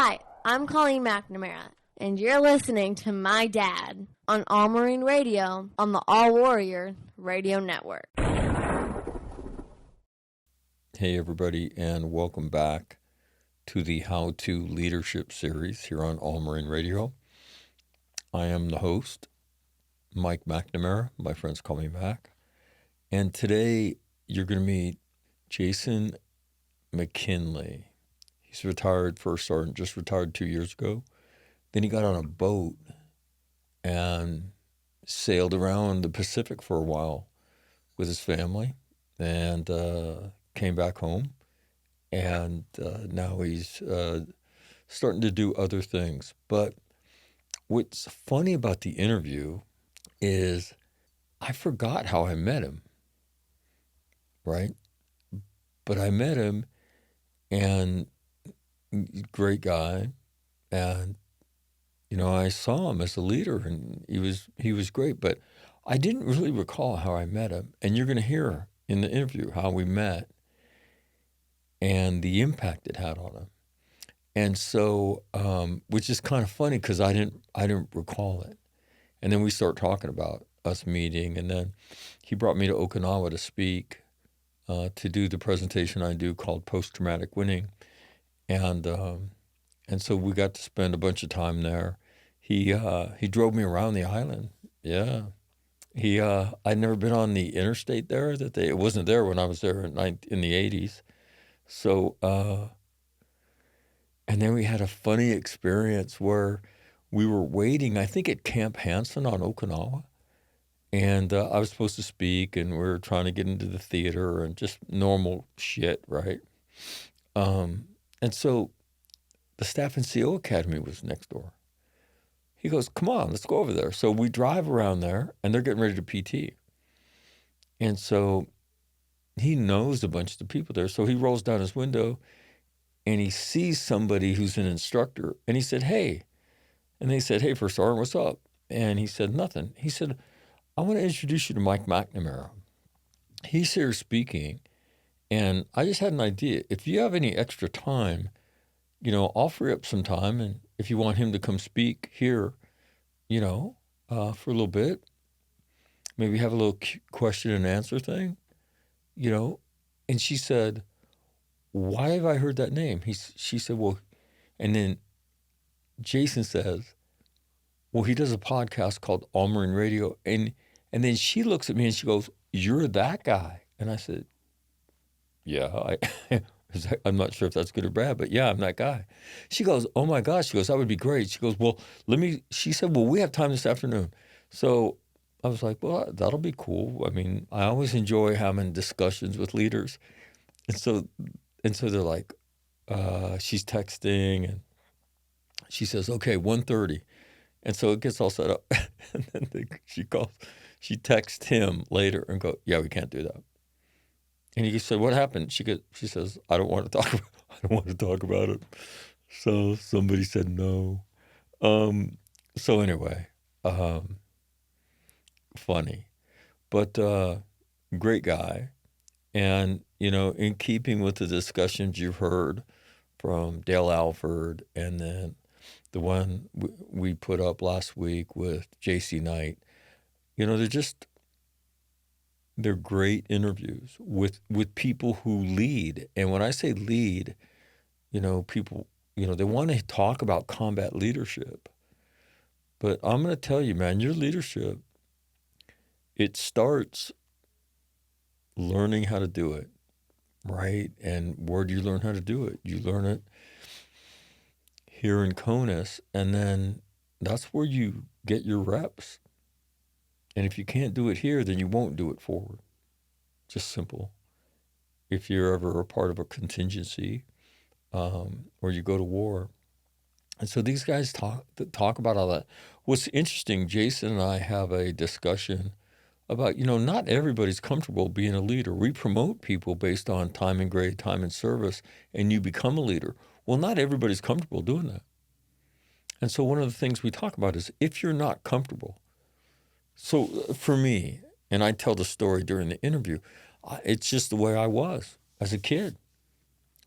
Hi, I'm Colleen McNamara, and you're listening to my dad on All Marine Radio on the All Warrior Radio Network. Hey everybody, and welcome back to the How to Leadership series here on All Marine Radio. I am the host, Mike McNamara. My friends call me Mac. And today you're going to meet Jason McKinley. He's retired first sergeant, just retired 2 years ago. Then he got on a boat and sailed around the Pacific for a while with his family and came back home. And now he's starting to do other things. But what's funny about the interview is I forgot how I met him, right? But I met him, and great guy, and I saw him as a leader, and he was great. But I didn't really recall how I met him, and you're going to hear in the interview how we met and the impact it had on him. And so, which is kind of funny because I didn't recall it. And then we start talking about us meeting, and then he brought me to Okinawa to speak, to do the presentation I do called Post-Traumatic Winning. And so we got to spend a bunch of time there. He drove me around the island. Yeah. I'd never been on the interstate there. It wasn't there when I was there in the 80s. So, and then we had a funny experience where we were waiting, I think at Camp Hansen on Okinawa. And I was supposed to speak, and we were trying to get into the theater and just normal shit, right? And so the Staff and CO Academy was next door. He goes, come on, let's go over there. So we drive around there, and they're getting ready to PT. And so he knows a bunch of the people there. So he rolls down his window, and he sees somebody who's an instructor. And he said, hey. And they said, hey, First Sergeant, what's up? And he said, nothing. He said, I want to introduce you to Mike McNamara. He's here speaking, and I just had an idea. If you have any extra time, I'll free up some time, and if you want him to come speak here, for a little bit, maybe have a little question and answer thing, And she said, why have I heard that name? She said, well, and then Jason says, well, he does a podcast called All Marine Radio. And then she looks at me and she goes, you're that guy. And I said, yeah, I'm not sure if that's good or bad, but yeah, I'm that guy. She goes, oh my gosh. She goes, that would be great. She goes, well, she said, well, we have time this afternoon. So I was like, well, that'll be cool. I mean, I always enjoy having discussions with leaders. And so they're like, she's texting, and she says, okay, 1:30. And so it gets all set up. And then she texts him later and goes, yeah, we can't do that. And he said, what happened? She says, I don't want to talk about it. So somebody said no. So anyway, funny, but great guy. And, in keeping with the discussions you've heard from Dale Alford, and then the one we put up last week with JC Knight, they're great interviews with people who lead. And when I say lead, people, they want to talk about combat leadership. But I'm going to tell you, man, your leadership, it starts learning how to do it, right? And where do you learn how to do it? You learn it here in CONUS, and then that's where you get your reps. And if you can't do it here, then you won't do it forward. Just simple. If you're ever a part of a contingency, or you go to war. And so these guys talk about all that. What's interesting, Jason and I have a discussion about, not everybody's comfortable being a leader. We promote people based on time and grade, time and service, and you become a leader. Well, not everybody's comfortable doing that. And so one of the things we talk about is if you're not comfortable. So for me, and I tell the story during the interview, it's just the way I was as a kid,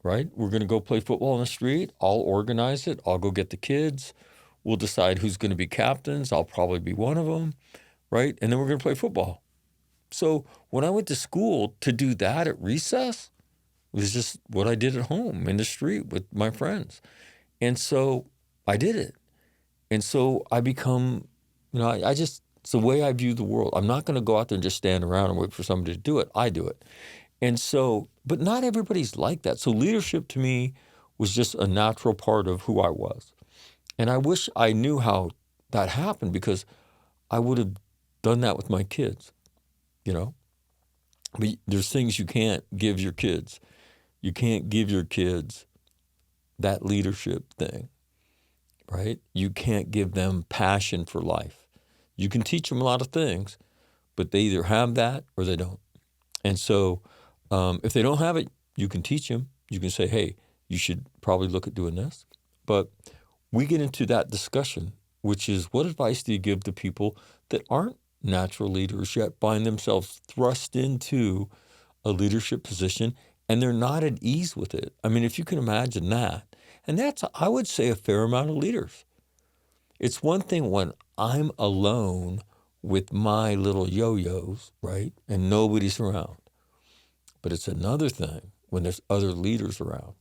right? We're going to go play football in the street. I'll organize it. I'll go get the kids. We'll decide who's going to be captains. I'll probably be one of them, right? And then we're going to play football. So when I went to school to do that at recess, it was just what I did at home in the street with my friends. And so I did it. And so I become, I just, it's the way I view the world. I'm not going to go out there and just stand around and wait for somebody to do it. I do it. And so, but not everybody's like that. So leadership to me was just a natural part of who I was. And I wish I knew how that happened, because I would have done that with my kids, But there's things you can't give your kids. You can't give your kids that leadership thing, right? You can't give them passion for life. You can teach them a lot of things, but they either have that or they don't. And so if they don't have it, you can teach them. You can say, hey, you should probably look at doing this. But we get into that discussion, which is, what advice do you give to people that aren't natural leaders yet find themselves thrust into a leadership position and they're not at ease with it? I mean, if you can imagine that. And that's, I would say, a fair amount of leaders. It's one thing when I'm alone with my little yo-yos, right? And nobody's around. But it's another thing when there's other leaders around.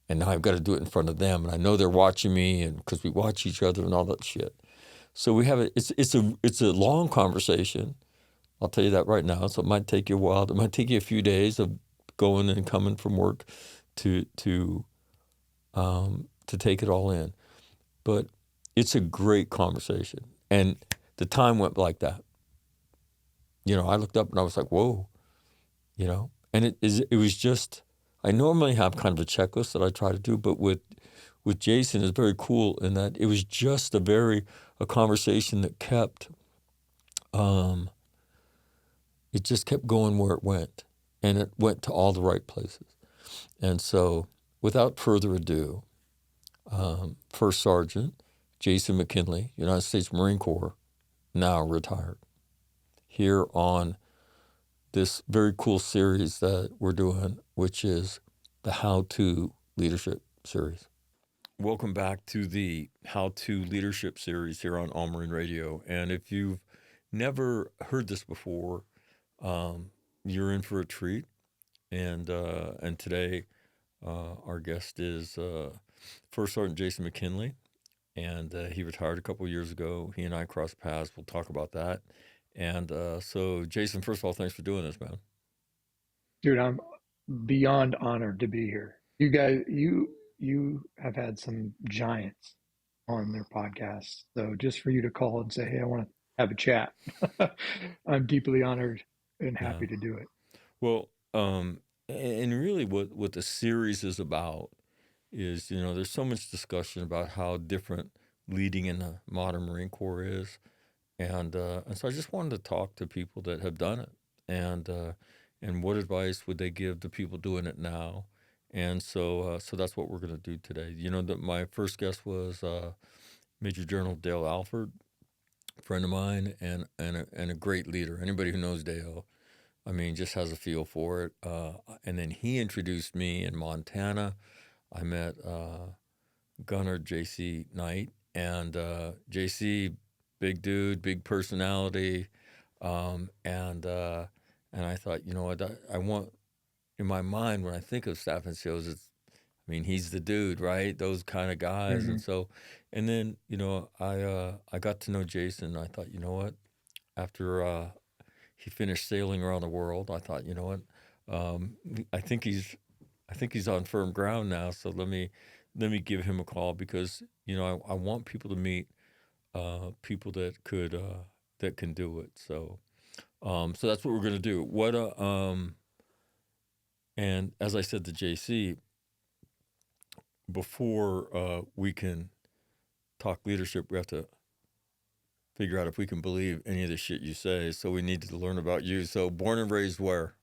And now I've got to do it in front of them. And I know they're watching me, and because we watch each other and all that shit. So we have it's a long conversation. I'll tell you that right now. So it might take you a while. It might take you a few days of going and coming from work to take it all in. But it's a great conversation. And the time went like that. I looked up and I was like, whoa, And it was just, I normally have kind of a checklist that I try to do, but with Jason, it's very cool in that it was just a conversation that kept, it just kept going where it went, and it went to all the right places. And so, without further ado, 1st Sergeant Jason McKinley, United States Marine Corps, now retired, here on this very cool series that we're doing, which is the How To Leadership series. Welcome back to the How To Leadership series here on All Marine Radio. And if you've never heard this before, you're in for a treat. And today, our guest is 1st Sergeant Jason McKinley, and he retired a couple years ago. He and I crossed paths. We'll talk about that. And so, Jason, first of all, thanks for doing this, man. Dude, I'm beyond honored to be here. You guys, you have had some giants on their podcasts. So just for you to call and say, hey, I want to have a chat, I'm deeply honored and happy to do it. Well, and really what the series is about is, there's so much discussion about how different leading in the modern Marine Corps is. And so I just wanted to talk to people that have done it, and what advice would they give to people doing it now. And so that's what we're going to do today. My first guest was Major General Dale Alford, a friend of mine, and a great leader. Anybody who knows Dale, I mean, just has a feel for it. And then he introduced me in Montana. I met Gunner J.C. Knight, and J.C., big dude, big personality, and I thought, what, I want, in my mind, when I think of staff NCOs, he's the dude, right? Those kind of guys. Mm-hmm. And so, and then, I got to know Jason. I thought, what, after he finished sailing around the world, I thought, what, I think he's on firm ground now. So let me give him a call, because, I want people to meet people that can do it. So that's what we're going to do. And as I said to JC, before we can talk leadership, we have to figure out if we can believe any of the shit you say. So we need to learn about you. So born and raised where?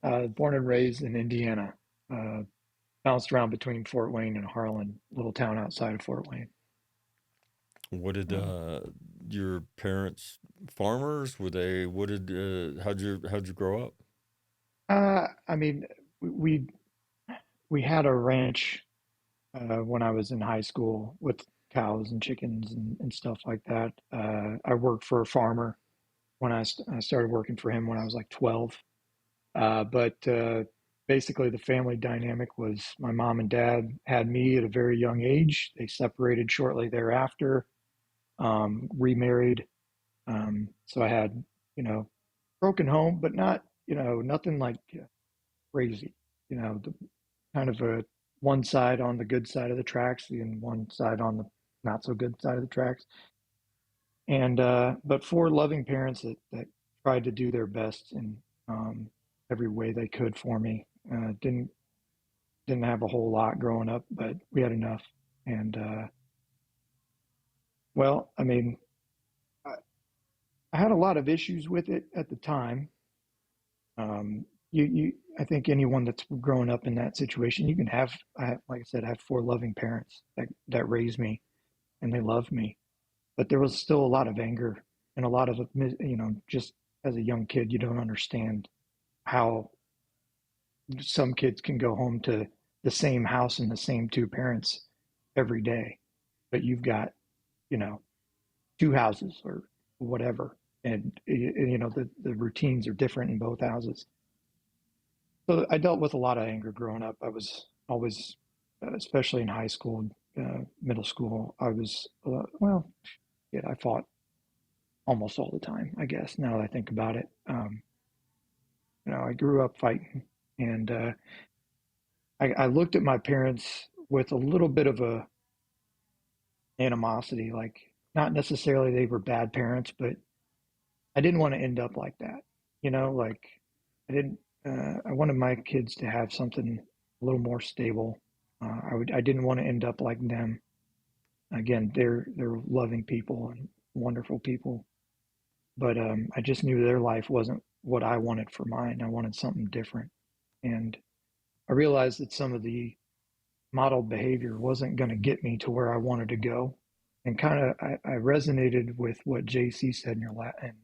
Born and raised in Indiana. Bounced around between Fort Wayne and Harlan, little town outside of Fort Wayne. What did your parents farmers? Were they? What did? How'd you grow up? We we had a ranch when I was in high school with cows and chickens and stuff like that. I worked for a farmer when I started working for him when I was like 12. But basically, the family dynamic was my mom and dad had me at a very young age. They separated shortly thereafter, remarried. So I had, you know, broken home, but not, nothing like crazy. The kind of a one side on the good side of the tracks and one side on the not so good side of the tracks. And but four loving parents that tried to do their best in every way they could for me. Didn't have a whole lot growing up, but we had enough. And well, I mean, I, I had a lot of issues with it at the time. I think anyone that's grown up in that situation, you can have, like I said, I have four loving parents that raised me and they loved me, but there was still a lot of anger and a lot of, just as a young kid, you don't understand how some kids can go home to the same house and the same two parents every day, but you've got, you know, two houses or whatever. And, the routines are different in both houses. So I dealt with a lot of anger growing up. I was always, especially in high school, middle school, I was, yeah, I fought almost all the time, I guess, now that I think about it. I grew up fighting, and I looked at my parents with a little bit of a animosity, like not necessarily they were bad parents, but I didn't want to end up like that. Like I didn't. I wanted my kids to have something a little more stable. I didn't want to end up like them. Again, they're loving people and wonderful people, but I just knew their life wasn't what I wanted for mine. I wanted something different, and I realized that some of the modeled behavior wasn't going to get me to where I wanted to go. And kind of, I resonated with what JC said in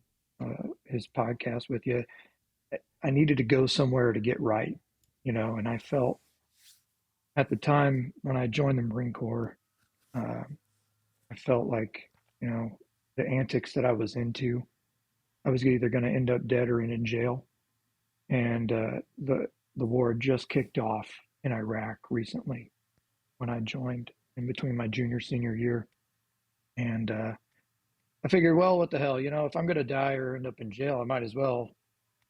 his podcast with you. I needed to go somewhere to get right, and I felt at the time when I joined the Marine Corps, I felt like, the antics that I was into, I was either going to end up dead or in jail. And the war had just kicked off in Iraq recently when I joined in between my junior senior year. And I figured, well, what the hell, if I'm going to die or end up in jail, I might as well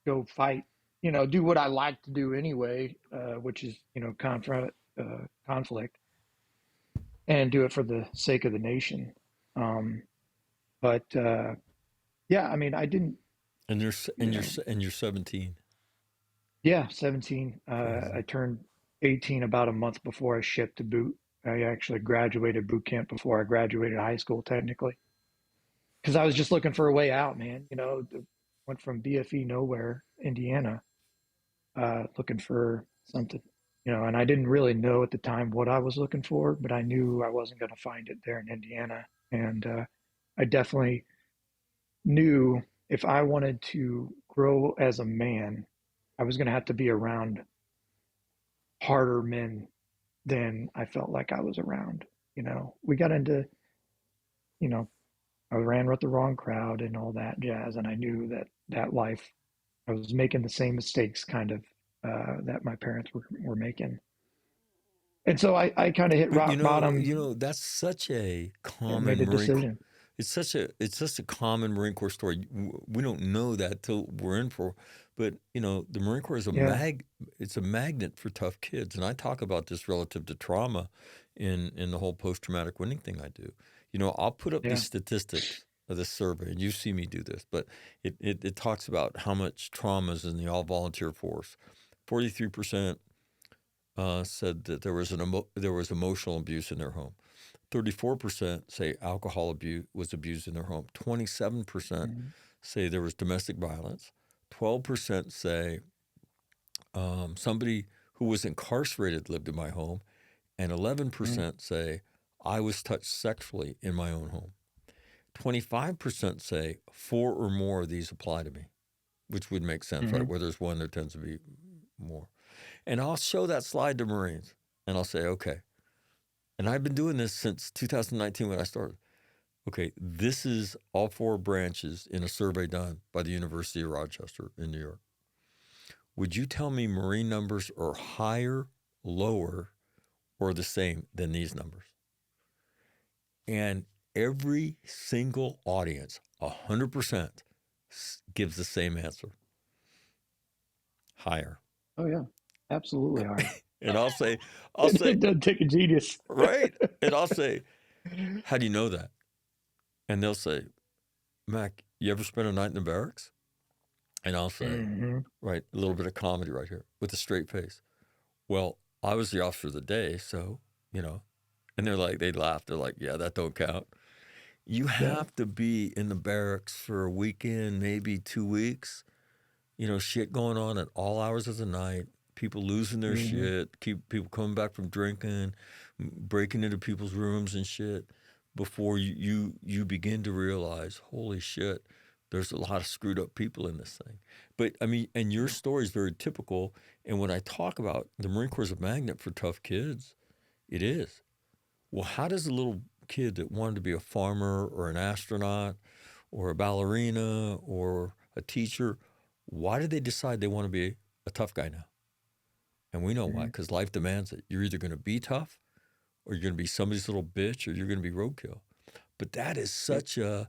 go fight, do what I like to do anyway, which is, confront conflict and do it for the sake of the nation. But yeah, I mean, I didn't. And you're 17. Yeah, 17. I turned 18 about a month before I shipped to boot. I actually graduated boot camp before I graduated high school, technically, because I was just looking for a way out, man. Went from BFE nowhere, Indiana, looking for something, and I didn't really know at the time what I was looking for, but I knew I wasn't going to find it there in Indiana. And I definitely knew if I wanted to grow as a man, I was going to have to be around harder men than I felt like I was around. We got into, I ran with the wrong crowd and all that jazz. And I knew that life, I was making the same mistakes kind of that my parents were making. And so I kind of hit But rock bottom. That's such a And made common a decision. It's such a common Marine Corps story. We don't know that till we're in for, but the Marine Corps is Yeah. It's a magnet for tough kids, and I talk about this relative to trauma in the whole post traumatic wounding thing I do. I'll put up Yeah. these statistics of this survey, and you see me do this, but it talks about how much trauma is in the all volunteer force. 43%. Said that there was emotional abuse in their home. 34% say alcohol abuse was abused in their home. 27% Mhm. say there was domestic violence. 12% say somebody who was incarcerated lived in my home, and 11% say I was touched sexually in my own home. 25% say 4 or more of these apply to me, which would make sense, right? Where there's one, there tends to be more. And I'll show that slide to Marines and I'll say, okay. And I've been doing this since 2019 when I started. Okay, this is all 4 branches in a survey done by the University of Rochester in New York. Would you tell me Marine numbers are higher, lower, or the same than these numbers? And every single audience, 100%, gives the same answer. Higher. Oh yeah, absolutely higher. And I'll say, it doesn't take a genius. right. And I'll say, how do you know that? And they'll say, Mac, you ever spent a night in the barracks? And I'll say, right, a little bit of comedy right here with a straight face. Well, I was the officer of the day, so, you know. And they're like, they laugh. They're like, yeah, that don't count. You have to be in the barracks for a weekend, maybe 2 weeks. You know, shit going on at all hours of the night. People losing their shit. Keep people coming back from drinking, breaking into people's rooms and shit. Before you begin to realize, holy shit, there's a lot of screwed up people in this thing. But I mean, and your story is very typical. And when I talk about the Marine Corps is a magnet for tough kids, it is. Well, how does a little kid that wanted to be a farmer or an astronaut or a ballerina or a teacher, why did they decide they want to be a tough guy now? And we know why, because life demands it. You're either going to be tough or you're going to be somebody's little bitch or you're going to be roadkill. But that is such a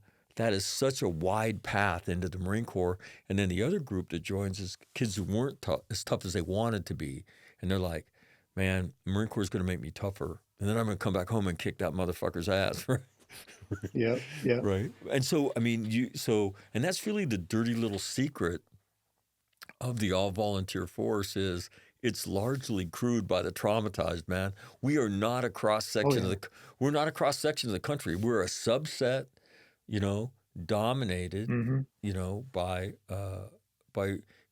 wide path into the Marine Corps. And then the other group that joins is kids who weren't as tough as they wanted to be. And they're like, man, Marine Corps is going to make me tougher. And then I'm going to come back home and kick that motherfucker's ass, right? Yeah. Right. And so, I mean, and that's really the dirty little secret of the all-volunteer force is it's largely crewed by the traumatized, man. We are not a cross-section we're not a cross-section of the country. We're a subset, you know, dominated, you know, by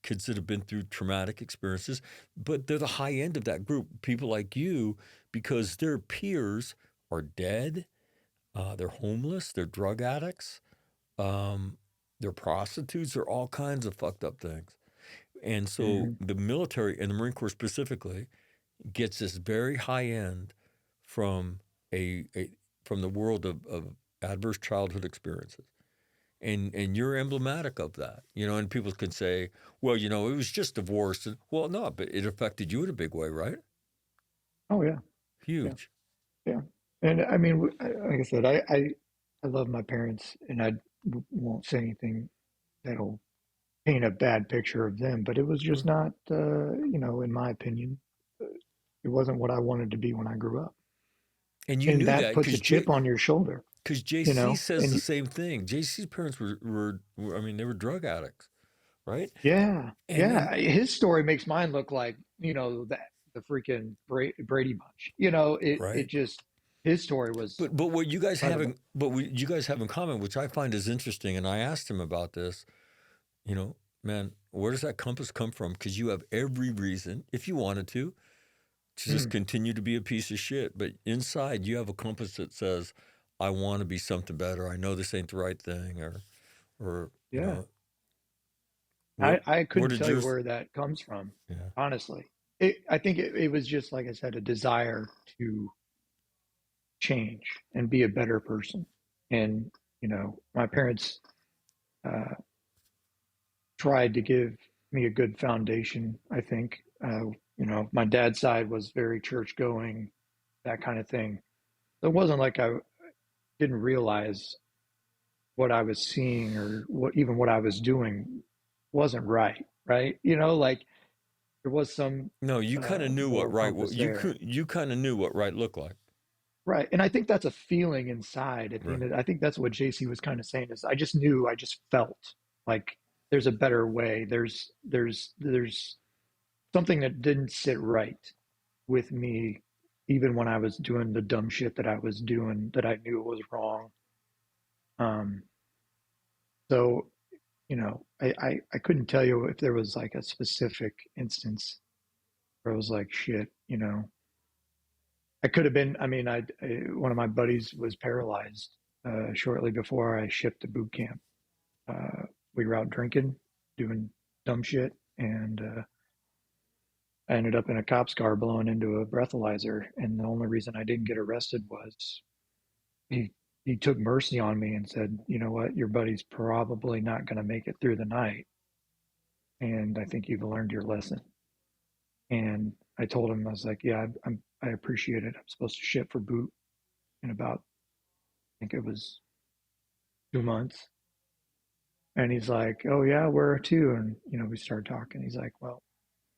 kids that have been through traumatic experiences. But they're the high end of that group, people like you, because their peers are dead, they're homeless, they're drug addicts, they're prostitutes, they're all kinds of fucked up things. And so the military and the Marine Corps specifically gets this very high end from from the world of adverse childhood experiences. And you're emblematic of that, you know, and people can say, well, you know, it was just divorce. Well, no, but it affected you in a big way, right? Oh yeah. Huge. Yeah. And I mean, like I said, I love my parents and I won't say anything that'll paint a bad picture of them, but it was just not, you know, in my opinion, it wasn't what I wanted to be when I grew up. And you And knew that that puts a chip on your shoulder. Because You JC know, says and the same thing. JC's parents were I mean, they were drug addicts, right? yeah, And his story makes mine look like, you know, the freaking Brady Bunch. You know, it right. just his story was But what you guys have incredible. you guys have in common, which I find is interesting, and I asked him about this, you know, man, where does that compass come from? Because you have every reason, if you wanted to just continue to be a piece of shit. But inside you have a compass that says, I want to be something better. I know this ain't the right thing, or you Yeah, know, what I where couldn't did tell you yours? where that comes from, Yeah. honestly. I think it was just like I said, a desire to change and be a better person. And you know, my parents uh, tried to give me a good foundation. I think, you know, my dad's side was very church going, that kind of thing. It wasn't like I didn't realize what I was seeing or what I was doing wasn't right. Right? You know, like there was some No, you kind of knew what moral right. compass You there. you kind of knew what right looked like. Right. And I think that's a feeling inside at the end Right. of I think that's what JC was kind of saying is I just knew, I just felt like there's a better way. There's something that didn't sit right with me even when I was doing the dumb shit that I was doing that I knew was wrong. Um, so, you know, I couldn't tell you if there was like a specific instance where I was like, shit, you know, I could have been. I mean, one of my buddies was paralyzed shortly before I shipped to boot camp. We were out drinking, doing dumb shit, and I ended up in a cop's car blowing into a breathalyzer, and the only reason I didn't get arrested was he he took mercy on me and said, you know what, your buddy's probably not going to make it through the night, and I think you've learned your lesson. And I told him, I was like, yeah, I appreciate it. I'm supposed to ship for boot in about, I think it was 2 months. And he's like, oh yeah, where to? And we started talking. He's like, well,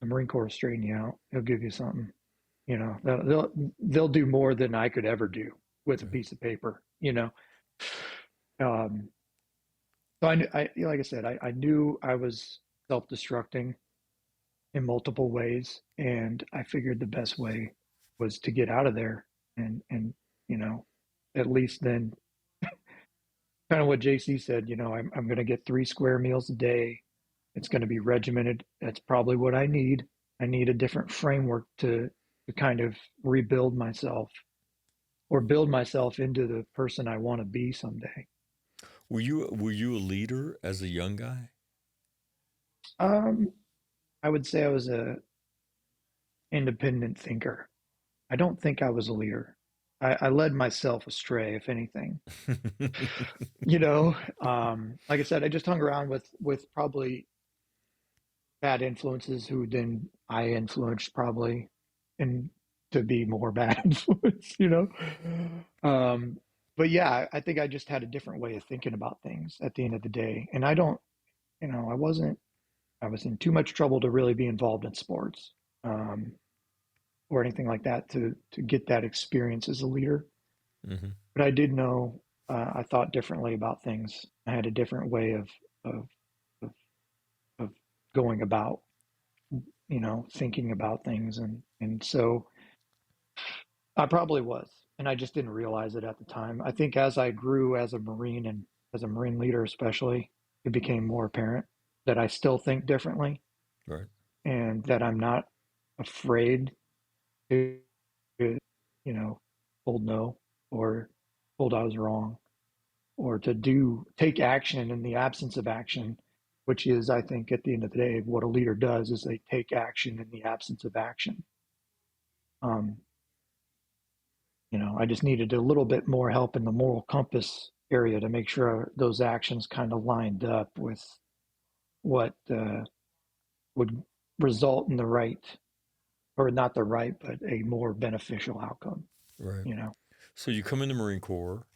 the Marine Corps will straighten you out. He'll give you something. They'll do more than I could ever do with a piece of paper. Um, so like I said, I knew I was self-destructing in multiple ways, and I figured the best way was to get out of there, and at least then, kind of what JC said. I'm going to get 3 square meals a day. It's going to be regimented. That's probably what I need. I need a different framework to kind of rebuild myself or build myself into the person I want to be someday. Were you a leader as a young guy? I would say I was a independent thinker. I don't think I was a leader. I led myself astray, if anything. Like I said, I just hung around with probably bad influences who then I influenced probably, and to be more bad influence. But yeah, I think I just had a different way of thinking about things at the end of the day. And I was in too much trouble to really be involved in sports, or anything like that to get that experience as a leader. Mm-hmm. But I did know, I thought differently about things. I had a different way of of, of going about, thinking about things, and so I probably was, and I just didn't realize it at the time. I think as I grew as a Marine and as a Marine leader, especially, it became more apparent that I still think differently, Right. and that I'm not afraid to, told no, or told I was wrong, or to take action in the absence of action, which is, I think, at the end of the day, what a leader does is they take action in the absence of action. Um, I just needed a little bit more help in the moral compass area to make sure those actions kind of lined up with what would result in the right, or not the right, but a more beneficial outcome. Right. So you come in the Marine Corps,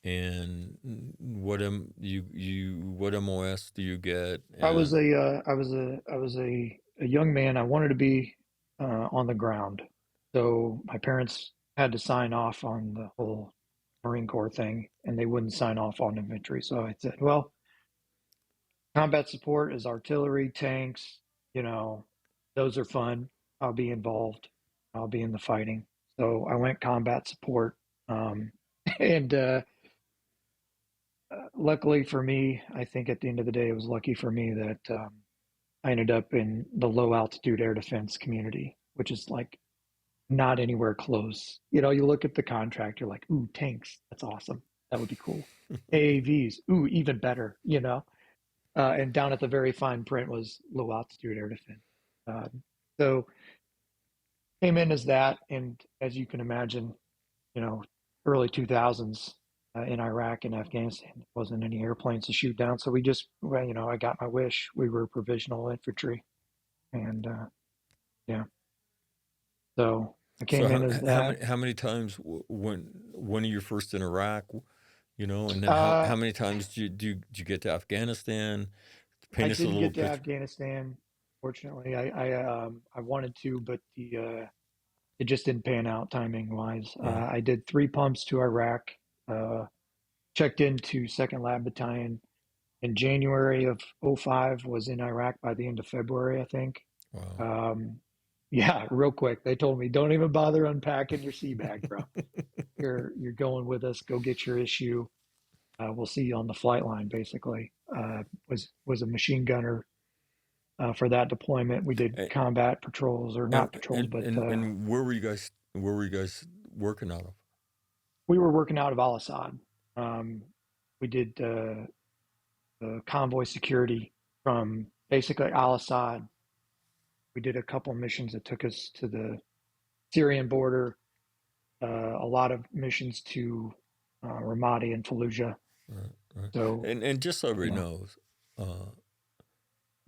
and what MOS do you get? I was a young man. I wanted to be on the ground, so my parents had to sign off on the whole Marine Corps thing, and they wouldn't sign off on infantry. So I said, well, combat support is artillery, tanks, those are fun. I'll be involved. I'll be in the fighting. So I went combat support. And luckily for me, I think at the end of the day, it was lucky for me that I ended up in the low altitude air defense community, which is like not anywhere close. You look at the contract, you're like, ooh, tanks. That's awesome. That would be cool. AAVs. Ooh, even better, and down at the very fine print was low altitude air defense. So came in as that, and as you can imagine, early 2000s in Iraq and Afghanistan, there wasn't any airplanes to shoot down. So we just, I got my wish. We were provisional infantry, and yeah. So I came in as that. How many times when you're first in Iraq, and then how many times did you get to Afghanistan? I didn't get to Afghanistan, fortunately. I wanted to, but it just didn't pan out timing wise. Yeah. I did 3 pumps to Iraq, checked into 2nd Lab Battalion in January of 2005, was in Iraq by the end of February, I think. Wow. Yeah, real quick. They told me, don't even bother unpacking your sea bag, bro. You're going with us. Go get your issue. We'll see you on the flight line, basically. Was a machine gunner for that deployment. We did combat patrols, or not patrols, but and where were you guys working out of? We were working out of Al Assad. We did convoy security from basically Al Assad. We did a couple missions that took us to the Syrian border, a lot of missions to Ramadi and Fallujah. Right. So, And just so you everybody know, knows,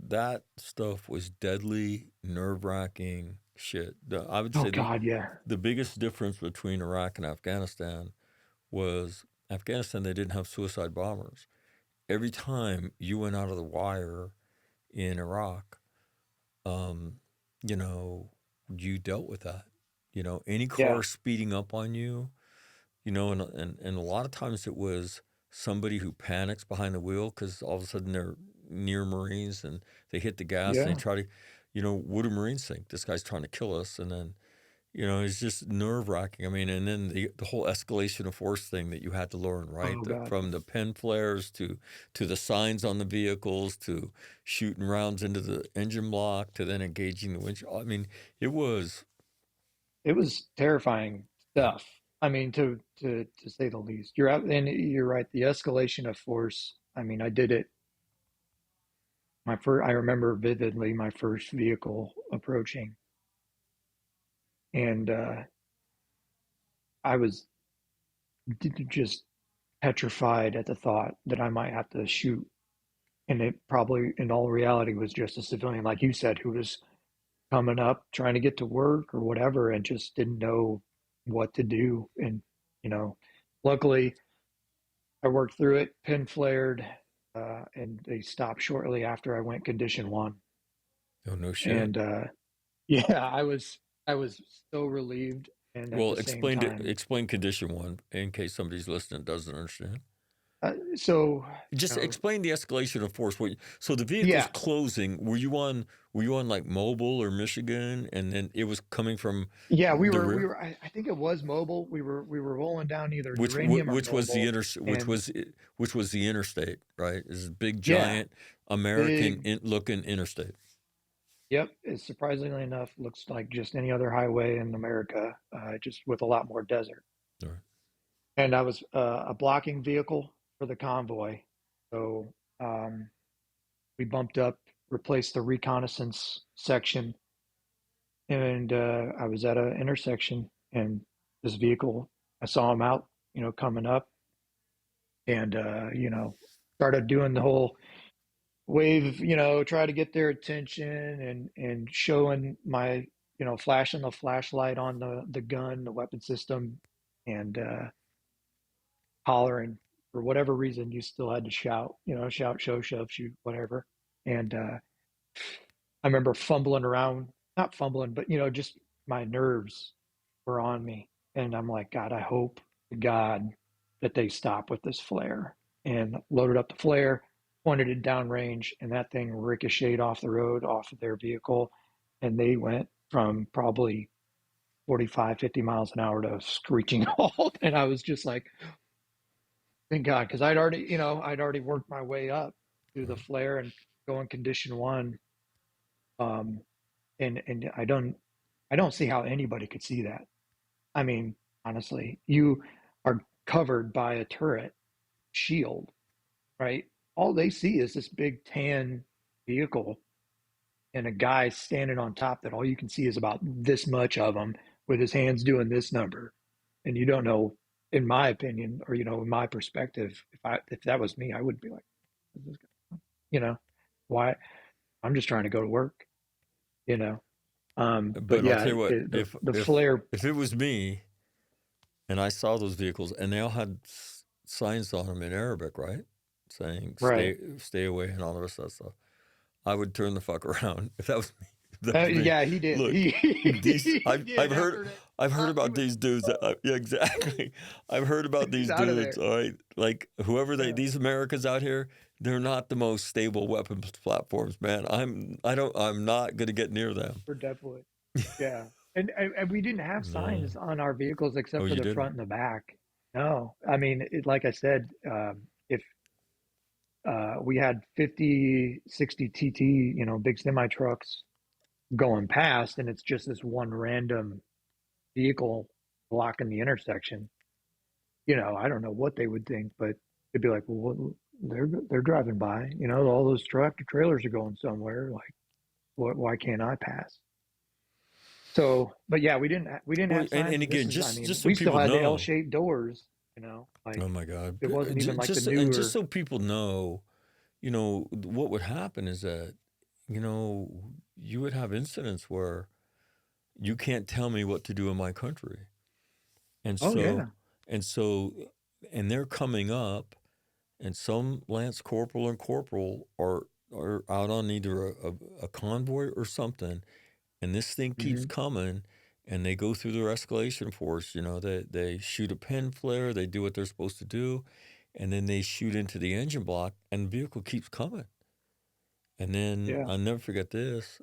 that stuff was deadly, nerve-wracking shit. I would oh say God, yeah, the biggest difference between Iraq and Afghanistan was Afghanistan, they didn't have suicide bombers. Every time you went out of the wire in Iraq, um, you know, you dealt with that. You know, any yeah, car speeding up on you, you know, and a lot of times it was somebody who panics behind the wheel because all of a sudden they're near Marines and they hit the gas and yeah. they try to, you know, what do Marines think? This guy's trying to kill us. And then, you know, it's just nerve wracking. I mean, and then the whole escalation of force thing that you had to learn, right? Oh God, From the pen flares to the signs on the vehicles to shooting rounds into the engine block to then engaging the winch. I mean, it was, it was terrifying yeah, stuff. I mean, to say the least. You're out, and you're right. The escalation of force. I mean, I did it. My first, I remember vividly my first vehicle approaching, and I was just petrified at the thought that I might have to shoot. And it probably, in all reality, was just a civilian, like you said, who was coming up, trying to get to work or whatever, and just didn't know what to do. And, you know, luckily I worked through it, pin flared, and they stopped shortly after I went condition one. oh, no shit. And yeah, I was so relieved, and at Well, the same time, explain condition one in case somebody's listening doesn't understand. so Just you know, explain the escalation of force. So the vehicle's yeah, closing. Were you on like Mobile or Michigan, and then it was coming from yeah, the rear? I think it was Mobile. We were rolling down either Which Uranium or which was the Mobile, and which was the interstate, right? This is a big yeah, giant American big. looking interstate. Yep, it surprisingly enough looks like just any other highway in America, just with a lot more desert. All right. And I was a blocking vehicle for the convoy, so we bumped up, replaced the reconnaissance section, and I was at an intersection, and this vehicle, I saw him out, you know, coming up, and you know, started doing the whole wave, you know, try to get their attention and showing my, you know, flashing the flashlight on the gun, the weapon system, and hollering. For whatever reason, you still had to shout, you know, shout, show, shove, shoot, whatever. And I remember fumbling around, not fumbling, but you know, just my nerves were on me, and I'm like, God, I hope to God that they stop with this flare. And loaded up the flare, pointed it downrange, and that thing ricocheted off the road, off of their vehicle, and they went from probably 45, 50 miles an hour to a screeching halt. And I was just like, thank God, because I'd already, you know, I'd already worked my way up through the flare and going condition one. Um, and I don't see how anybody could see that. I mean, honestly, you are covered by a turret shield, right? All they see is this big tan vehicle and a guy standing on top that all you can see is about this much of him with his hands doing this number. And you don't know, in my opinion, or, you know, in my perspective, if that was me, I would be like, you know, why? I'm just trying to go to work, you know. But But I'll yeah, tell you what, the flare, if it was me and I saw those vehicles and they all had signs on them in Arabic, right, saying right? stay away and all the rest of that stuff, I would turn the fuck around if that was me. If that was me. Yeah, he did. Look, these He did after that. I've heard He about was these dudes. Yeah, exactly. I've heard about he's these out of dudes. there. All right, like whoever Yeah, these Americans out here, they're not the most stable weapons platforms, man. I'm not gonna get near them. for definitely. Yeah, and we didn't have No. signs on our vehicles Oh, except for you the didn't? front and the back. No, I mean, like I said, if we had 50, 60 TT, you know, big semi trucks going past, and it's just this one random vehicle blocking the intersection, you know, I don't know what they would think, but they'd be like, well, they're driving by, you know, all those tractor trailers are going somewhere. Like, why can't I pass? So, but yeah, we didn't Well, have signs. and This again, is, I mean, just so we still people had the know. L-shaped doors, like Oh my God! it wasn't even like the Just newer. so people know, what would happen is that, you would have incidents where you can't tell me what to do in my country, and Oh so yeah, and so, and they're coming up, and some lance corporal and corporal are out on either a convoy or something, and this thing keeps hmm coming, and they go through their escalation force. They shoot a pin flare, they do what they're supposed to do, and then they shoot into the engine block, and the vehicle keeps coming. And then yeah, I'll never forget this.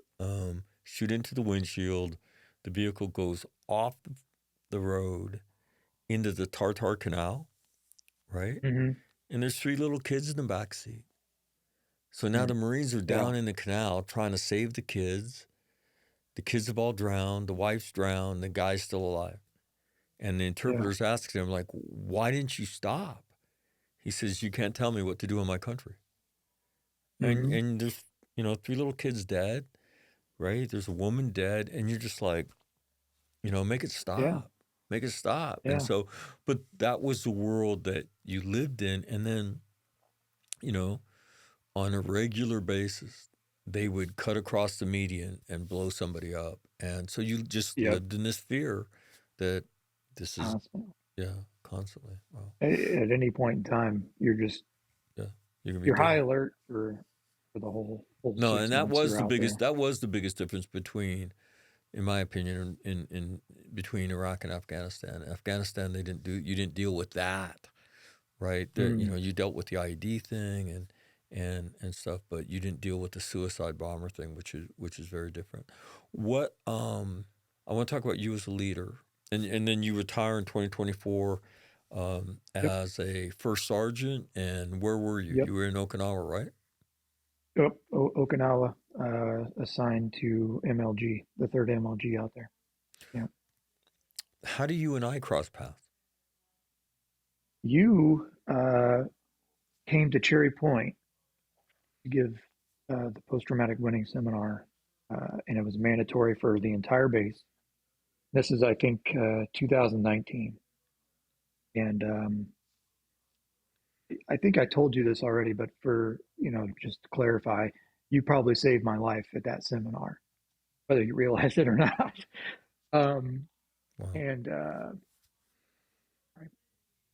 Shoot into the windshield, the vehicle goes off the road into the Tartar Canal, right? hmm And there's 3 little kids in the back seat. So now the mm, Marines are yeah, down in the canal trying to save the kids. The kids have all drowned. The wife's drowned. The guy's still alive. And the yeah, interpreter's asking him, like, why didn't you stop? He says, you can't tell me what to do in my country. And hmm and there's, 3 little kids dead, right? There's a woman dead. And you're just like, make it yeah, stop. Make it stop. And yeah, so, but that was the world that you lived in. And then, you know, on a regular basis, they would cut across the median and blow somebody up. And so you just yep. lived in this fear that this is, Constantly. yeah, constantly. Wow. At any point in time, Yeah, you're gonna be you're high dead. alert for the whole No, and 6 months you're out there. that was the biggest difference between, in my opinion, in between Iraq and Afghanistan. Afghanistan, you didn't deal with that, right? There, Mm, you dealt with the ID thing and stuff, but you didn't deal with the suicide bomber thing, which is very different. What I want to talk about you as a leader, and then you retire in 2024 yep, as a first sergeant. And where were you? yep, You were in Okinawa, right? yep. Okinawa, assigned to MLG, the third MLG out there. Yeah. How do you and I cross paths? You came to Cherry Point to give the post-traumatic winning seminar, and it was mandatory for the entire base. This is, I think, 2019. And I think I told you this already, but for, just to clarify, you probably saved my life at that seminar, whether you realize it or not. Um, Wow. and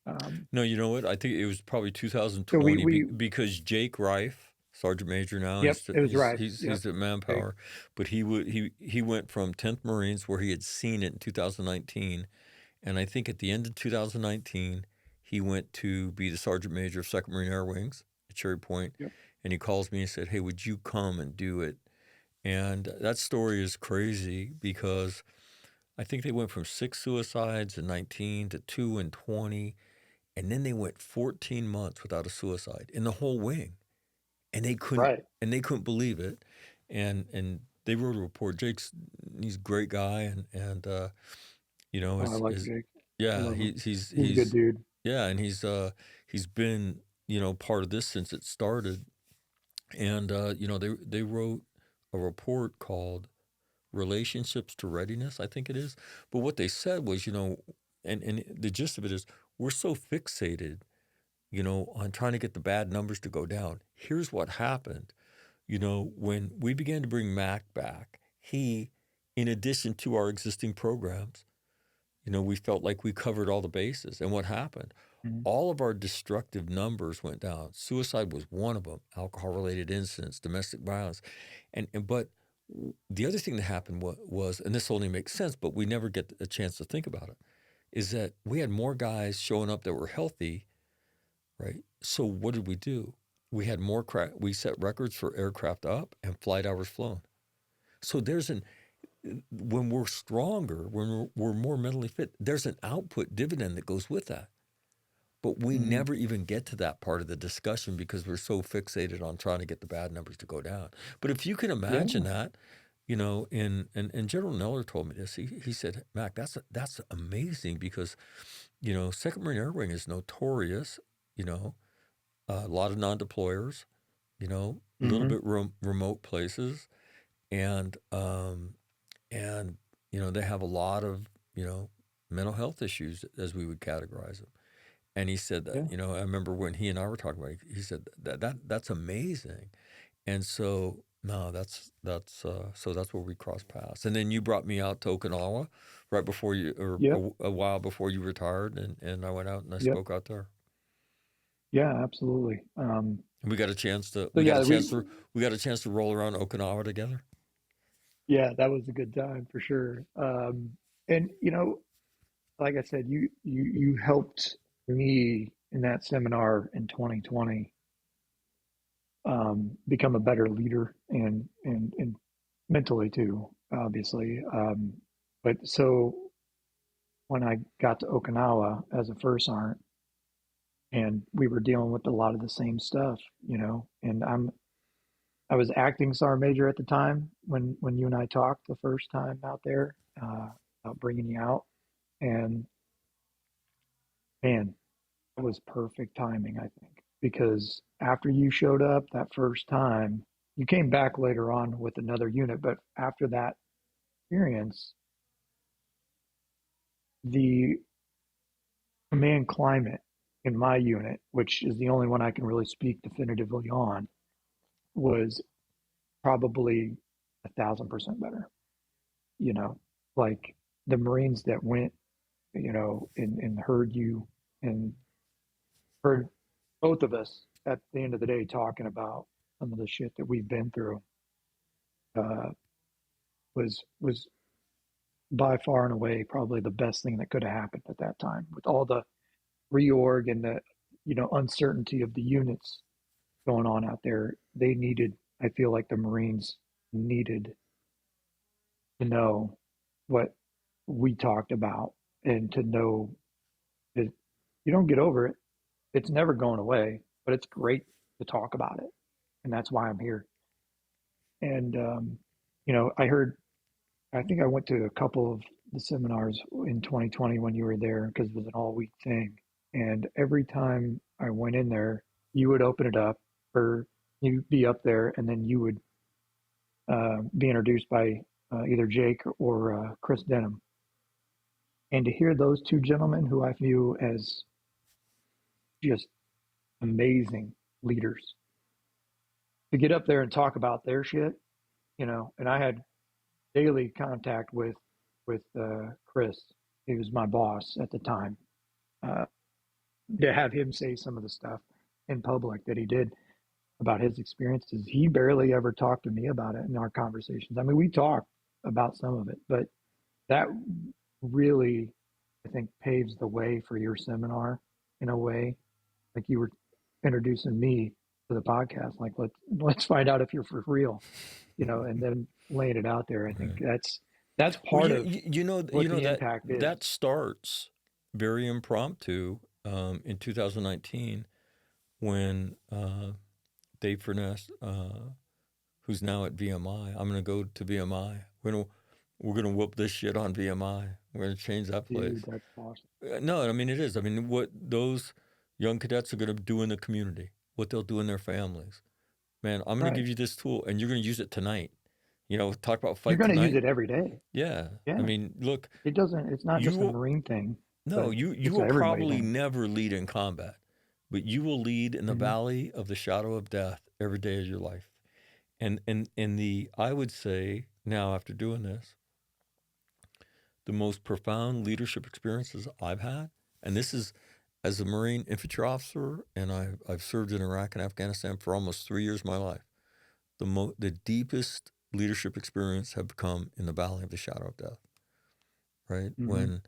um, No, you know what? I think it was probably so 2020 because Jake Reif, Sergeant Major now, yep, it was right. Yep. he's at Okay. Manpower, but he went from 10th Marines where he had seen it in 2019, and I think at the end of 2019 he went to be the Sergeant Major of 2nd Marine Air Wings at Cherry Point, Yep. and he calls me and said, "Hey, would you come and do it?" And that story is crazy because I think they went from 6 suicides in 19 to 2 in 20. And then they went 14 months without a suicide in the whole wing, and Right. they couldn't believe it, and they wrote a report. He's a great guy, and Oh, I like is Jake. I yeah, love him. He's a good he's dude. yeah, and he's been part of this since it started, and they wrote a report called Relationships to Readiness, I think it is. But what they said was, and the gist of it is, we're so fixated, on trying to get the bad numbers to go down. Here's what happened. When we began to bring Mac back, in addition to our existing programs, we felt like we covered all the bases. And what happened? Mhm. All of our destructive numbers went down. Suicide was one of them, alcohol-related incidents, domestic violence. But the other thing that happened was, and this only makes sense, but we never get a chance to think about it, is that we had more guys showing up that were healthy, right? So what did we do? We had we set records for aircraft up and flight hours flown. So when we're stronger, when we're more mentally fit, there's an output dividend that goes with that. But we Mhm. never even get to that part of the discussion because we're so fixated on trying to get the bad numbers to go down. But if you can Yeah. imagine that, and General Neller told me this. He said, Mac, that's amazing because, 2nd Marine Air Wing is notorious, a lot of non-deployers, a little hmm bit remote places. and they have a lot of mental health issues, as we would categorize them. And he said that, Yeah. I remember when he and I were talking about it, he said that's amazing. And so, no, so that's where we crossed paths. And then you brought me out to Okinawa right before you, or Yep. a while before you retired, and I went out and I Yep. spoke out there. Yeah, absolutely. And we got a chance to, So we got yeah, a chance to, we got a chance to roll around Okinawa together. yeah, that was a good time for sure. And like I said, you helped me in that seminar in 2020 become a better leader and mentally too, obviously. But so when I got to Okinawa as a first sergeant, and we were dealing with a lot of the same stuff, and I was acting sergeant major at the time when you and I talked the first time out there about bringing you out, and man, it was perfect timing, I think, because after you showed up that first time, you came back later on with another unit, but after that experience, the command climate in my unit, which is the only one I can really speak definitively on, was probably 1,000% better. Like the Marines that went, and heard you and heard both of us at the end of the day talking about some of the shit that we've been through, uh, was by far and away probably the best thing that could have happened at that time, with all the reorg and the uncertainty of the units going on out there. They needed, I feel like the Marines needed to know what we talked about, and to know that you don't get over it. It's never going away, but it's great to talk about it. And that's why I'm here. And, I think I went to a couple of the seminars in 2020 when you were there, because it was an all week thing. And every time I went in there, you would open it up, or you'd be up there, and then you would be introduced by either Jake or Chris Denham. And to hear those two gentlemen, who I view as just amazing leaders, to get up there and talk about their shit, and I had daily contact with Chris. He was my boss at the time. Uh, to have him say some of the stuff in public that he did about his experiences, he barely ever talked to me about it in our conversations. I mean, we talked about some of it, but that really, I think, paves the way for your seminar in a way. Like, you were introducing me to the podcast, like, let's find out if you're for real, and then laying it out there. I think that's part of what the impact is. That starts very impromptu in 2019 when Dave Furness, who's now at VMI, I'm going to go to VMI. We're gonna whoop this shit on VMI. We're gonna change that place. Dude, that's awesome. No, I mean it is. I mean, what those young cadets are gonna do in the community, what they'll do in their families. Man, I'm gonna give you this tool, and you're gonna use it tonight. Talk about fight. You're going to tonight. use it every day. Yeah. Yeah. I mean, look. It's not just a Marine thing. No, you will probably never lead in combat, but you will lead in the valley of the shadow of death every day of your life. And I would say now, after doing this, the most profound leadership experiences I've had, and this is as a Marine infantry officer, and I've served in Iraq and Afghanistan for almost 3 years of my life. The deepest leadership experience have come in the valley of the shadow of death, right? When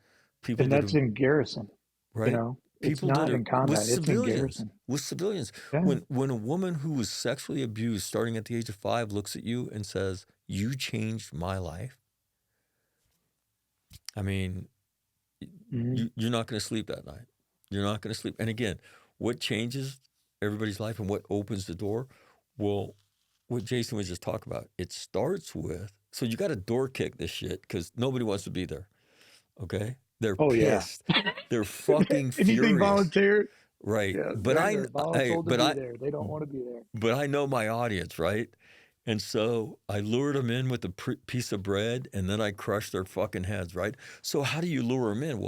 people and that's in garrison, right? It's not in combat. It's in garrison. With civilians. Yeah. When a woman who was sexually abused starting at the age of 5 looks at you and says, "You changed my life," I mean, you're not going to sleep that night. You're not going to sleep. And again, what changes everybody's life and what opens the door? Well, what Jason was just talking about, it starts with, so you got to door kick this shit because nobody wants to be there. Okay? They're pissed. Yeah. They're fucking furious. Anything volunteer. Right. Yeah, but they're voluntold to be there. They don't want to be there. But I know my audience, right? And so I lured them in with a piece of bread, and then I crushed their fucking heads, right? So how do you lure them in?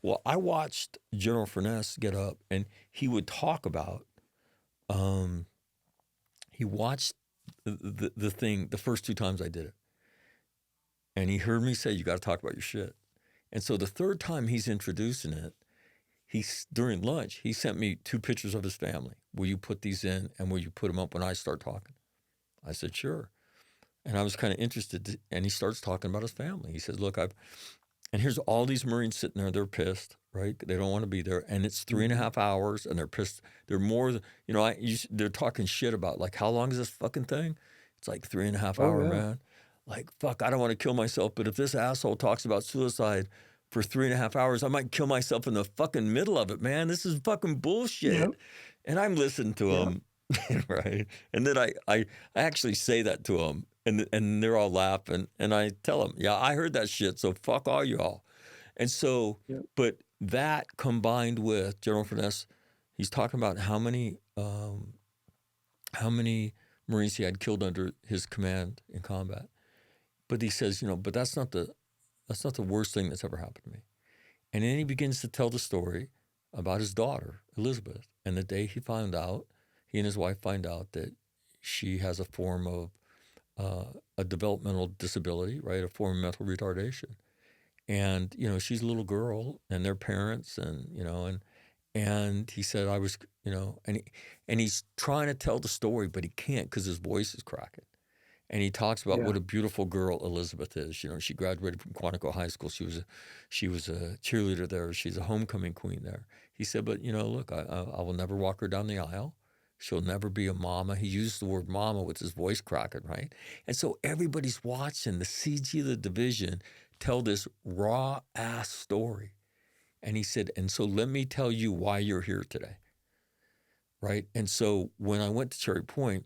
Well, I watched General Furness get up, and he would talk about, he watched the thing the first 2 times I did it. And he heard me say, you got to talk about your shit. And so the third time he's introducing it, during lunch, he sent me 2 pictures of his family. Will you put these in, and will you put them up when I start talking? I said, sure. And I was kind of interested, and he starts talking about his family. He says, look, and here's all these Marines sitting there. They're pissed, right? They don't want to be there. And it's 3.5 hours, and they're pissed. They're more, they're talking shit about, like, how long is this fucking thing? It's like 3.5 hour, yeah. man. Like, fuck, I don't want to kill myself. But if this asshole talks about suicide for 3.5 hours, I might kill myself in the fucking middle of it, man. This is fucking bullshit. Yep. And I'm listening to him, right? And then I actually say that to him. And they're all laughing, and I tell them, yeah, I heard that shit, so fuck all y'all. And so, but that combined with General Furness, he's talking about how many Marines he had killed under his command in combat. But he says, but that's not the worst thing that's ever happened to me. And then he begins to tell the story about his daughter, Elizabeth, and the day he and his wife find out that she has a form of a developmental disability, right? A form of mental retardation. And, she's a little girl, and their parents, and he said, I was, and he's trying to tell the story, but he can't because his voice is cracking. And he talks about what a beautiful girl Elizabeth is. She graduated from Quantico High School. She was a cheerleader there. She's a homecoming queen there. He said, but, look, I will never walk her down the aisle. She'll never be a mama. He used the word mama with his voice cracking, right? And so everybody's watching the CG of the division tell this raw-ass story. And he said, and so let me tell you why you're here today, right? And so when I went to Cherry Point,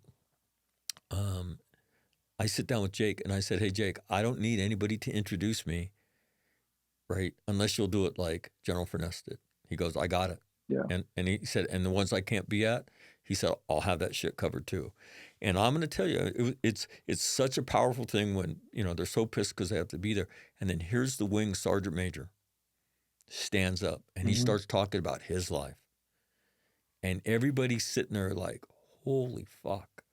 I sit down with Jake, and I said, hey, Jake, I don't need anybody to introduce me, right, unless you'll do it like General Furness did. He goes, I got it. Yeah. And he said, and the ones I can't be at, he said, I'll have that shit covered too. And I'm going to tell you, it's such a powerful thing when, they're so pissed because they have to be there. And then here's the wing sergeant major stands up, and he starts talking about his life. And everybody's sitting there like, holy fuck.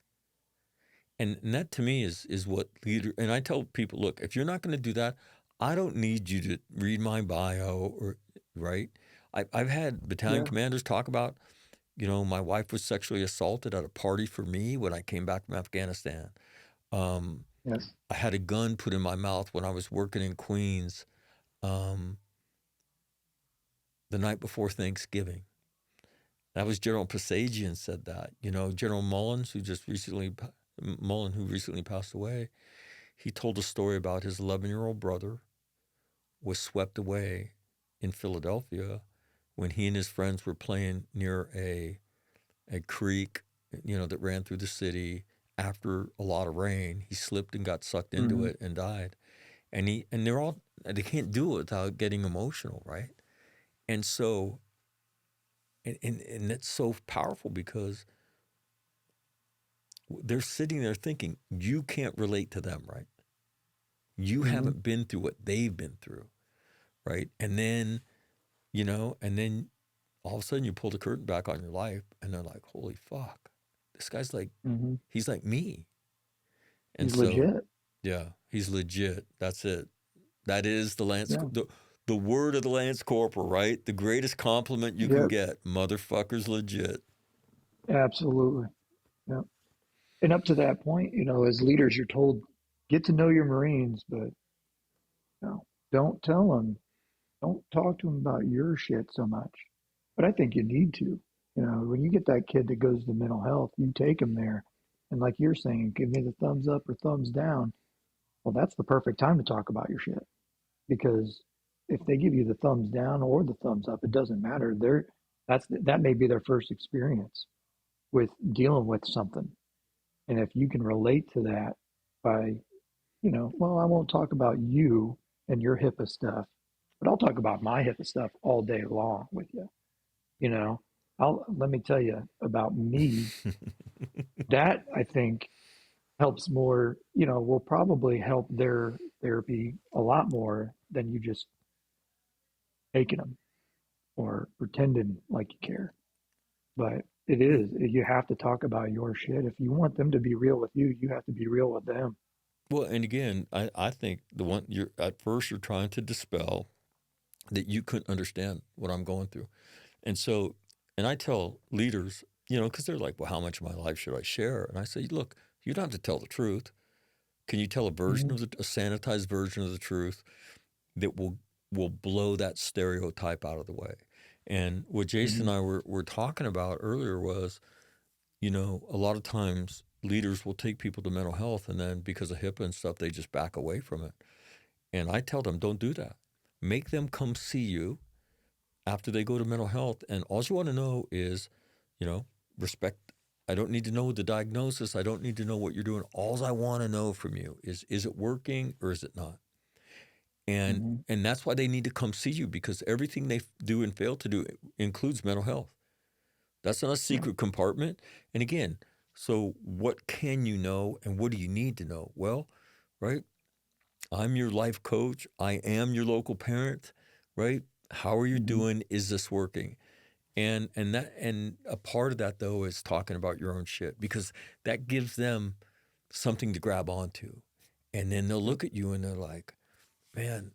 And that to me is what leader, and I tell people, look, if you're not going to do that, I don't need you to read my bio or, right? I've had battalion commanders talk about, my wife was sexually assaulted at a party for me when I came back from Afghanistan. Yes. I had a gun put in my mouth when I was working in Queens the night before Thanksgiving. That was General Pasagian said that. General Mullen, who recently passed away, he told a story about his 11-year-old brother was swept away in Philadelphia when he and his friends were playing near a creek, that ran through the city after a lot of rain. He slipped and got sucked into it and died. And they can't do it without getting emotional, right? And so, and that's so powerful because they're sitting there thinking, you can't relate to them, right? You haven't been through what they've been through, right? And then, all of a sudden you pull the curtain back on your life, and they're like, holy fuck, this guy's like, he's like me. And he's legit. Yeah, he's legit. That's it. That is the Lance, the word of the Lance Corporal, right? The greatest compliment you can get. Motherfucker's legit. Absolutely. Yeah. And up to that point, as leaders, you're told, get to know your Marines, but don't tell them, don't talk to them about your shit so much. But I think you need to. When you get that kid that goes to mental health, you take them there. And like you're saying, give me the thumbs up or thumbs down. Well, that's the perfect time to talk about your shit. Because if they give you the thumbs down or the thumbs up, it doesn't matter. That may be their first experience with dealing with something. And if you can relate to that by, well, I won't talk about you and your HIPAA stuff, but I'll talk about my HIPAA stuff all day long with you. Let me tell you about me. That I think helps more, will probably help their therapy a lot more than you just taking them or pretending like you care. But you have to talk about your shit. If you want them to be real with you, you have to be real with them. Well, and again, I think the one you're at first you're trying to dispel that you couldn't understand what I'm going through. And so, and I tell leaders, because they're like, well, how much of my life should I share? And I say, look, you don't have to tell the truth. Can you tell a version Mm-hmm. of a sanitized version of the truth that will blow that stereotype out of the way? And what Jason Mm-hmm. and I were talking about earlier was, a lot of times leaders will take people to mental health and then because of HIPAA and stuff, they just back away from it. And I tell them, don't do that. Make them come see you after they go to mental health. And all you want to know is, respect. I don't need to know the diagnosis. I don't need to know what you're doing. All I want to know from you is it working or is it not? And Mm-hmm. and that's why they need to come see you because everything they do and fail to do includes mental health. That's not a Yeah. secret compartment. And again, so what can you know and what do you need to know? Well, right? I'm your life coach. I am your local parent, right? How are you Mm-hmm. doing? Is this working? And a part of that though is talking about your own shit because that gives them something to grab onto. And then they'll Yep. look at you and they're like, man,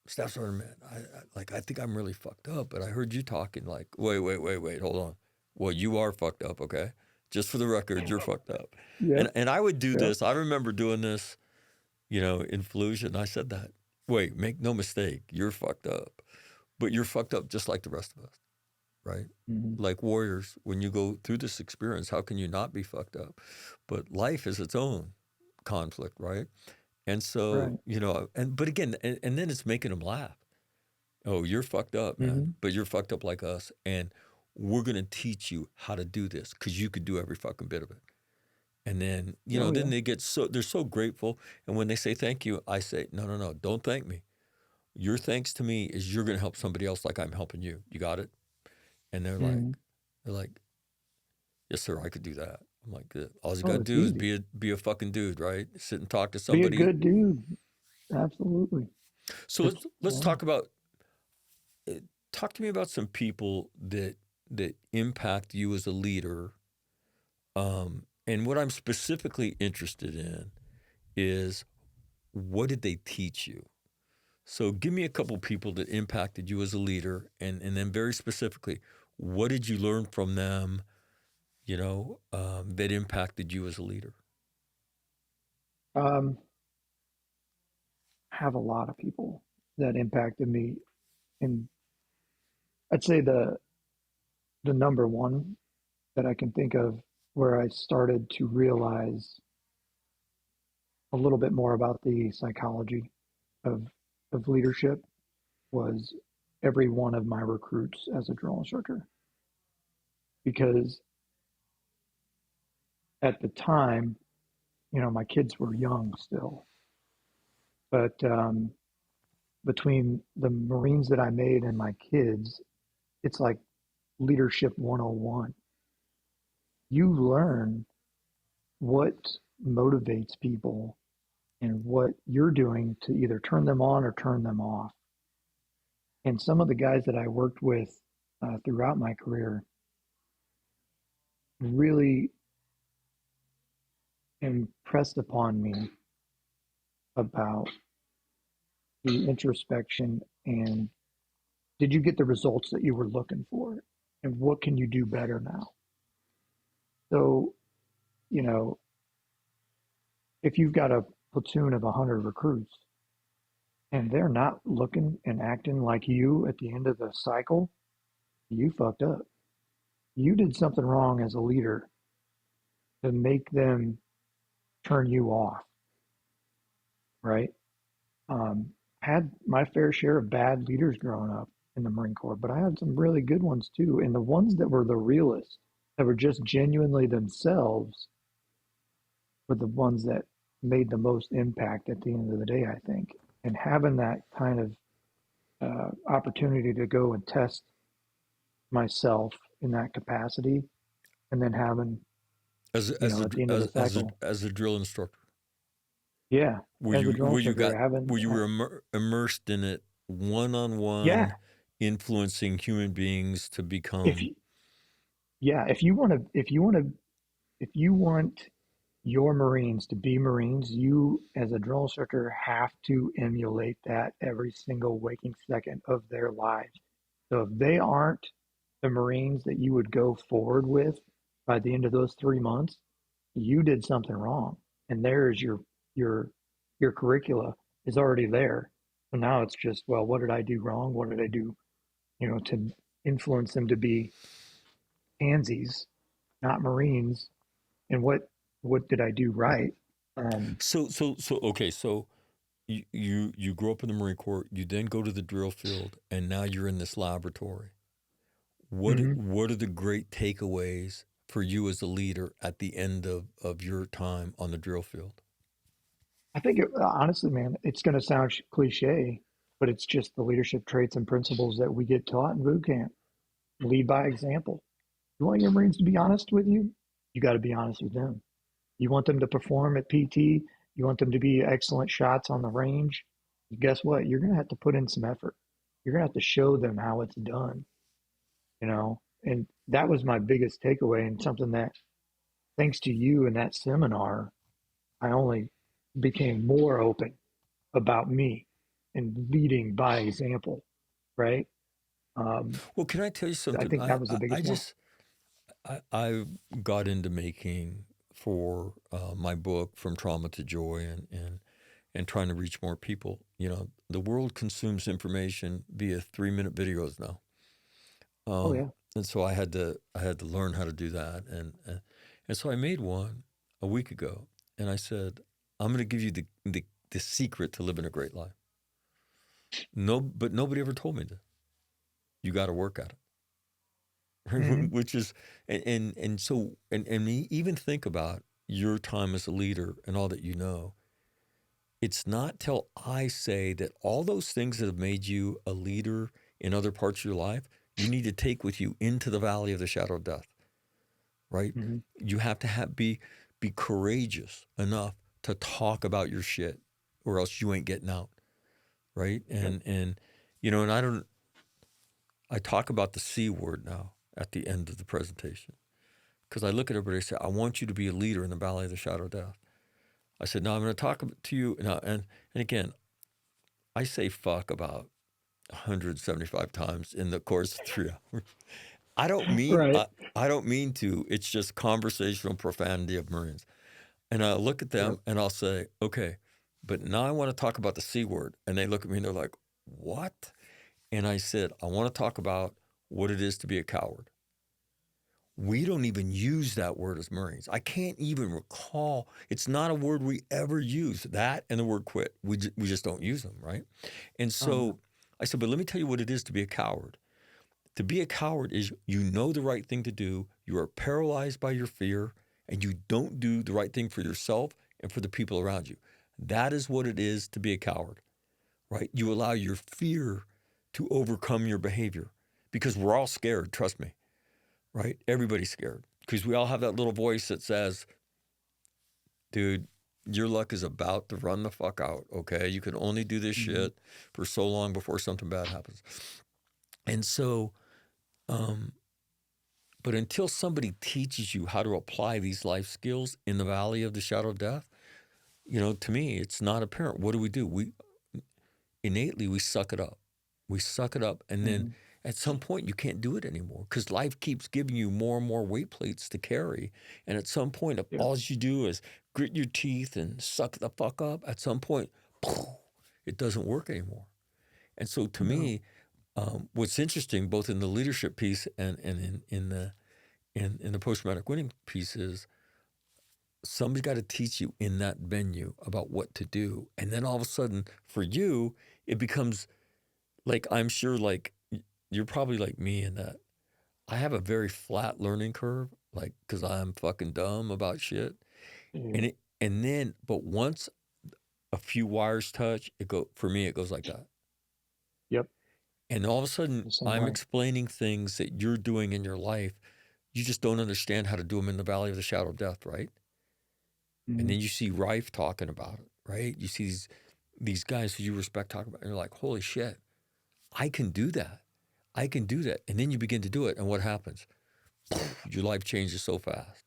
Staff Sergeant, man, I think I'm really fucked up. But I heard you talking like, wait, hold on. Well, you are fucked up, okay? Just for the record, you're fucked up. Yep. And I would do Yep. this. I remember doing this, in Fallujah, and I said that. Wait, make no mistake, you're fucked up. But you're fucked up just like the rest of us, right? Mm-hmm. Like warriors, when you go through this experience, how can you not be fucked up? But life is its own conflict, right? And so, Right. but again, and then it's making them laugh. Oh, you're fucked up, man, Mm-hmm. but you're fucked up like us. And we're going to teach you how to do this because you could do every fucking bit of it. And then, Oh then yeah. they're so grateful. And when they say thank you, I say, no, don't thank me. Your thanks to me is you're going to help somebody else like I'm helping you. You got it? And Mm-hmm. they're like, yes, sir, I could do that. I'm like, good. All you got Oh, to it's do is easy. be a fucking dude, right? Sit and talk to Be a somebody. good dude. Absolutely. So It's let's yeah. talk about talk to me about some people that impact you as a leader. And what I'm specifically interested in is what did they teach you? So give me a couple people that impacted you as a leader, and then very specifically, what did you learn from them? That impacted you as a leader. Um, have a lot of people that impacted me, and I'd say the number one that I can think of where I started to realize a little bit more about the psychology of leadership was every one of my recruits as a drill instructor. Because at the time, my kids were young still, but between the Marines that I made and my kids, it's like leadership 101. You learn what motivates people and what you're doing to either turn them on or turn them off. And some of the guys that I worked with throughout my career really impressed upon me about the introspection and did you get the results that you were looking for? And what can you do better now? So, you know, if you've got a platoon of 100 recruits and they're not looking and acting like you at the end of the cycle, you fucked up. You did something wrong as a leader to make them turn you off, right? Had my fair share of bad leaders growing up in the Marine Corps, but I had some really good ones too. And the ones that were the realest, that were just genuinely themselves, were the ones that made the most impact at the end of the day, I think. And having that kind of opportunity to go and test myself in that capacity, and then having as you as know, a at the end of the cycle. as a drill instructor. Yeah, as a drill Where you instructor, got having where you were immersed in it one on yeah, one, influencing human beings to if become. you, yeah, if you want your Marines to be Marines, you as a drill instructor have to emulate that every single waking second of their lives. So if they aren't the Marines that you would go forward with by the end of those 3 months, you did something wrong. And there's your your curricula is already there. So now it's just, well, what did I do wrong? What did I do, to influence them to be pansies, not Marines? And what did I do right? Um, Okay, so you grow up in the Marine Corps, you then go to the drill field, and now you're in this laboratory. mhm. What are the great takeaways for you as a leader at the end of your time on the drill field? I think honestly, man, it's going to sound cliche, but it's just the leadership traits and principles that we get taught in boot camp. Lead by example. You want your Marines to be honest with you? You got to be honest with them. You want them to perform at PT? You want them to be excellent shots on the range? Guess what? You're going to have to put in some effort. You're going to have to show them how it's done, you know? And that was my biggest takeaway, and something that, thanks to you in that seminar, I only became more open about me and leading by example, right? Um, Well, can I tell you I something? think that was the I biggest one. just I got into making for my book From Trauma to Joy, and trying to reach more people. You know, the world consumes information via 3-minute videos now. Oh yeah. And so I had to learn how to do that, and so I made one a week ago, and I said, I'm going to give you the secret to living a great life. No, but nobody ever told me this. You got to work at Mm-hmm. it, which is, and so and even think about your time as a leader and all that you know. It's not till I say that all those things that have made you a leader in other parts of your life, you need to take with you into the valley of the shadow of death, right? Mm-hmm. You have to be courageous enough to talk about your shit, or else you ain't getting out, right? Yep. And and I talk about the C word now at the end of the presentation, because I look at everybody and say, I want you to be a leader in the valley of the shadow of death. I said, now I'm going to talk to you now, and again, I say fuck about 175 times in the course of 3 hours. I don't mean Right. I don't mean to. It's just conversational profanity of Marines. And I look at them Yep. and I'll say, okay, but now I want to talk about the C word. And they look at me and they're like, what? And I said, I want to talk about what it is to be a coward. We don't even use that word as Marines. I can't even recall. It's not a word we ever use. That and the word quit. We just don't use them, right? And Oh no. so I said, but let me tell you what it is to be a coward. To be a coward is you know the right thing to do, you are paralyzed by your fear, and you don't do the right thing for yourself and for the people around you. That is what it is to be a coward, right? You allow your fear to overcome your behavior, because we're all scared, trust me, right? Everybody's scared because we all have that little voice that says, dude, your luck is about to run the fuck out, okay? You can only do this Mm-hmm. shit for so long before something bad happens. And so, um, but until somebody teaches you how to apply these life skills in the valley of the shadow of death, to me, it's not apparent. What do? We innately we suck it up. We suck it up, and then Mm-hmm. at some point you can't do it anymore because life keeps giving you more and more weight plates to carry. And at some point, if Yep. all you do is grit your teeth and suck the fuck up, at some point, it doesn't work anymore. And so, to No. me, what's interesting, both in the leadership piece and in the post-traumatic winning piece, is somebody's got to teach you in that venue about what to do. And then all of a sudden, for you, it becomes like, I'm sure, like, you're probably like me in that I have a very flat learning curve, like, because I'm fucking dumb about shit. Yeah. But once a few wires touch, for me, it goes like that. Yep. And all of a sudden, The same I'm way. explaining things that you're doing in your life. You just don't understand how to do them in the valley of the shadow of death, right? And then you see Rife talking about it, right? You see these guys who you respect talking about it, and you're like, holy shit, I can do that. I can do that. And then you begin to do it, and what happens? Your life changes so fast.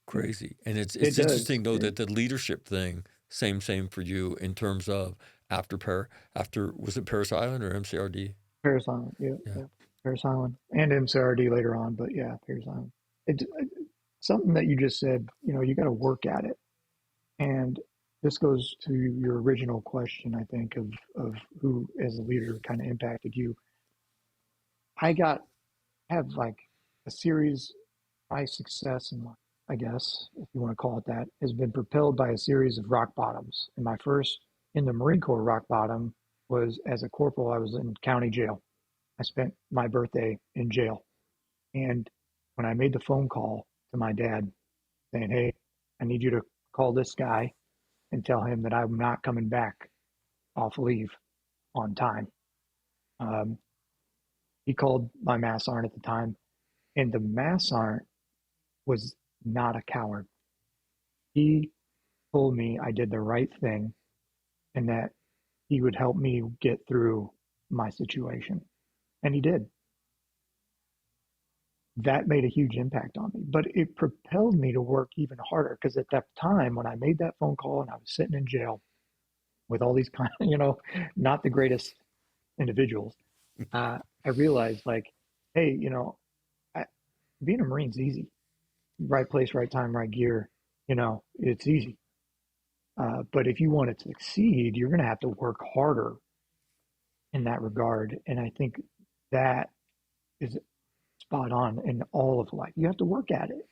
Crazy. And it's interesting, though, that the leadership thing, same for you in terms of after, was it Paris Island or MCRD? Paris Island, yeah. Paris Island. And MCRD later on, but yeah, Paris Island. It's something that you just said, you got to work at it. And this goes to your original question, I think, of who as a leader kind of impacted you. I have like a series, my success in life, I guess, if you want to call it that, has been propelled by a series of rock bottoms. And my first in the Marine Corps rock bottom was as a corporal. I was in county jail. I spent my birthday in jail. And when I made the phone call to my dad saying, hey, I need you to call this guy and tell him that I'm not coming back off leave on time. He called my mass sergeant at the time, and the mass sergeant was not a coward. He told me I did the right thing and that he would help me get through my situation. And he did. That made a huge impact on me, but it propelled me to work even harder, because at that time when I made that phone call and I was sitting in jail with all these kind of, not the greatest individuals, I realized like, hey, being a Marine's easy. Right place, right time, right gear, it's easy. But if you want to succeed, you're going to have to work harder in that regard. And I think that is spot on in all of life. You have to work at it.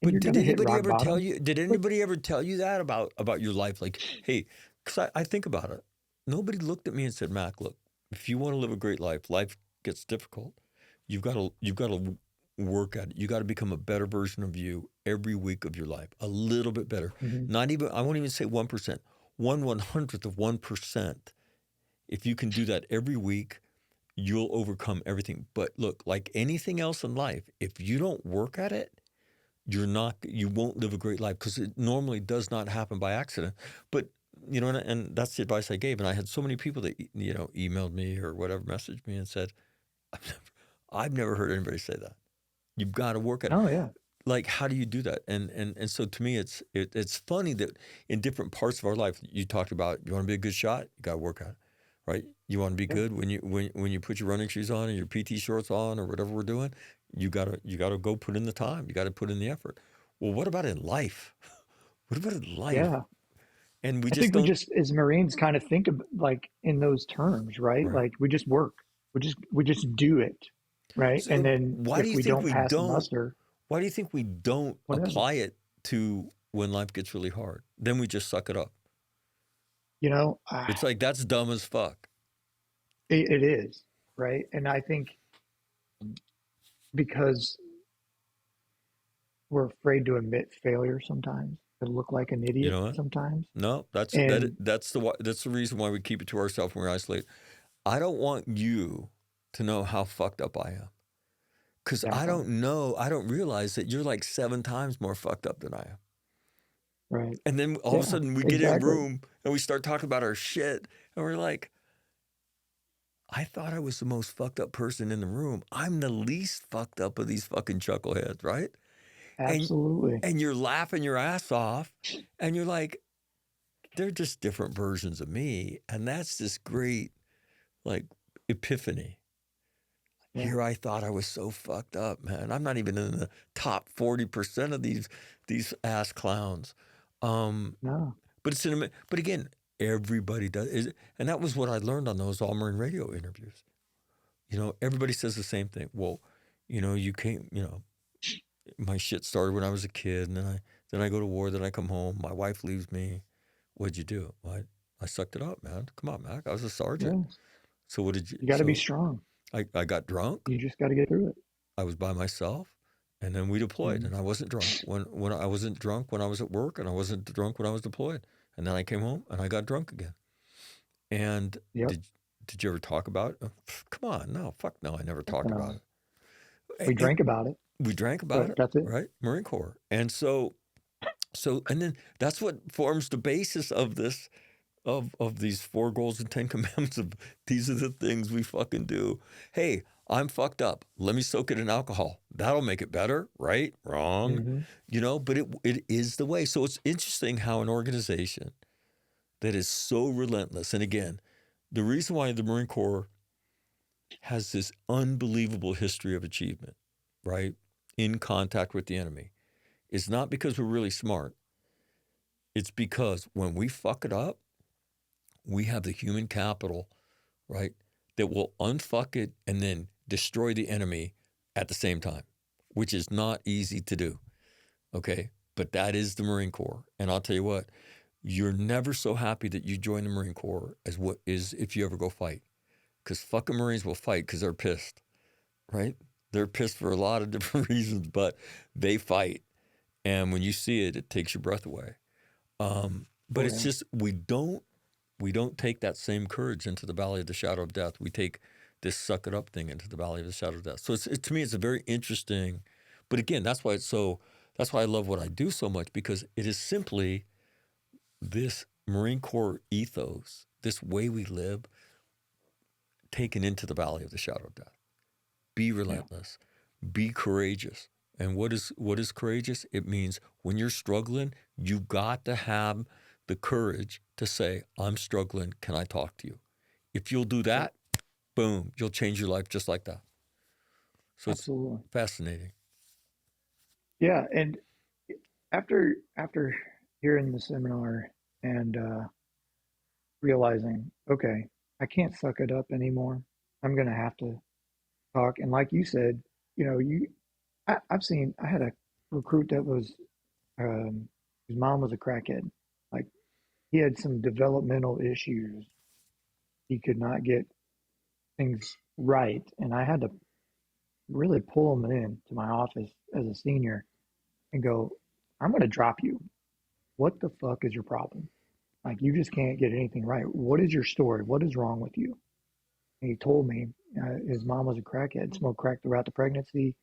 But did anybody ever tell you? Did anybody ever tell you that about your life? Like, hey, because I think about it. Nobody looked at me and said, Mac, look, if you want to live a great life, life gets difficult. You've got to work at it. You got to become a better version of you every week of your life, a little bit better. Not even, I won't even say 1%, 1/100th of 1%. If you can do that every week, you'll overcome everything. But look, like anything else in life, if you don't work at it, you won't live a great life, because it normally does not happen by accident. But, and that's the advice I gave. And I had so many people that, emailed me or whatever, messaged me and said, I've never heard anybody say that. You've got to work at it. Oh, yeah. Like, how do you do that? And so to me, it's funny that in different parts of our life, you talked about, you want to be a good shot, you got to work at it, right? You want to be good when you put your running shoes on and your PT shorts on or whatever we're doing, you gotta go put in the time. You got to put in the effort. Well, what about in life? What about in life? Yeah. And I think we just, as Marines, kind of think of like in those terms, right? Like we just work. We just do it, right? So and then why do you we think don't we pass the don't? muster, Why do you think we don't apply it to when life gets really hard? Then we just suck it up. It's like, that's dumb as fuck. It is, right? And I think because we're afraid to admit failure sometimes, to look like an idiot sometimes. No, that's the reason why we keep it to ourselves when we're isolated. I don't want you to know how fucked up I am, because I don't realize that you're like 7 times more fucked up than I am. Right. And then all of a sudden we get in a room and we start talking about our shit, and we're like, I thought I was the most fucked up person in the room. I'm the least fucked up of these fucking chuckleheads, right? Absolutely. And you're laughing your ass off, and you're like, they're just different versions of me. And that's this great, like, epiphany. Yeah. Here I thought I was so fucked up, man. I'm not even in the top 40% of these ass clowns. No. But but again, everybody does. And that was what I learned on those All Marine Radio interviews. Everybody says the same thing. Well, you came, my shit started when I was a kid, and then I go to war, then I come home, my wife leaves me. What'd you do? Well, I sucked it up, man. Come on, Mac. I was a sergeant. Yeah. So what did you? You got to be strong. I got drunk. You just got to get through it. I was by myself, and then we deployed, and I wasn't drunk when I wasn't drunk when I was at work, and I wasn't drunk when I was deployed. And then I came home and I got drunk again. And did you ever talk about it? Come on, no, fuck no, I never talked about it. We drank about it. We drank about But it, that's it. right? Marine Corps. And and then that's what forms the basis of this, of these 4 goals and 10 commandments of these are the things we fucking do. Hey, I'm fucked up. Let me soak it in alcohol. That'll make it better, right? Wrong. Mm-hmm. But it is the way. So it's interesting how an organization that is so relentless, and again, the reason why the Marine Corps has this unbelievable history of achievement, right? In contact with the enemy is not because we're really smart. It's because when we fuck it up, we have the human capital, right, that will unfuck it and then destroy the enemy at the same time, which is not easy to do, okay? But that is the Marine Corps. And I'll tell you what, you're never so happy that you join the Marine Corps as what is if you ever go fight. Because fucking Marines will fight because they're pissed, right? They're pissed for a lot of different reasons, but they fight. And when you see it, it takes your breath away. But it's just we don't take that same courage into the valley of the shadow of death. We take this suck it up thing into the valley of the shadow of death. So to me, it's a very interesting. But again, that's why I love what I do so much, because it is simply this Marine Corps ethos, this way we live, taken into the valley of the shadow of death. Be relentless, be courageous. And what is courageous? It means when you're struggling, you got to have the courage to say, I'm struggling, can I talk to you? If you'll do that, boom, you'll change your life just like that. So Absolutely. It's fascinating. Yeah, and after hearing the seminar and realizing, okay, I can't suck it up anymore. I'm gonna have to talk. And like you said, I had a recruit that was his mom was a crackhead. Like he had some developmental issues. He could not get things right, and I had to really pull him in to my office as a senior and go, I'm going to drop you. What the fuck is your problem? Like, you just can't get anything right. What is your story? What is wrong with you? And he told me his mom was a crackhead, smoked crack throughout the pregnancy.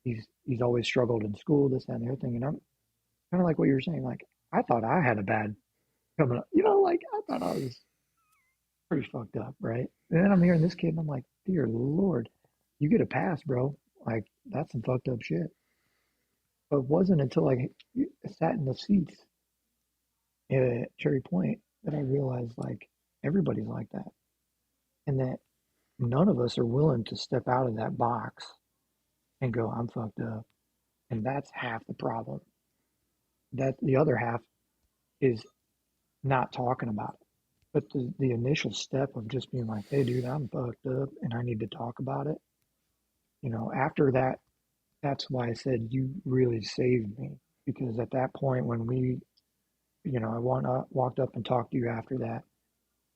He's always struggled in school, this, that, and the other thing. And I'm kind of like what you were saying. Like, I thought I had a bad coming up. Like, I thought I was pretty fucked up, right? And then I'm hearing this kid, and I'm like, dear Lord, you get a pass, bro. Like, that's some fucked up shit. But it wasn't until I sat in the seats at Cherry Point that I realized, like, everybody's like that. And that none of us are willing to step out of that box and go, I'm fucked up. And that's half the problem. That the other half is not talking about it. But the initial step of just being like, hey, dude, I'm fucked up and I need to talk about it. After that, that's why I said you really saved me. Because at that point, when I walked up and talked to you after that,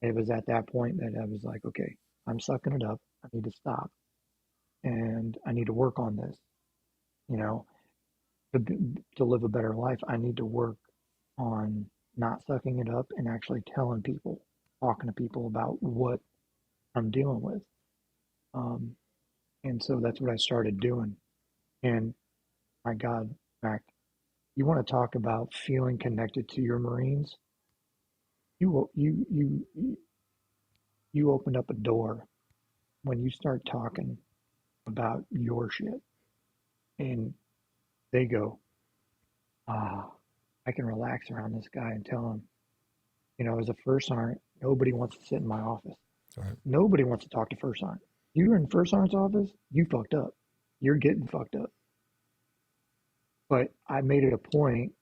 it was at that point that I was like, okay, I'm sucking it up. I need to stop. And I need to work on this. To live a better life, I need to work on not sucking it up and actually telling people, talking to people about what I'm dealing with. And so that's what I started doing. And my God, Mac, you want to talk about feeling connected to your Marines? You opened up a door when you start talking about your shit, and they go, I can relax around this guy and tell him, as a first sergeant, nobody wants to sit in my office. Right. Nobody wants to talk to first sergeant. You're in first sergeant's office, you fucked up. You're getting fucked up. But I made it a point,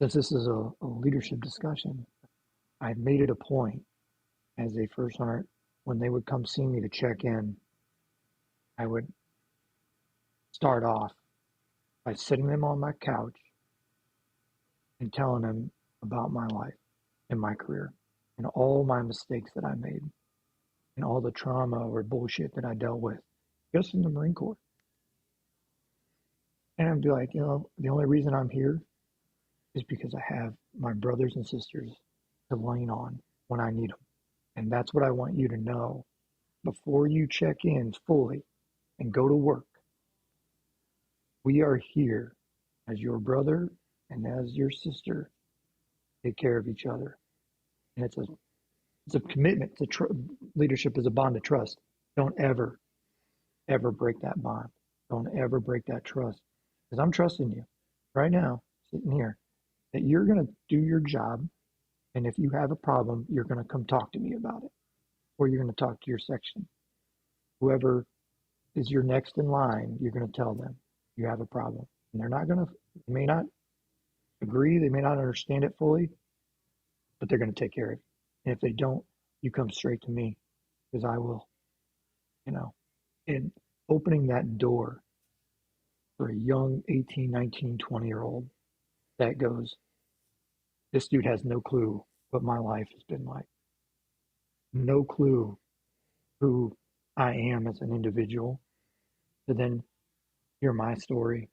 since this is a leadership discussion, I made it a point as a first sergeant, when they would come see me to check in, I would start off by sitting them on my couch and telling them about my life and my career and all my mistakes that I made and all the trauma or bullshit that I dealt with just in the Marine Corps. And I'd be like, the only reason I'm here is because I have my brothers and sisters to lean on when I need them. And that's what I want you to know before you check in fully and go to work. We are here as your brother and as your sister. Take care of each other. And it's a commitment to leadership is a bond of trust. Don't ever break that bond. Don't ever break that trust. Because I'm trusting you right now, sitting here, that you're going to do your job. And if you have a problem, you're going to come talk to me about it. Or you're going to talk to your section. Whoever is your next in line, you're going to tell them you have a problem. And they're not going to, they may not agree, they may not understand it fully, but they're going to take care of it. And if they don't, you come straight to me because I will, and opening that door for a young 18, 19, 20-year-old that goes, this dude has no clue what my life has been like. No clue who I am as an individual. To then hear my story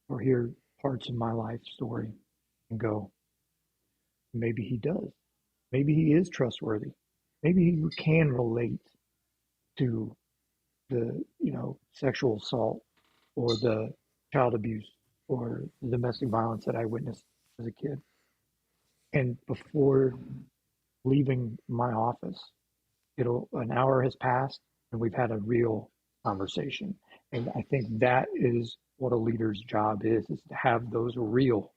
or hear parts of my life story and go, maybe he does. Maybe he is trustworthy. Maybe he can relate to the, sexual assault or the child abuse or the domestic violence that I witnessed as a kid. And before leaving my office, an hour has passed and we've had a real conversation. And I think that is what a leader's job is to have those real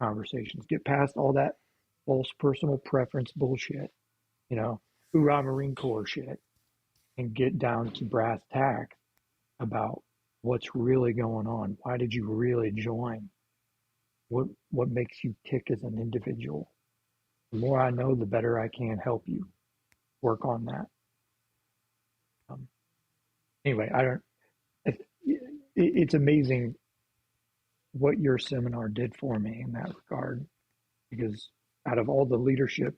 conversations. Get past all that false personal preference bullshit, hoorah Marine Corps shit, and get down to brass tacks about what's really going on. Why did you really join? What makes you tick as an individual? The more I know, the better I can help you work on that. Anyway, it's amazing what your seminar did for me in that regard, because out of all the leadership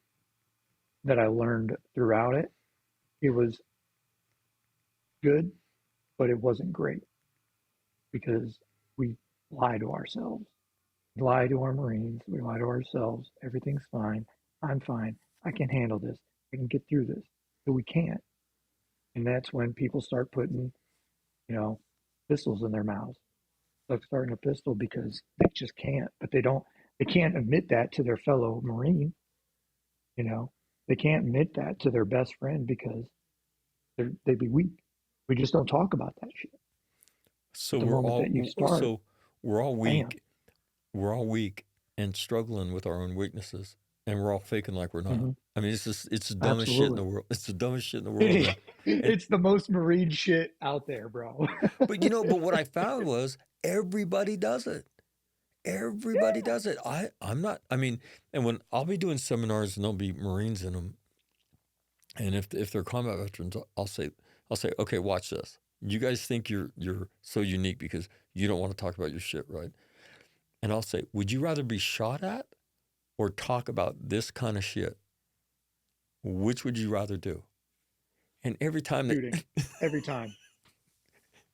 that I learned throughout it, it was good, but it wasn't great because we lie to ourselves. We lie to our Marines. We lie to ourselves. Everything's fine. I'm fine. I can handle this. I can get through this. But we can't. And that's when people start putting, pistols in their mouths. Like starting a pistol because they just can't. But they can't admit that to their fellow Marine. They can't admit that to their best friend because they'd be weak. We just don't talk about that shit. So we're all weak. Bam. We're all weak and struggling with our own weaknesses, and we're all faking like we're not. Mm-hmm. I mean, it's the dumbest shit in the world. It's the dumbest shit in the world. Man. It's the most Marine shit out there, bro. But what I found was everybody does it. Everybody does it. I'm not. I mean, and when I'll be doing seminars and there'll be Marines in them, and if they're combat veterans, I'll say, okay, watch this. You guys think you're so unique because you don't want to talk about your shit, right? And I'll say, would you rather be shot at or talk about this kind of shit? Which would you rather do? And every time every time.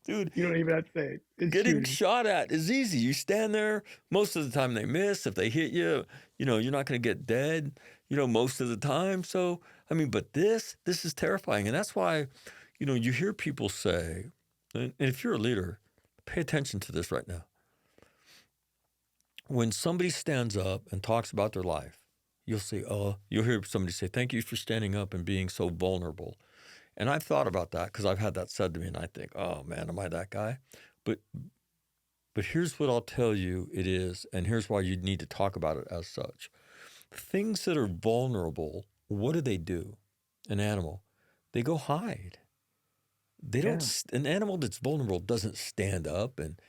Dude, you don't even have to say it. It's getting shot at is easy. You stand there. Most of the time they miss. If they hit you, you're not going to get dead, most of the time. So, I mean, but this is terrifying. And that's why, you hear people say, and if you're a leader, pay attention to this right now. When somebody stands up and talks about their life, you'll hear somebody say, thank you for standing up and being so vulnerable. And I've thought about that because I've had that said to me and I think, oh man, am I that guy? But here's what I'll tell you it is, and here's why you need to talk about it as such. Things that are vulnerable, what do? An animal, they go hide. They don't. An animal that's vulnerable doesn't stand up and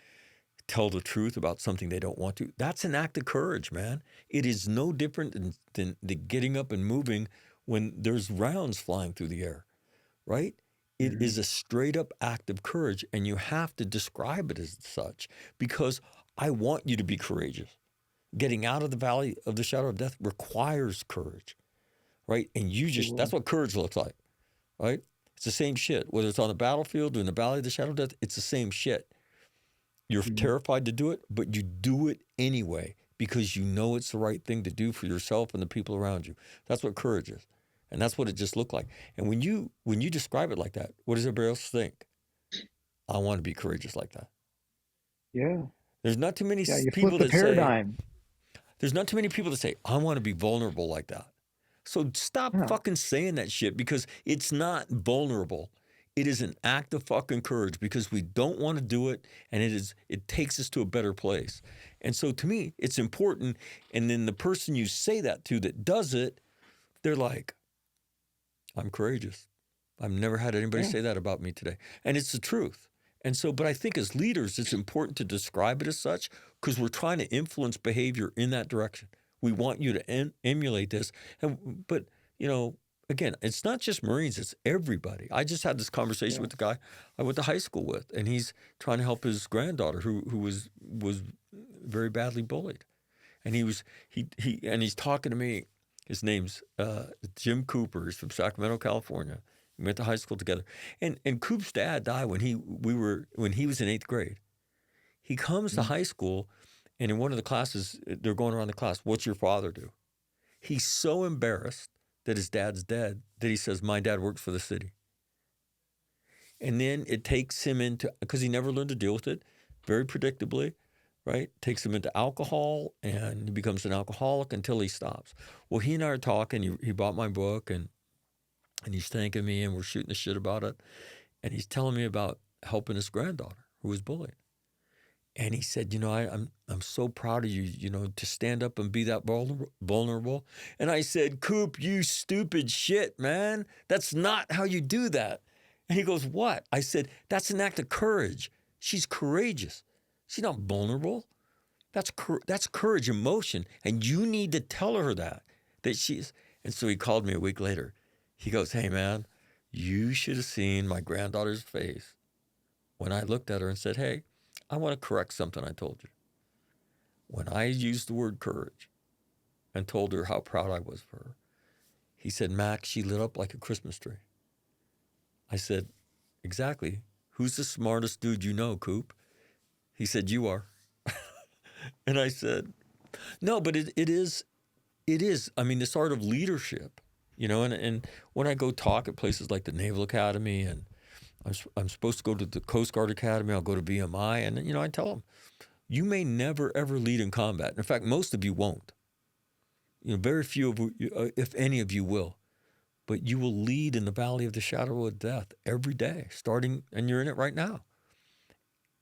tell the truth about something they don't want to. That's an act of courage, man. It is no different than the getting up and moving when there's rounds flying through the air, right? It is a straight up act of courage, and you have to describe it as such because I want you to be courageous. Getting out of the valley of the shadow of death requires courage, right? And that's what courage looks like, right? It's the same shit. Whether it's on the battlefield or in the valley of the shadow of death, it's the same shit. You're terrified to do it, but you do it anyway because you know it's the right thing to do for yourself and the people around you. That's what courage is. And that's what it just looked like. And when you describe it like that, what does everybody else think? I want to be courageous like that. Yeah. There's not too many Yeah. You flip people the that say, paradigm. there's not too many people that say, I want to be vulnerable like that. So stop Yeah. fucking saying that shit, because it's not vulnerable. It is an act of fucking courage, because we don't want to do it, and it takes us to a better place. And so to me, it's important. And then the person you say that to that does it, they're like, I'm courageous. I've never had anybody Yeah. say that about me today. And it's the truth. And so, but I think as leaders, it's important to describe it as such, because we're trying to influence behavior in that direction. We want you to emulate this. But, you know, again, it's not just Marines, it's everybody. I just had this conversation with the guy I went to high school with, and he's trying to help his granddaughter who was very badly bullied. And he's talking to me. His name's Jim Cooper. He's from Sacramento, California. We went to high school together. And Coop's dad died when he was in 8th grade. He comes to high school, and in one of the classes, they're going around the class, what's your father do? He's so embarrassed that his dad's dead that he says, my dad works for the city. And then it takes him into, because he never learned to deal with it, very predictably, right? Takes him into alcohol, and he becomes an alcoholic until he stops. Well, he and I are talking. He bought my book, and he's thanking me, and we're shooting the shit about it. And he's telling me about helping his granddaughter who was bullied. And he said, you know, I'm so proud of you, you know, to stand up and be that vulnerable. And I said, Coop, you stupid shit, man. That's not how you do that. And he goes, what? I said, that's an act of courage. She's courageous. She's not vulnerable. That's courage in motion. And you need to tell her that she's. And so he called me a week later. He goes, hey, man, you should have seen my granddaughter's face when I looked at her and said, hey, I want to correct something I told you. When I used the word courage and told her how proud I was for her, he said, Max, she lit up like a Christmas tree. I said, exactly. Who's the smartest dude you know, Coop? He said, you are. And I said, no, but it is, I mean, this art of leadership, you know, and when I go talk at places like the Naval Academy, and I'm supposed to go to the Coast Guard Academy, I'll go to VMI, and, you know, I tell them, you may never, ever lead in combat. In fact, most of you won't. You know, very few of you, if any of you will. But you will lead in the valley of the shadow of death every day, starting, and you're in it right now.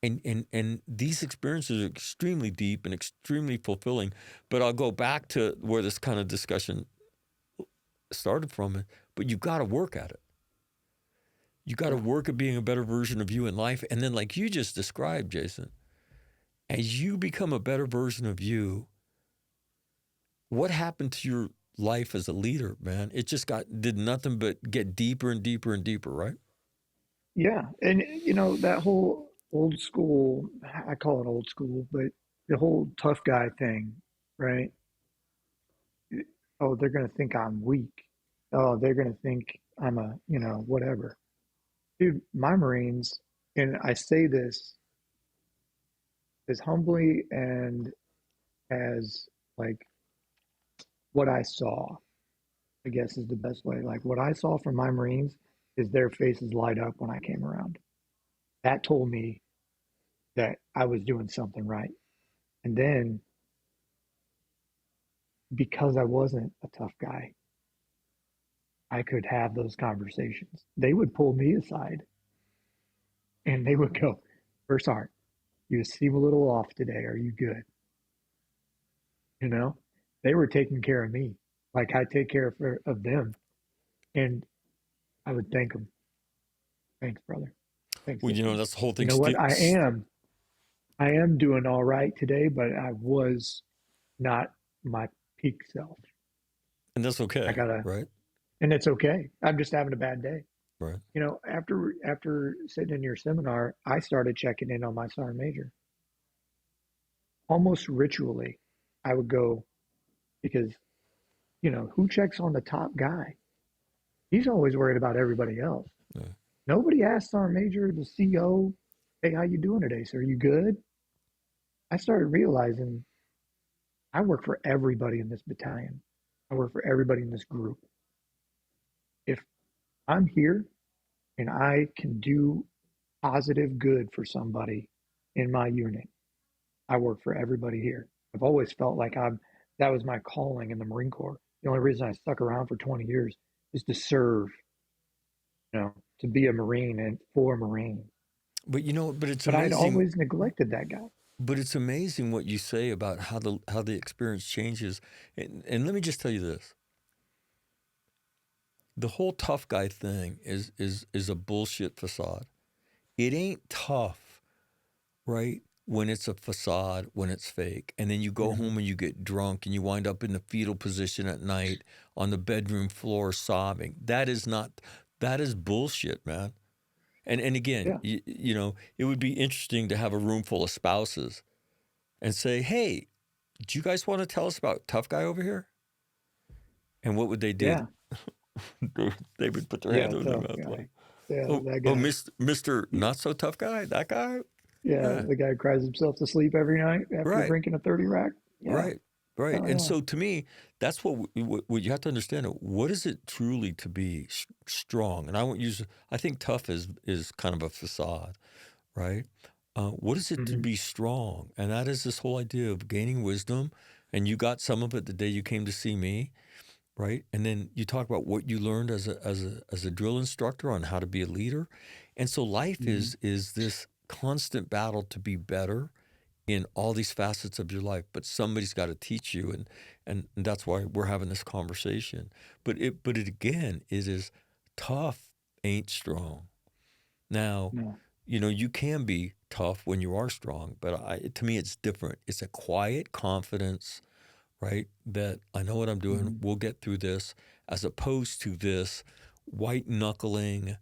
And these experiences are extremely deep and extremely fulfilling. But I'll go back to where this kind of discussion started from. But you got to work at it. You got to work at being a better version of you in life. And then, like you just described, Jason, as you become a better version of you, what happened to your life as a leader, man? It just did nothing but get deeper and deeper and deeper, right? Yeah. And, you know, that whole old school, I call it old school, but the whole tough guy thing, right? Oh, they're going to think I'm weak. Oh, they're going to think I'm a, you know, whatever. Dude, my Marines, and I say this as humbly and as like what I saw, I guess is the best way. Like what I saw from my Marines is their faces light up when I came around. That told me that I was doing something right. And then because I wasn't a tough guy, I could have those conversations. They would pull me aside and they would go, First Sergeant, you seem a little off today. Are you good? You know, they were taking care of me like I take care of them. And I would thank them. Thanks, brother. Thanks, Well, you know, sister. that's the whole You thing. know what? I am doing all right today, but I was not my peak self. And that's okay, I gotta, right? and it's okay. I'm just having a bad day. Right. You know, after sitting in your seminar, I started checking in on my sergeant major. Almost ritually, I would go because, you know, who checks on the top guy? He's always worried about everybody else. Yeah. Nobody asks sergeant major, the CO, hey, how you doing today, sir? You good? I started realizing I work for everybody in this battalion. I work for everybody in this group. If I'm here and I can do positive good for somebody in my unit, I work for everybody here. I've always felt like that was my calling in the Marine Corps. The only reason I stuck around for 20 years is to serve, to be a Marine and for a Marine. But but it's But I'd amazing. always neglected that guy. But it's amazing what you say about how the experience changes. And let me just tell you this: the whole tough guy thing is a bullshit facade. It ain't tough, right? When it's a facade, when it's fake, and then you go Mm-hmm. home and you get drunk and you wind up in the fetal position at night on the bedroom floor sobbing. That is bullshit, man. And again, Yeah, it would be interesting to have a room full of spouses and say, "Hey, do you guys want to tell us about tough guy over here?" And what would they do? yeah, They would put their yeah, hand over their tough mouth like, guy. Yeah, "Oh, that oh, guy. Mister Not So Tough Guy, that guy." Yeah, Yeah, the guy who cries himself to sleep every night after right, drinking a 30 rack. Yeah, right, right. hell And yeah. so, to me, that's what you have to understand. What is it truly to be strong? And I won't use. I think tough is kind of a facade, right? What is it to Hmm. be strong? And that is this whole idea of gaining wisdom. And you got some of it the day you came to see me, right? And then you talk about what you learned as a drill instructor on how to be a leader. And so life Hmm. is this constant battle to be better in all these facets of your life. But somebody's got to teach you, and that's why we're having this conversation. But it again, it is tough ain't strong. Now, No. you can be tough when you are strong, but to me, it's different. It's a quiet confidence, right? That I know what I'm doing. Hmm. We'll get through this, as opposed to this white knuckling.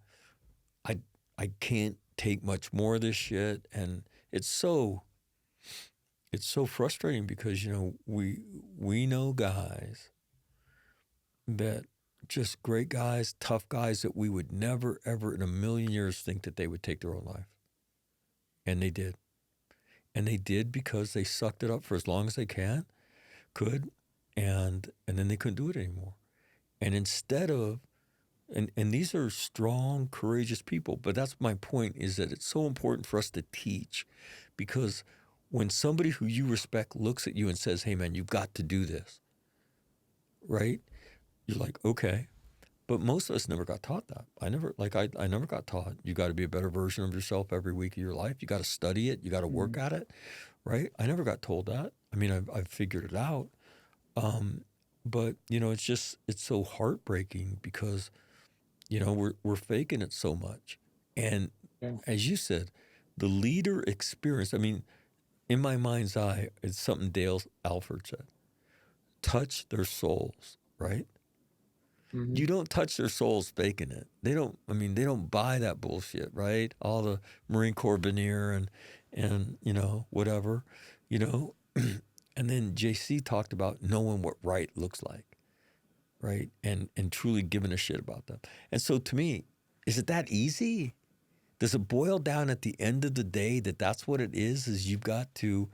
I I can't take much more of this shit, and it's so it's so frustrating because we know guys that just great guys, tough guys that we would never ever in a million years think that they would take their own life, and they did. And they did because they sucked it up for as long as they could, and then they couldn't do it anymore. And instead of and these are strong, courageous people, but that's my point, is that it's so important for us to teach, because when somebody who you respect looks at you and says, "Hey man, you've got to do this," right? You're like, "Okay." But most of us never got taught that. I never got taught you got to be a better version of yourself every week of your life. You got to study it. You got to work Hmm. at it, right? I never got told that. I mean, I've figured it out. Um, but it's so heartbreaking because we're faking it so much. And Yeah. as you said, the leader experience. I mean, in my mind's eye, it's something Dale Alford said: touch their souls, right? Hmm. You don't touch their souls faking it. They don't. I mean, they don't buy that bullshit, right? All the Marine Corps veneer and whatever, you know. And then JC talked about knowing what right looks like, right? And truly giving a shit about them. And so to me, is it that easy? Does it boil down at the end of the day that that's what it is? Is you've got to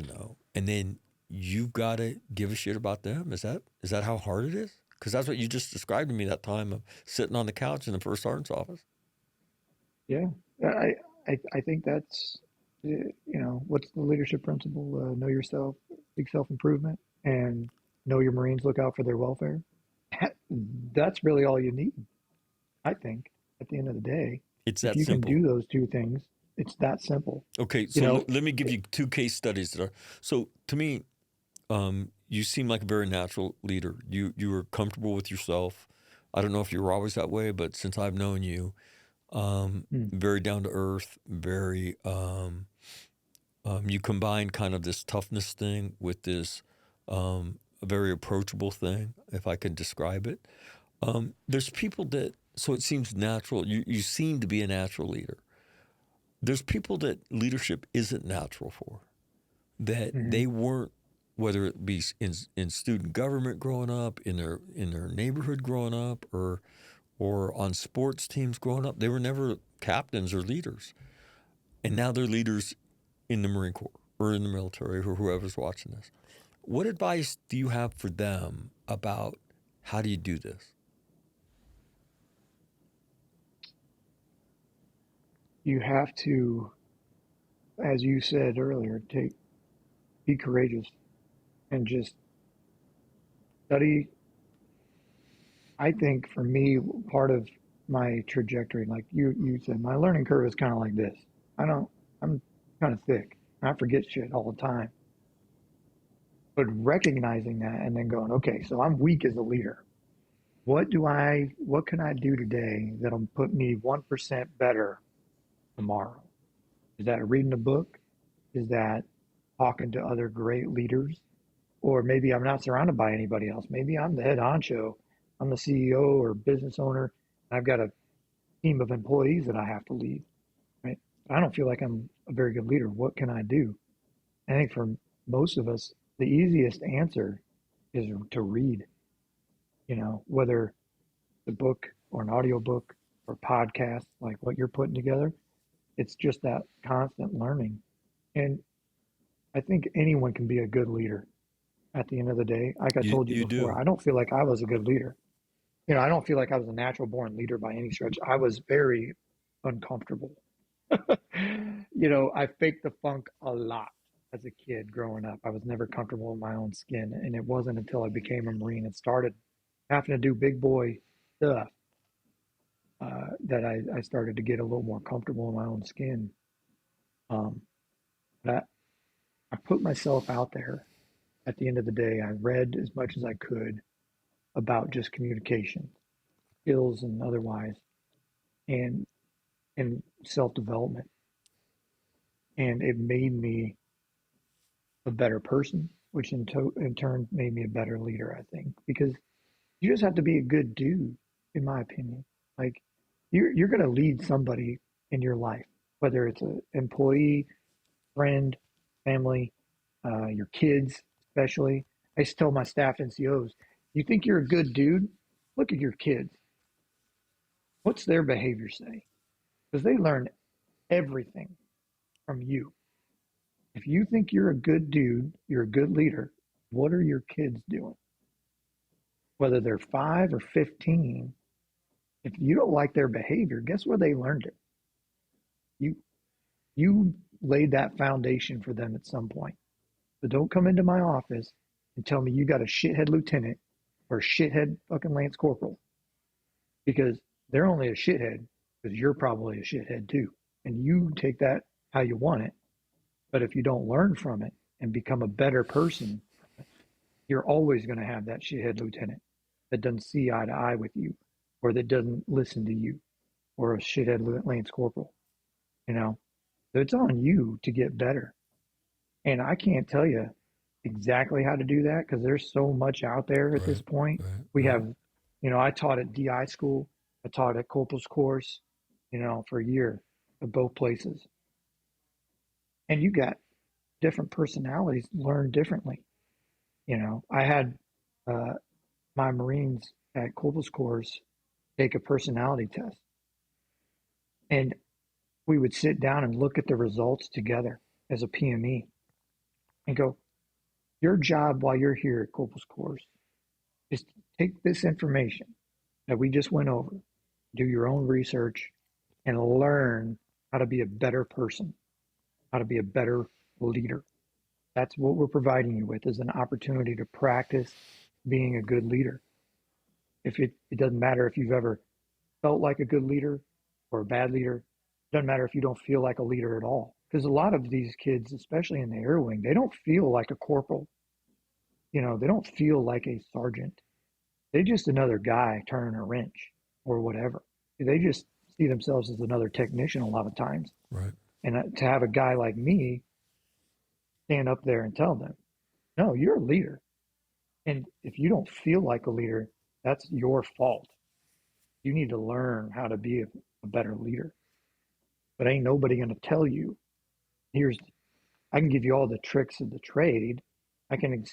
know, and then you've got to give a shit about them. Is that how hard it is? Because that's what you just described to me, that time of sitting on the couch in the first sergeant's office. Yeah. I think that's, what's the leadership principle? Know yourself, seek self-improvement, and know your Marines, look out for their welfare. That's really all you need, I think, at the end of the day. It's If that you can simple. do those two things, it's that simple. Okay, You so know, let me give you two case studies that are. So to me, you seem like a very natural leader. You were comfortable with yourself. I don't know if you were always that way, but since I've known you, mm, very down to earth, very you combine kind of this toughness thing with this a very approachable thing, if I could describe it. There's people that, so it seems natural. You seem to be a natural leader. There's people that leadership isn't natural for, that mhm. they weren't, whether it be in student government growing up, in their neighborhood growing up, or on sports teams growing up. They were never captains or leaders, and now they're leaders in the Marine Corps or in the military, or whoever's watching this. What advice do you have for them about how do you do this? You have to as you said earlier, be courageous and just study. I think for me, part of my trajectory, like you said, my learning curve is kind of like this. I'm kind of thick. I forget shit all the time. But recognizing that and then going, okay, so I'm weak as a leader. What can I do today that'll put me 1% better tomorrow? Is that reading a book? Is that talking to other great leaders? Or maybe I'm not surrounded by anybody else. Maybe I'm the head honcho. I'm the CEO or business owner. I've got a team of employees that I have to lead, right? I don't feel like I'm a very good leader. What can I do? I think for most of us, the easiest answer is to read, whether the book or an audio book or podcast, like what you're putting together. It's just that constant learning. And I think anyone can be a good leader at the end of the day. Like I told you You before, do. I don't feel like I was a good leader. I don't feel like I was a natural born leader by any stretch. I was very uncomfortable. I faked the funk a lot as a kid growing up. I was never comfortable in my own skin. And it wasn't until I became a Marine and started having to do big boy stuff that I started to get a little more comfortable in my own skin. Um, but I put myself out there. At the end of the day, I read as much as I could about just communication skills and otherwise, and self development, and it made me a better person, which in turn made me a better leader. I think because you just have to be a good dude, in my opinion. Like you're going to lead somebody in your life, whether it's an employee, friend, family, your kids, especially. I used to tell my staff NCOs, you think you're a good dude? Look at your kids. What's their behavior say? Because they learn everything from you. If you think you're a good dude, you're a good leader, what are your kids doing? Whether they're 5 or 15, if you don't like their behavior, guess where they learned it? You you laid that foundation for them at some point. So don't come into my office and tell me you got a shithead lieutenant or a shithead fucking lance corporal, because they're only a shithead because you're probably a shithead too. And you take that how you want it. But if you don't learn from it and become a better person, you're always going to have that shithead lieutenant that doesn't see eye to eye with you, or that doesn't listen to you, or a shithead lance corporal. So it's on you to get better. And I can't tell you exactly how to do that because there's so much out there at this Right, point. right, We right. have, I taught at DI school, I taught at Corporal's course, for a year at both places. And you got different personalities learn differently. I had uh, my Marines at Corporal's course take a personality test, and we would sit down and look at the results together as a PME and go, your job while you're here at Corporal's course is to take this information that we just went over, do your own research, and learn how to be a better person, how to be a better leader. That's what we're providing you with, is an opportunity to practice being a good leader. If it doesn't matter if you've ever felt like a good leader or a bad leader, it doesn't matter if you don't feel like a leader at all. Because a lot of these kids, especially in the air wing, they don't feel like a corporal. They don't feel like a sergeant. They're just another guy turning a wrench or whatever. They just see themselves as another technician a lot of times. Right. And to have a guy like me stand up there and tell them, no, you're a leader. And if you don't feel like a leader, that's your fault. You need to learn how to be a better leader. But ain't nobody going to tell you, I can give you all the tricks of the trade. I can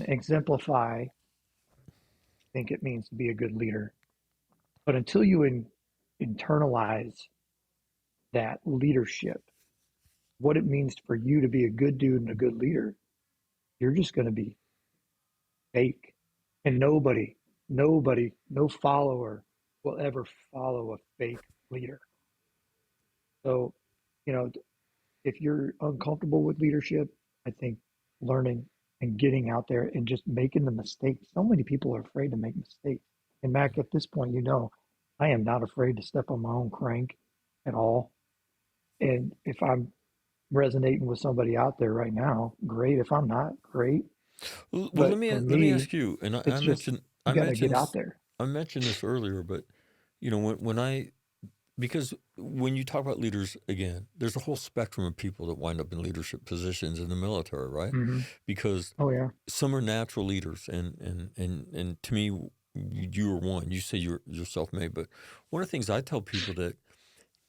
exemplify, I think it means to be a good leader. But until you internalize that leadership, what it means for you to be a good dude and a good leader, you're just going to be fake. And nobody, no follower will ever follow a fake leader. So, you know, if you're uncomfortable with leadership, I think learning and getting out there and just making the mistakes. So many people are afraid to make mistakes. And Mac, at this point, I am not afraid to step on my own crank at all. And if I'm resonating with somebody out there right now, great. If I'm not, great. Well, But for let me me, ask you, and it's just you got to get out there. I mentioned this earlier, but when I because when you talk about leaders again, there's a whole spectrum of people that wind up in leadership positions in the military, right? Hmm. Because Oh yeah. some are natural leaders, and to me, you are one. You say you're self-made, but one of the things I tell people that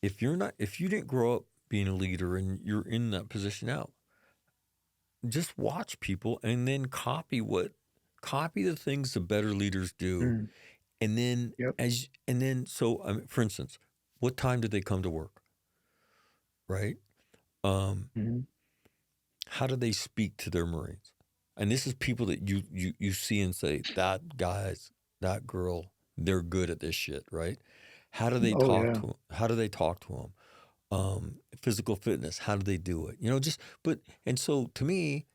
if you didn't grow up being a leader and you're in that position now, just watch people and then copy the things the better leaders do, Mm. and then Yep. so I mean, for instance, what time did they come to work, right? Um, Hmm. how do they speak to their Marines? And this is people that you see and say that girl, they're good at this shit, right? How do they Oh talk yeah. to them? How do they talk to them? Physical fitness, how do they do it? And so to me,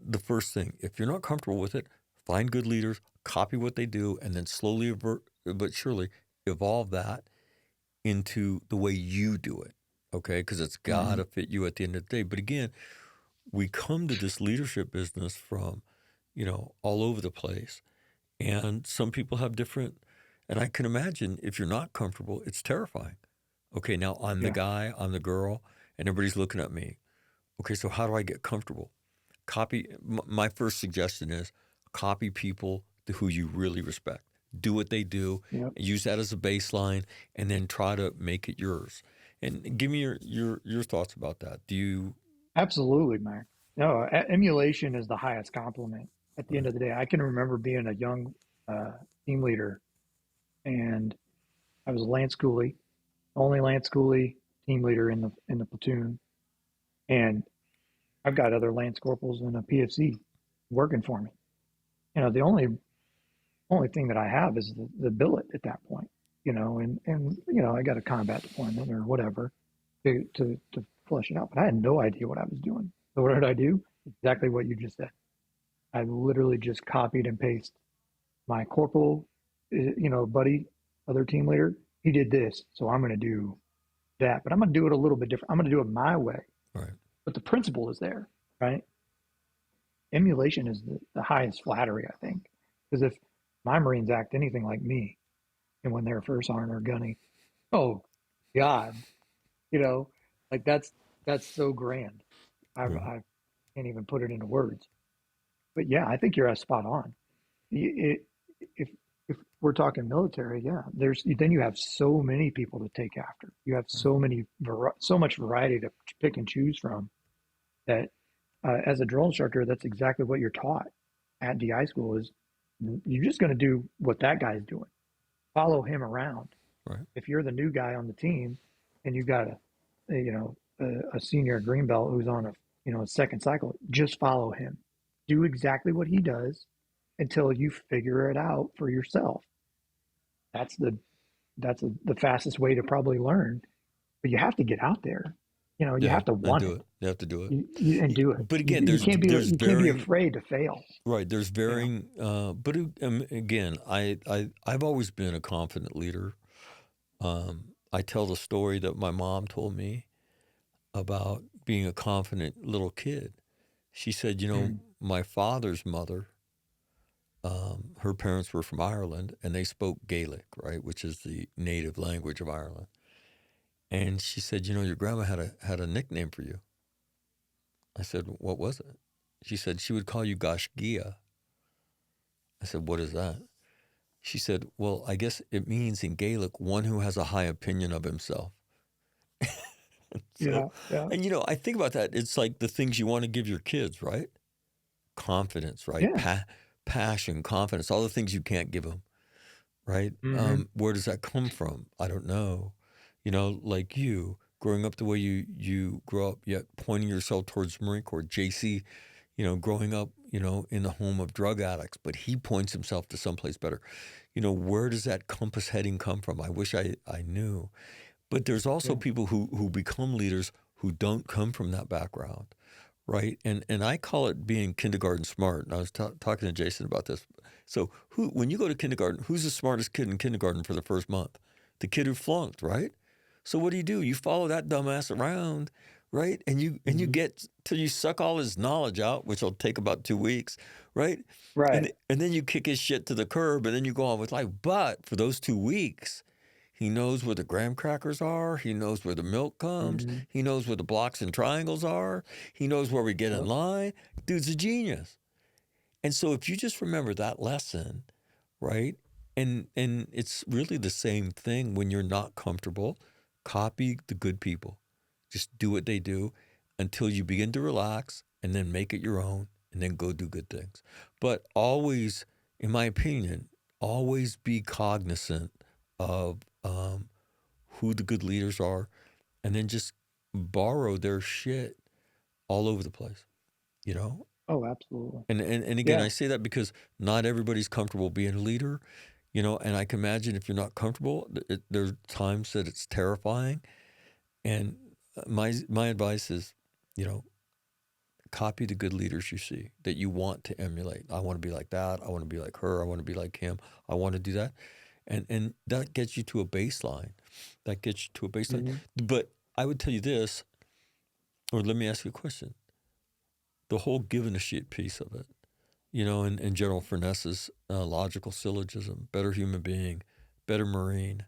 the first thing, if you're not comfortable with it, find good leaders, copy what they do, and then slowly but surely evolve that into the way you do it. Okay, because it's got Hmm. to fit you at the end of the day. But again, we come to this leadership business from, all over the place. And some people have different, and I can imagine if you're not comfortable, it's terrifying. Okay, now I'm the Yeah. guy, I'm the girl, and everybody's looking at me. Okay, so how do I get comfortable? My first suggestion is copy people who you really respect. Do what they do, Yep. use that as a baseline, and then try to make it yours. And give me your thoughts about that. Do you? Absolutely, Mac. No, emulation is the highest compliment. At the end Right, of the day, I can remember being a young uh, team leader, and I was a Lance Cooley, only Lance Cooley team leader in the platoon, and I've got other Lance corporals in a PFC working for me. The only thing that I have is the billet at that point. I got a combat deployment or whatever to flesh it out, but I had no idea what I was doing. So what did I do? Exactly what you just said. I literally just copied and pasted my corporal, buddy, other team leader. He did this, so I'm going to do that, but I'm going to do it a little bit different. I'm going to do it my way, right, but the principle is there, right? Emulation is the highest flattery, I think, because if my Marines act anything like me, and when they're first armed or gunny, oh God, you know, like that's so grand. right. I can't even put it into words. But yeah, I think you're spot on. It, if if we're talking military, yeah, then you have so many people to take after. You have so much variety to pick and choose from that as a drill instructor, that's exactly what you're taught at DI school is you're just going to do what that guy's doing. Follow him around. Right. If you're the new guy on the team and you got a senior green belt who's on a second cycle, just follow him. Do exactly what he does until you figure it out for yourself. That's the fastest way to probably learn. But you have to get out there. You Yeah, have to and want do it it. You have to do it. and do it. But again, You can't be there's you can't be varying. afraid to fail. Right, there's You know. varying. But again, I've always been a confident leader. I tell the story that my mom told me about being a confident little kid. She said, Mm. my father's mother, her parents were from Ireland and they spoke Gaelic, right, which is the native language of Ireland. And she said, your grandma had a nickname for you. I said, what was it? She said she would call you Gashgia. I said, what is that? She said, well, I guess it means in Gaelic, one who has a high opinion of himself. So, Yeah, yeah, and I think about that. It's like the things you want to give your kids, right? Confidence, right? yeah. Passion, confidence, all the things you can't give them, right? Hmm. Where does that come from? I don't know. Like you growing up the way you grow up, yet pointing yourself towards Marine Corps. JC, growing up, in the home of drug addicts, but he points himself to someplace better. Where does that compass heading come from? I wish I knew. But there's also Yeah. people who become leaders who don't come from that background, right? And I call it being kindergarten smart. And I was talking to Jason about this. So when you go to kindergarten, who's the smartest kid in kindergarten for the first month? The kid who flunked, right? So what do? You follow that dumbass around, right? And you get till you suck all his knowledge out, which will take about 2 weeks, right? Right. And then you kick his shit to the curb, and then you go on with life. But for those 2 weeks, he knows where the graham crackers are. He knows where the milk comes. Mm-hmm. He knows where the blocks and triangles are. He knows where we get in line. Dude's a genius. And so if you just remember that lesson, right? And it's really the same thing when you're not comfortable. Copy the good people. Just do what they do until you begin to relax and then make it your own and then go do good things. But always, in my opinion, always be cognizant of who the good leaders are and then just borrow their shit all over the place, you know? Oh, absolutely. And again, I say that because not everybody's comfortable being a leader, you know, and I can imagine if you're not comfortable, there's times that it's terrifying. And my advice is, you know, copy the good leaders you see that you want to emulate. I want to be like that. I want to be like her. I want to be like him. I want to do that. And that gets you to a baseline. Mm-hmm. But I would tell you this, or let me ask you a question. The whole giving a shit piece of it, you know, in General Furness's logical syllogism, better human being, better Marine,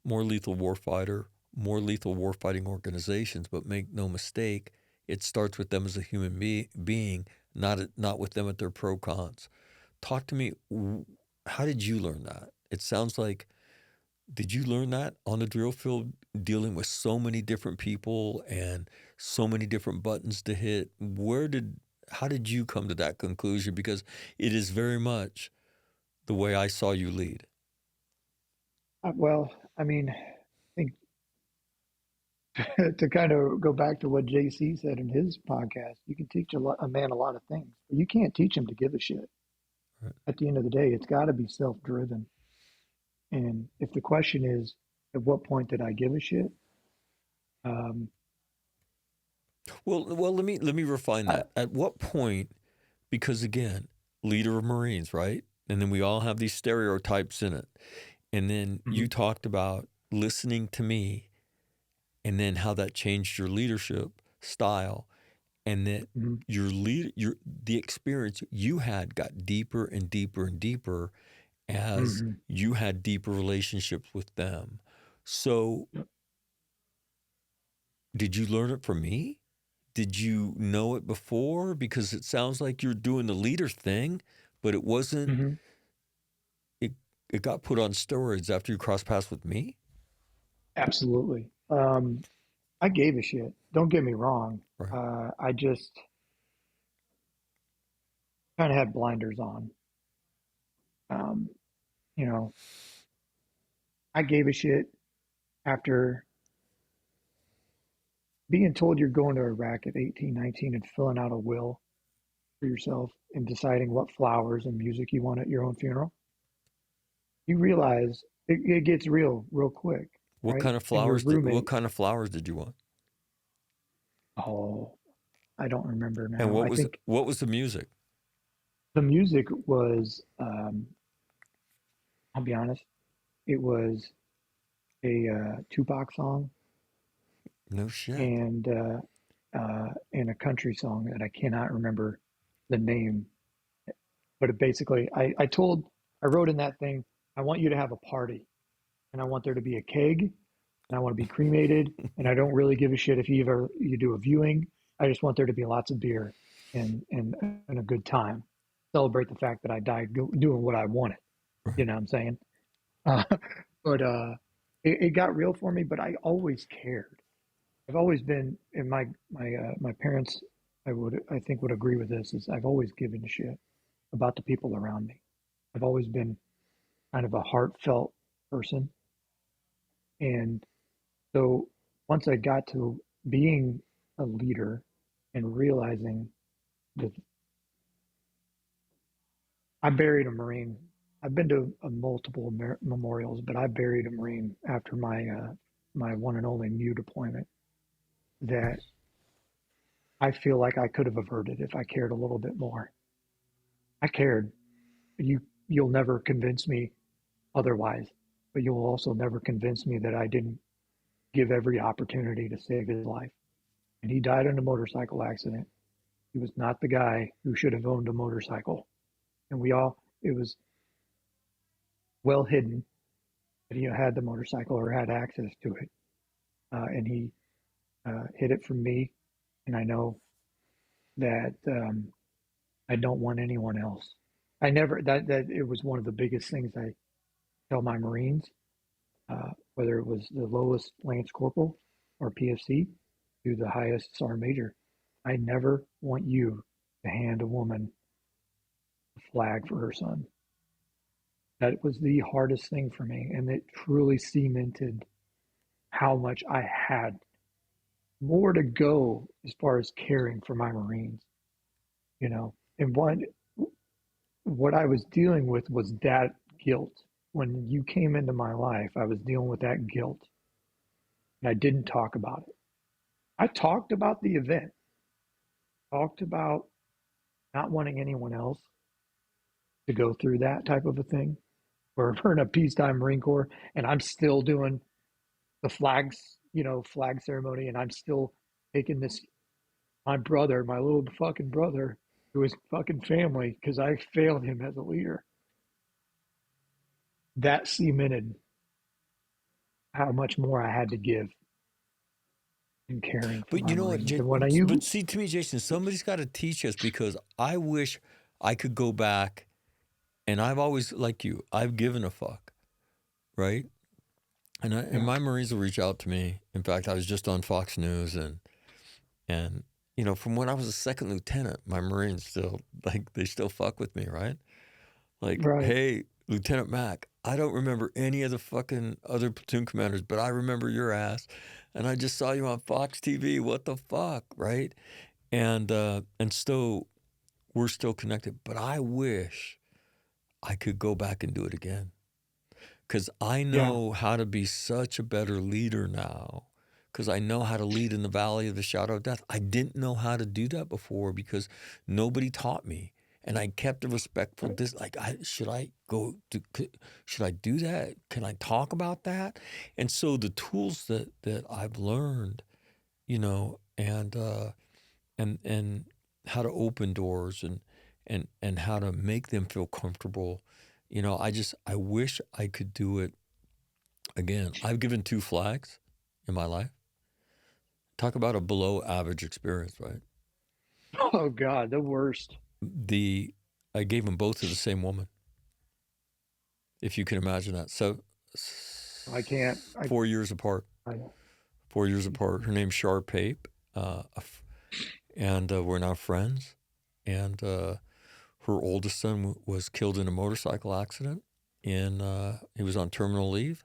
more lethal warfighter, more lethal warfighting organizations, but make no mistake, it starts with them as a human being, not with them at their pro-cons. Talk to me, how did you learn that? It sounds like, did you learn that on the drill field dealing with so many different people and so many different buttons to hit? How did you come to that conclusion? Because it is very much the way I saw you lead. Well, I mean, I think to kind of go back to what JC said in his podcast, you can teach a man a lot of things, but you can't teach him to give a shit. Right. At the end of the day, it's got to be self-driven. And if the question is, at what point did I give a shit? Well, let me refine that. At what point? Because again, leader of Marines, right? And then we all have these stereotypes in it. And then you talked about listening to me, and then how that changed your leadership style, and that the experience you had got deeper and deeper and deeper as you had deeper relationships with them. So, did you learn it from me? Did you know it before? Because it sounds like you're doing the leader thing, but it wasn't. It got put on steroids after you crossed paths with me. Absolutely. I gave a shit. Don't get me wrong. Right. I just kind of had blinders on. You know, I gave a shit after being told you're going to Iraq at 18, 19 and filling out a will for yourself and deciding what flowers and music you want at your own funeral. You realize it gets real quick. What right? kind of And your flowers? roommate, What kind of flowers did you want? oh, I don't remember now. And I think what was the music? the music was, I'll be honest, it was a Tupac song No shit. and a country song that I cannot remember the name. But it basically, I wrote in that thing, I want you to have a party, and I want there to be a keg, and I want to be cremated, and I don't really give a shit if you do a viewing. I just want there to be lots of beer and a good time. Celebrate the fact that I died doing what I wanted. You know what I'm saying? Uh, but it got real for me. But I always cared. I've always been, and my parents, I think would agree with this. Is I've always given a shit about the people around me. I've always been kind of a heartfelt person, and so once I got to being a leader and realizing that I buried a Marine. I've been to multiple memorials, but I buried a Marine after my one and only MEU deployment. that I feel like I could have averted if I cared a little bit more. I cared. You'll never convince me otherwise, but you'll also never convince me that I didn't give every opportunity to save his life. And he died in a motorcycle accident. He was not the guy who should have owned a motorcycle. And it was well hidden that he had the motorcycle or had access to it. And he hid it from me. And I know that I don't want anyone else. I never, that it was one of the biggest things I tell my Marines, whether it was the lowest Lance Corporal or PFC to the highest Sergeant Major. I never want you to hand a woman a flag for her son. That was the hardest thing for me, and it truly cemented how much I had more to go as far as caring for my Marines, And what I was dealing with was that guilt. When you came into my life, I was dealing with that guilt, and I didn't talk about it. I talked about the event, talked about not wanting anyone else to go through that type of a thing. We're in a peacetime Marine Corps, and I'm still doing the flag ceremony, and I'm still taking my brother, my little fucking brother, to his fucking family because I failed him as a leader. That cemented how much more I had to give in caring for But you know what, Marines. but see, to me, Jason, somebody's got to teach us, because I wish I could go back, and I've always, like you, I've given a fuck, right? And my Marines will reach out to me. In fact, I was just on Fox News, and from when I was a second lieutenant, my Marines still, they still fuck with me, right? Like, Right. Hey, Lieutenant Mac, I don't remember any of the fucking other platoon commanders, but I remember your ass, and I just saw you on Fox TV. What the fuck, right? And so we're still connected. But I wish I could go back and do it again, because I know how to be such a better leader now, because I know how to lead in the valley of the shadow of death. I didn't know how to do that before because nobody taught me. And I kept a respectful should I do that? Can I talk about that? And so the tools that I've learned, and how to open doors and how to make them feel comfortable. I wish I could do it again. I've given 2 flags in my life. Talk about a below average experience, right? Oh God, the worst. I gave them both to the same woman, if you can imagine that. So I can't. 4 years apart. 4 years apart. Her name's Shar Pape, and we're now friends. And her oldest son was killed in a motorcycle accident. He was on terminal leave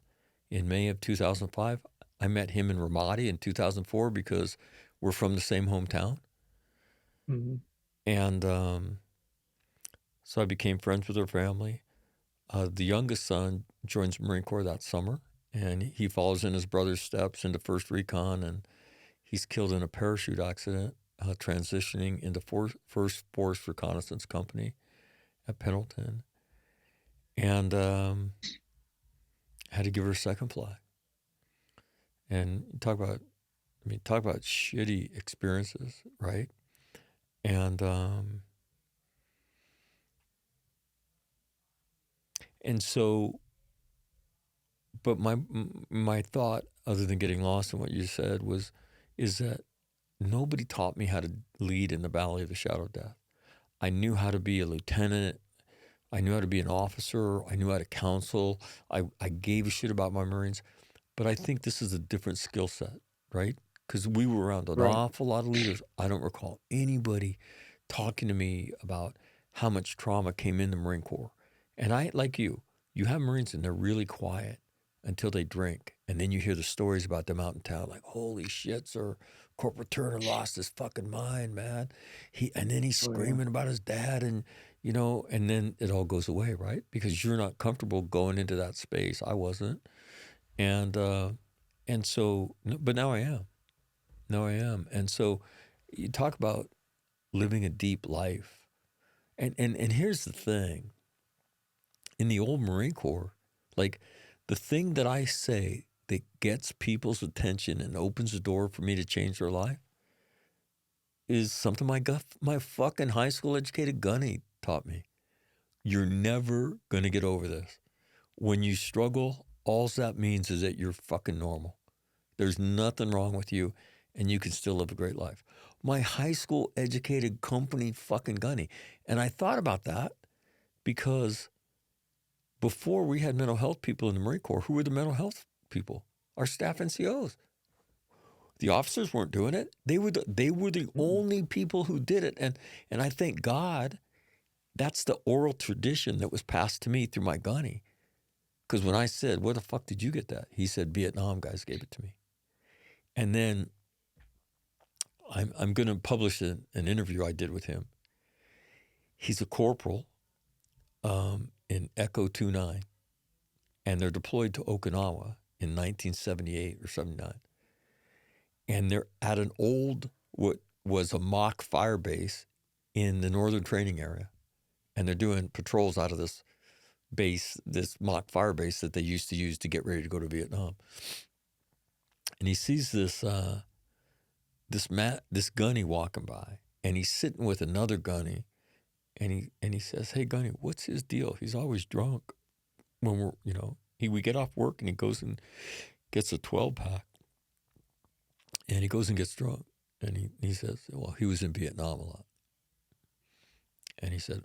in May of 2005. I met him in Ramadi in 2004 because we're from the same hometown. Mm-hmm. And so I became friends with her family. The youngest son joins the Marine Corps that summer, and he follows in his brother's steps into 1st Recon, and he's killed in a parachute accident, transitioning into 1st Force Reconnaissance Company at Pendleton. And had to give her a second flag. And talk about shitty experiences, right? And so, but my thought, other than getting lost in what you said, is that nobody taught me how to lead in the valley of the shadow of death. I knew how to be a lieutenant. I knew how to be an officer. I knew how to counsel. I gave a shit about my Marines. But I think this is a different skill set, right? Because we were around an awful lot of leaders. I don't recall anybody talking to me about how much trauma came in the Marine Corps. And I, like you have Marines and they're really quiet until they drink. And then you hear the stories about them out in town, like, holy shit, sir, Corporal Turner lost his fucking mind, man. And then he's screaming about his dad, and and then it all goes away, right? Because you're not comfortable going into that space. I wasn't. And so, but now I am. No, I am. And so you talk about living a deep life. And here's the thing. In the old Marine Corps, like the thing that I say that gets people's attention and opens the door for me to change their life is something my fucking high school educated gunny taught me. You're never going to get over this. When you struggle, all that means is that you're fucking normal. There's nothing wrong with you, and you can still live a great life. My high school educated company fucking gunny. And I thought about that because before we had mental health people in the Marine Corps, who were the mental health people? Our staff NCOs. The officers weren't doing it. They were the only people who did it. And I thank God that's the oral tradition that was passed to me through my gunny. Because when I said, where the fuck did you get that? He said, Vietnam guys gave it to me. And then I'm going to publish an interview I did with him. He's a corporal in Echo 29, and they're deployed to Okinawa in 1978 or 79. And they're at an old, what was a mock fire base in the northern training area. And they're doing patrols out of this base, this mock fire base that they used to use to get ready to go to Vietnam. And he sees this gunny walking by, and he's sitting with another gunny, and he says, "Hey gunny, what's his deal? He's always drunk when we get off work and he goes and gets a 12-pack, and he goes and gets drunk." And he says, "Well, he was in Vietnam a lot." And he said,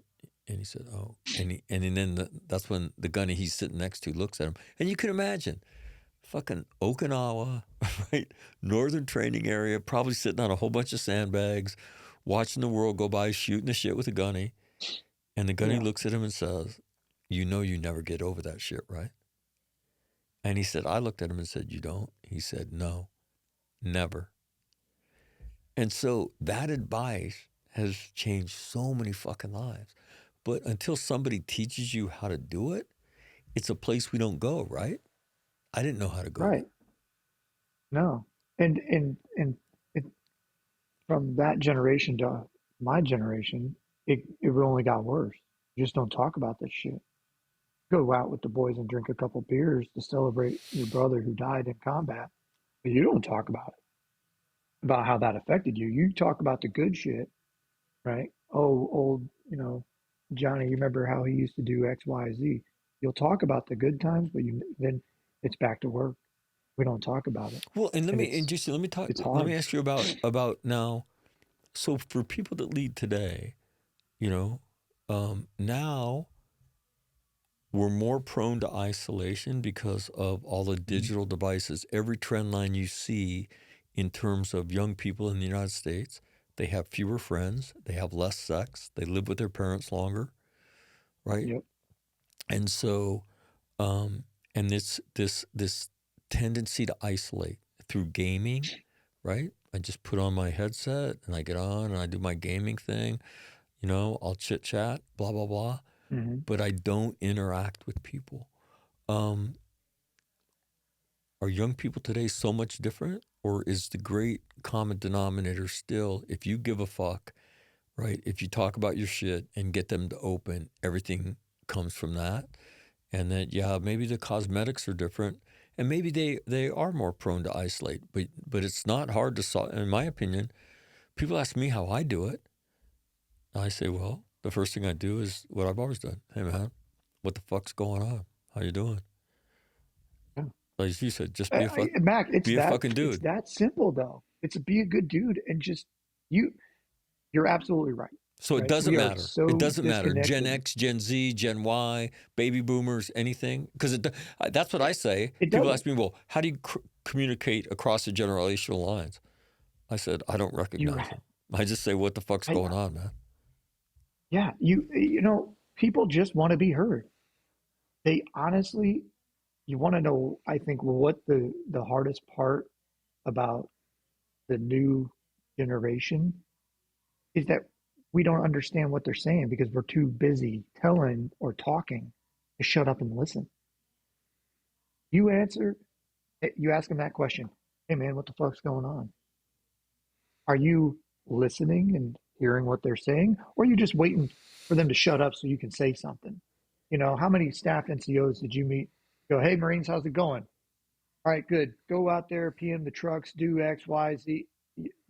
"Oh," and then that's when the gunny he's sitting next to looks at him, and you can imagine. Fucking Okinawa, right? Northern training area, probably sitting on a whole bunch of sandbags, watching the world go by, shooting the shit with a gunny. And the gunny looks at him and says, "You know you never get over that shit, right?" And he said, I looked at him and said, "You don't?" He said, "No, never." And so that advice has changed so many fucking lives. But until somebody teaches you how to do it, it's a place we don't go, right? I didn't know how to go Right. No. And it, from that generation to my generation, it only got worse. You just don't talk about this shit. Go out with the boys and drink a couple beers to celebrate your brother who died in combat, but you don't talk about it, about how that affected you. You talk about the good shit, right? Oh, old, Johnny, you remember how he used to do X, Y, Z. You'll talk about the good times, but then it's back to work. We don't talk about it. Well, and let And it's let me hard. ask you about now. So for people that lead today, now we're more prone to isolation because of all the digital devices. Every trend line you see in terms of young people in the United States, they have fewer friends, they have less sex, they live with their parents longer, right? Yep. And so, and this tendency to isolate through gaming, right? I just put on my headset and I get on and I do my gaming thing. I'll chit chat, blah blah blah, Hmm. but I don't interact with people. Um, are young people today so much different, or is the great common denominator still if you give a fuck, right? If you talk about your shit and get them to open, everything comes from that. And that, maybe the cosmetics are different, and maybe they are more prone to isolate. But it's not hard to solve. In my opinion, people ask me how I do it. I say, well, the first thing I do is what I've always done. Hey man, what the fuck's going on? How you doing? Yeah. Like you said, just be Mac, be a fucking it's dude. that simple though. It's a be a good dude and just you. You're absolutely right. So it Right. doesn't We are matter. It so doesn't matter. Gen disconnected. X, Gen Z, Gen Y, baby boomers, anything. Because that's what I say. It People doesn't. ask me, well, how do you communicate across the generational lines? I said, I don't You. recognize them. I just say, what the fuck's I. going on, man? Yeah. People just want to be heard. They honestly. You want to know? I think what the hardest part about the new generation is that we don't understand what they're saying because we're too busy telling or talking to shut up and listen. You answer, you ask them that question. Hey man, what the fuck's going on? Are you listening and hearing what they're saying, or are you just waiting for them to shut up so you can say something? How many staff NCOs did you meet? Go, hey, Marines, how's it going? All right, good. Go out there, PM the trucks, do X, Y, Z.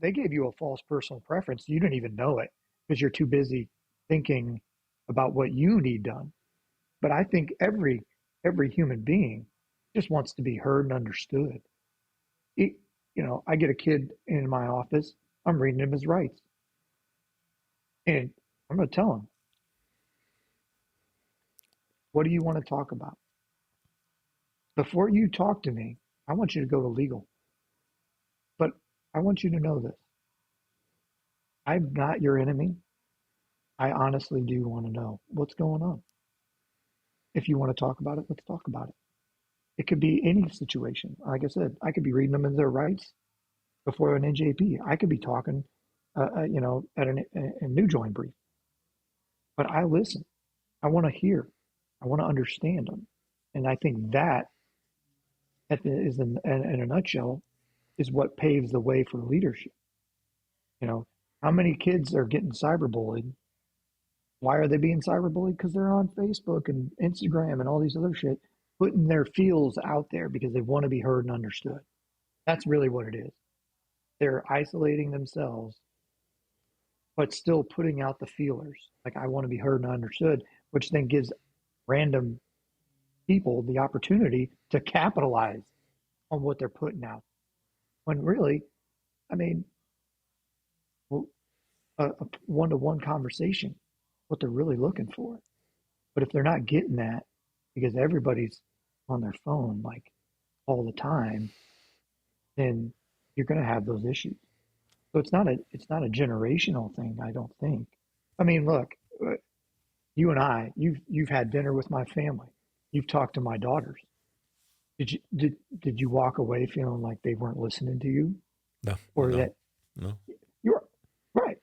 They gave you a false personal preference. You didn't even know it because you're too busy thinking about what you need done. But I think every human being just wants to be heard and understood. It, I get a kid in my office. I'm reading him his rights, and I'm going to tell him, "What do you want to talk about? Before you talk to me, I want you to go to legal. But I want you to know this: I'm not your enemy. I honestly do want to know what's going on. If you want to talk about it, let's talk about it. It could be any situation. Like I said, I could be reading them in their rights before an NJP. I could be talking, at a new join brief. But I listen. I want to hear. I want to understand them. And I think that, is in a nutshell, is what paves the way for leadership. How many kids are getting cyberbullied? Why are they being cyberbullied? Because they're on Facebook and Instagram and all these other shit, putting their feels out there because they want to be heard and understood. That's really what it is. They're isolating themselves, but still putting out the feelers. Like, I want to be heard and understood, which then gives random people the opportunity to capitalize on what they're putting out. When really, I mean, a one-to-one conversation, what they're really looking for. But if they're not getting that because everybody's on their phone like all the time, then you're going to have those issues. So it's not a generational thing, I don't think. I mean, look, you and I, you've had dinner with my family. You've talked to my daughters. Did you walk away feeling like they weren't listening to you? No. Or no, that no. you're right.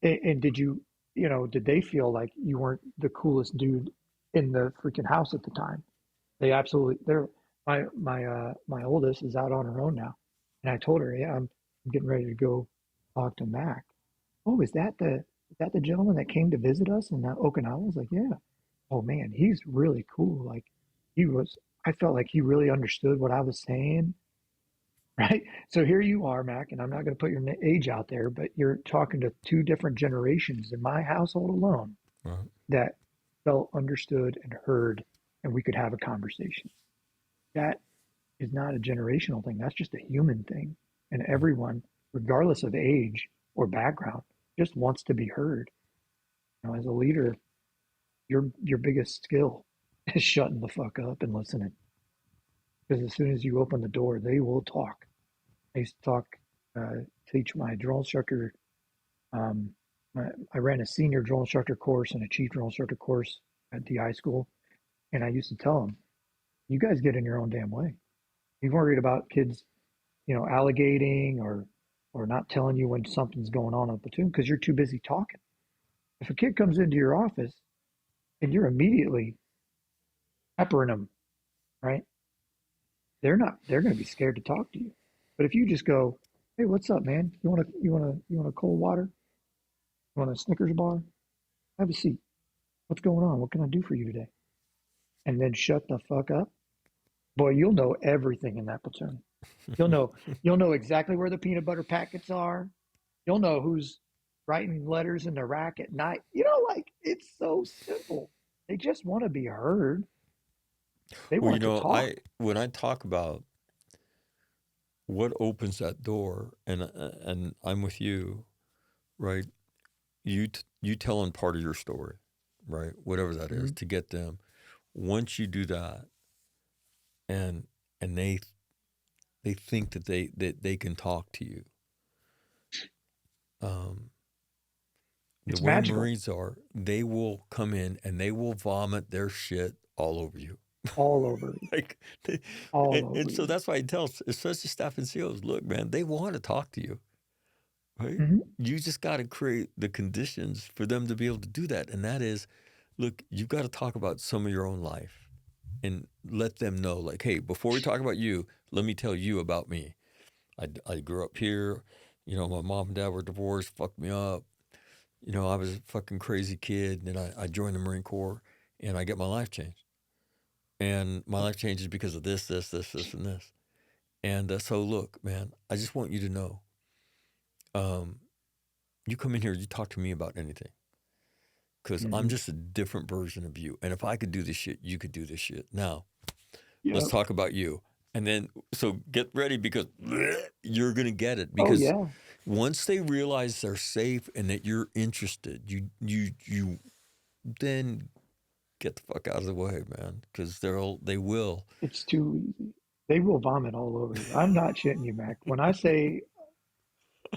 And did they feel like you weren't the coolest dude in the freaking house at the time? They're my oldest is out on her own now. And I told her, yeah, I'm getting ready to go talk to Mac. Oh, is that the gentleman that came to visit us in Okinawa? I was like, yeah. Oh man, he's really cool. Like, I felt like he really understood what I was saying. Right. So here you are, Mac, and I'm not going to put your age out there, but you're talking to two different generations in my household alone Right. that felt understood and heard, and we could have a conversation. That is not a generational thing. That's just a human thing. And everyone, regardless of age or background, just wants to be heard. As a leader, your biggest skill is shutting the fuck up and listening. Because as soon as you open the door, they will talk. I used to teach my drill instructor. I ran a senior drill instructor course and a chief drill instructor course at DI school. And I used to tell them, you guys get in your own damn way. You're worried about kids, alligating or not telling you when something's going on the platoon because you're too busy talking. If a kid comes into your office and you're immediately peppering them, right? They're going to be scared to talk to you. But if you just go, hey, what's up, man? You want a cold water? You want a Snickers bar? Have a seat. What's going on? What can I do for you today? And then shut the fuck up. Boy, you'll know everything in that platoon. You'll know exactly where the peanut butter packets are. You'll know who's writing letters in the rack at night. It's so simple. They just want to be heard. They want to talk. When I talk about what opens that door, and I'm with you, right? You telling part of your story, right? Whatever that is, to get them. Once you do that, and they think that they can talk to you. It's the way magical. Marines are, they will come in and they will vomit their shit all over you. All over. And so that's why I tell, especially staff and COs, look, man, they want to talk to you, right? Mm-hmm. You just got to create the conditions for them to be able to do that. And that is, look, you've got to talk about some of your own life and let them know, like, hey, before we talk about you, let me tell you about me. I grew up here. You know, my mom and dad were divorced, fucked me up. You know, I was a fucking crazy kid. And then I joined the Marine Corps and I get my life changed. And my life changes because of this, and this. And so, look, man, I just want you to know, you come in here, you talk to me about anything. Because I'm just a different version of you. And if I could do this shit, you could do this shit. Now, let's talk about you. And then, so get ready because you're going to get it. Because once they realize they're safe and that you're interested, you then get the fuck out of the way, man. Because they will. It's too easy. They will vomit all over you. I'm not shitting you, Mac. When I say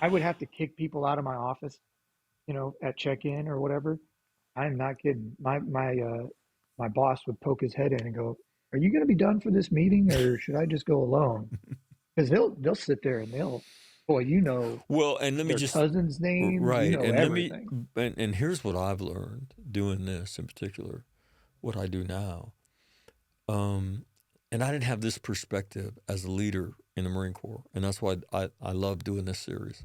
I would have to kick people out of my office, you know, at check-in or whatever, I'm not kidding. My boss would poke his head in and go, "Are you going to be done for this meeting, or should I just go alone?" Because they'll sit there and boy, you know, well, and let me their just cousin's name, right, you know, and everything. and here's what I've learned doing this in particular, what I do now. And I didn't have this perspective as a leader in the Marine Corps, and that's why I love doing this series.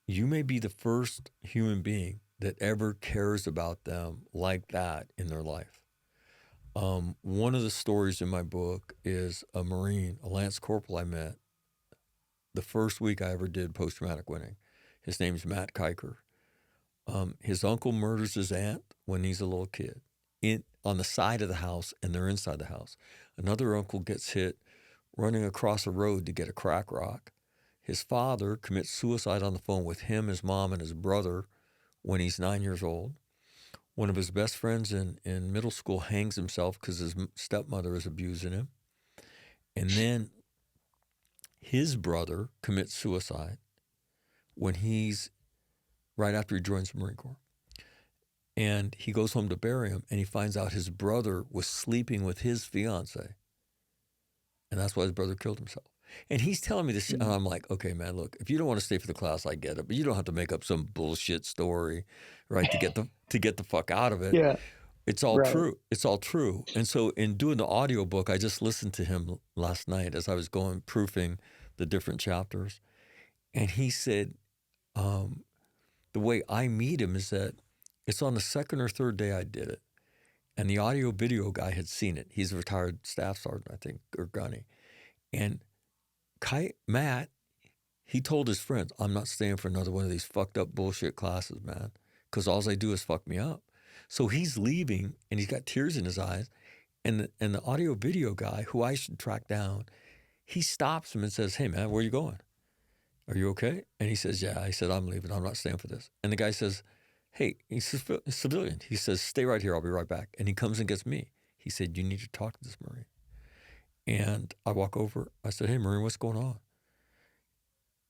You may be the first human being that ever cares about them like that in their life. One of the stories in my book is a Marine, a Lance Corporal I met the first week I ever did post-traumatic winning. His name's Matt Kiker. His uncle murders his aunt when he's a little kid on the side of the house, and they're inside the house. Another uncle gets hit running across a road to get a crack rock. His father commits suicide on the phone with him, his mom, and his brother when he's 9 years old. One of his best friends in middle school hangs himself because his stepmother is abusing him. And then his brother commits suicide when he's right after he joins the Marine Corps. And he goes home to bury him, and he finds out his brother was sleeping with his fiance. And that's why his brother killed himself. And he's telling me this shit, and I'm like, okay, man, look, if you don't want to stay for the class, I get it, but you don't have to make up some bullshit story, right, to get the fuck out of it. Yeah. It's all true. It's all true. And so in doing the audiobook, I just listened to him last night as I was proofing the different chapters. And he said, the way I meet him is that it's on the second or third day I did it. And the audio video guy had seen it. He's a retired staff sergeant, I think, or gunny. And Matt, he told his friends, I'm not staying for another one of these fucked up bullshit classes, man, because all they do is fuck me up. So he's leaving, and he's got tears in his eyes. And the audio video guy, who I should track down, he stops him and says, hey, man, where are you going? Are you okay? And he says, yeah. I said, I'm leaving. I'm not staying for this. And the guy says, hey, he's a civilian. He says, stay right here. I'll be right back. And he comes and gets me. He said, you need to talk to this Marine. And I walk over. I said, hey, Marine, what's going on?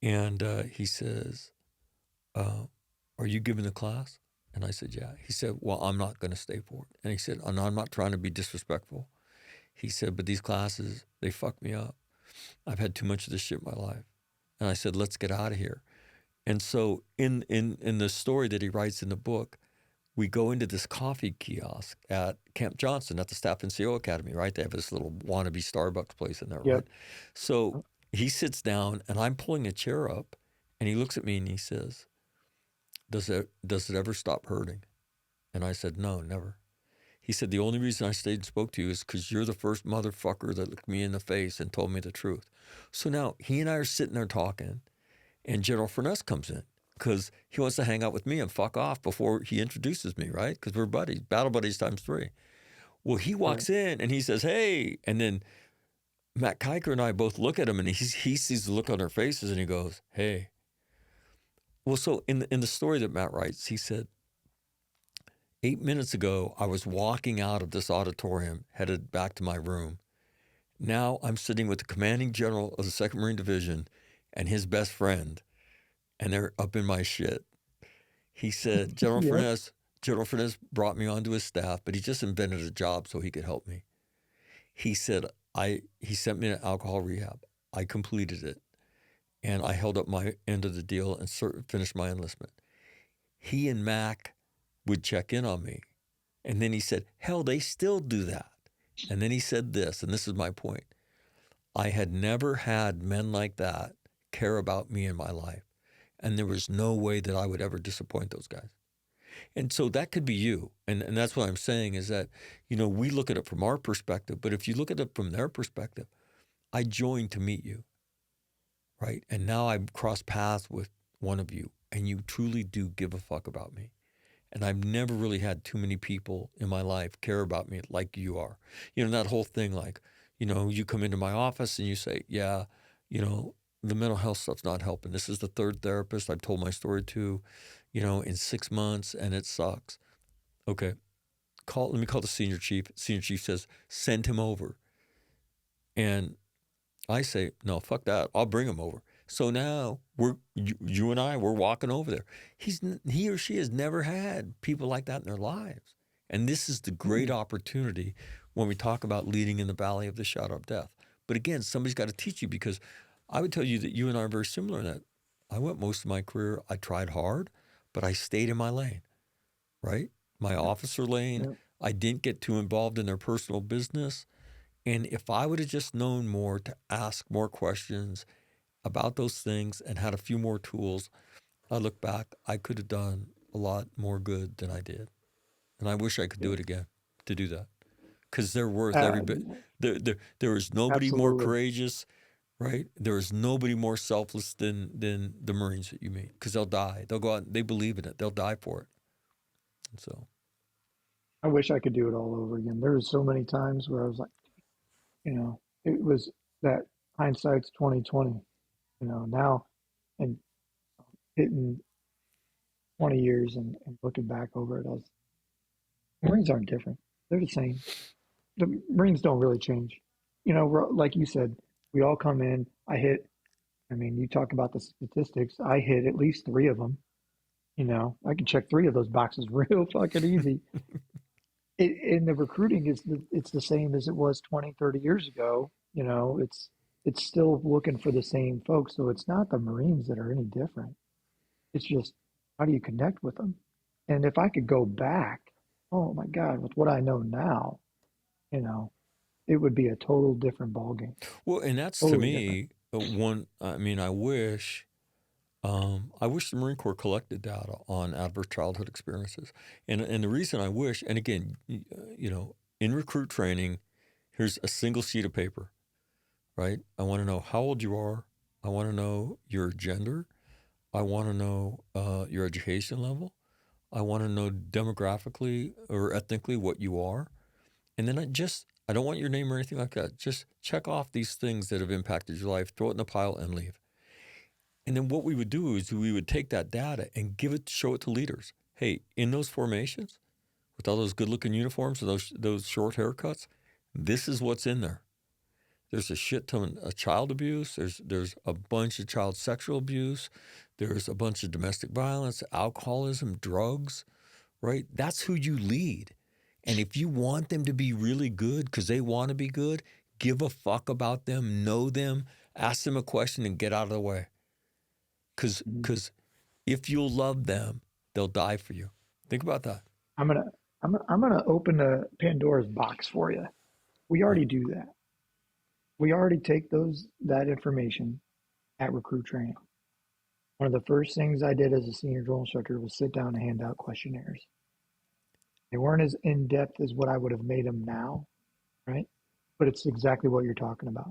And he says, are you giving the class? And I said, yeah. He said, well, I'm not going to stay for it. And he said, and I'm not trying to be disrespectful. He said, but these classes, they fuck me up. I've had too much of this shit in my life. And I said, let's get out of here. And so in the story that he writes in the book, we go into this coffee kiosk at Camp Johnson at the Staff NCO Academy, right? They have this little wannabe Starbucks place in there, right? So he sits down, and I'm pulling a chair up, and he looks at me and he says, does it ever stop hurting? And I said, no, never. He said, the only reason I stayed and spoke to you is because you're the first motherfucker that looked me in the face and told me the truth. So now he and I are sitting there talking, and General Furness comes in because he wants to hang out with me and fuck off before he introduces me, right? Because we're buddies, battle buddies times 3. Well, he walks in and he says, hey, and then Matt Kiker and I both look at him, and he sees the look on our faces, and he goes, hey. Well, so in the story that Matt writes, he said, 8 minutes ago, I was walking out of this auditorium, headed back to my room. Now I'm sitting with the commanding general of the 2nd Marine Division and his best friend, and they're up in my shit. He said, General Furness brought me onto his staff, but he just invented a job so he could help me. He said, he sent me to alcohol rehab. I completed it, and I held up my end of the deal and finished my enlistment. He and Mac would check in on me. And then he said, hell, they still do that. And then he said this, and this is my point. I had never had men like that care about me and my life. And there was no way that I would ever disappoint those guys. And so that could be you. And that's what I'm saying is that, we look at it from our perspective, but if you look at it from their perspective, I joined to meet you, right? And now I've crossed paths with one of you, and you truly do give a fuck about me. And I've never really had too many people in my life care about me like you are. That whole thing, like, you come into my office and you say, yeah, the mental health stuff's not helping. This is the third therapist I've told my story to, in 6 months, and it sucks. Okay, let me call the senior chief. Senior chief says, send him over. And I say, no, fuck that. I'll bring him over. So now you and I, we're walking over there. He or she has never had people like that in their lives. And this is the great opportunity when we talk about leading in the valley of the shadow of death. But again, somebody's got to teach you, because I would tell you that you and I are very similar in that I went most of my career, I tried hard, but I stayed in my lane, right? My officer lane. Yeah. I didn't get too involved in their personal business. And if I would have just known more to ask more questions about those things and had a few more tools, I look back, I could have done a lot more good than I did. And I wish I could do it again, to do that. Because they're worth every bit. There is nobody more Absolutely. courageous, right? There is nobody more selfless than the Marines that you meet, because they'll die. They'll go out, they believe in it. They'll die for it. And so I wish I could do it all over again. There was so many times where I was like, it was that hindsight's 2020. Now, and hitting 20 years and looking back over it, Marines aren't different. They're the same. The Marines don't really change. Like you said, we all come in. You talk about the statistics. I hit at least 3 of them. I can check 3 of those boxes real fucking easy. In the recruiting, it's the same as it was 20, 30 years ago. It's still looking for the same folks. So it's not the Marines that are any different. It's just, how do you connect with them? And if I could go back, oh my God, with what I know now, it would be a total different ballgame. well, and that's to Totally me one. I mean, I wish the Marine Corps collected data on adverse childhood experiences, and the reason I wish, and again, in recruit training, here's a single sheet of paper, right? I want to know how old you are. I want to know your gender. I want to know your education level. I want to know demographically or ethnically what you are. And then I don't want your name or anything like that. Just check off these things that have impacted your life, throw it in the pile, and leave. And then what we would do is we would take that data and show it to leaders. Hey, in those formations, with all those good-looking uniforms and those short haircuts, this is what's in there. There's a shit ton of child abuse. There's a bunch of child sexual abuse. There's a bunch of domestic violence, alcoholism, drugs, right? That's who you lead. And if you want them to be really good because they want to be good, give a fuck about them, know them, ask them a question, and get out of the way. Because if you'll love them, they'll die for you. Think about that. I'm gonna open a Pandora's box for you. We already do that. We already take that information at recruit training. One of the first things I did as a senior drill instructor was sit down and hand out questionnaires. They weren't as in-depth as what I would have made them now, right? But it's exactly what you're talking about.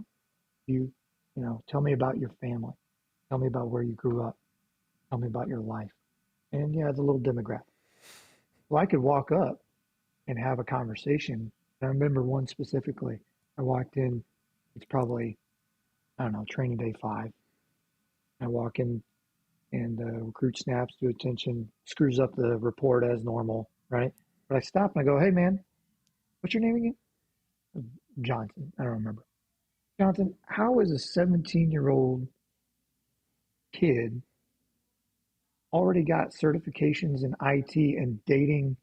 Tell me about your family. Tell me about where you grew up. Tell me about your life. And yeah, it's a little demographic. Well, I could walk up and have a conversation. I remember one specifically. I walked in, it's probably, I don't know, training day 5. I walk in and the recruit snaps to attention, screws up the report as normal, right? But I stop and I go, hey man, what's your name again? Johnson. I don't remember. Johnson, how is a 17-year-old kid already got certifications in IT and dating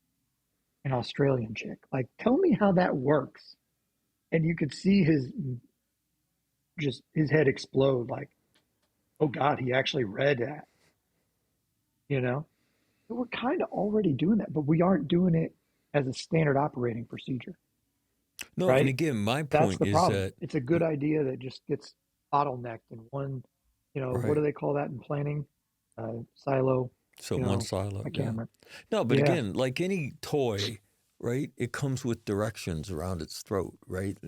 an Australian chick? Like, tell me how that works. And you could see his head explode, like, oh God, he actually read that. So we're kind of already doing that, but we aren't doing it as a standard operating procedure. No, right? and again, my That's point the is problem. that It's a good idea that just gets bottlenecked in one what right. do they call that in planning? Silo, So you one know, silo, I can't yeah. remember. No, but Yeah. again, like any toy, right? It comes with directions around its throat, right?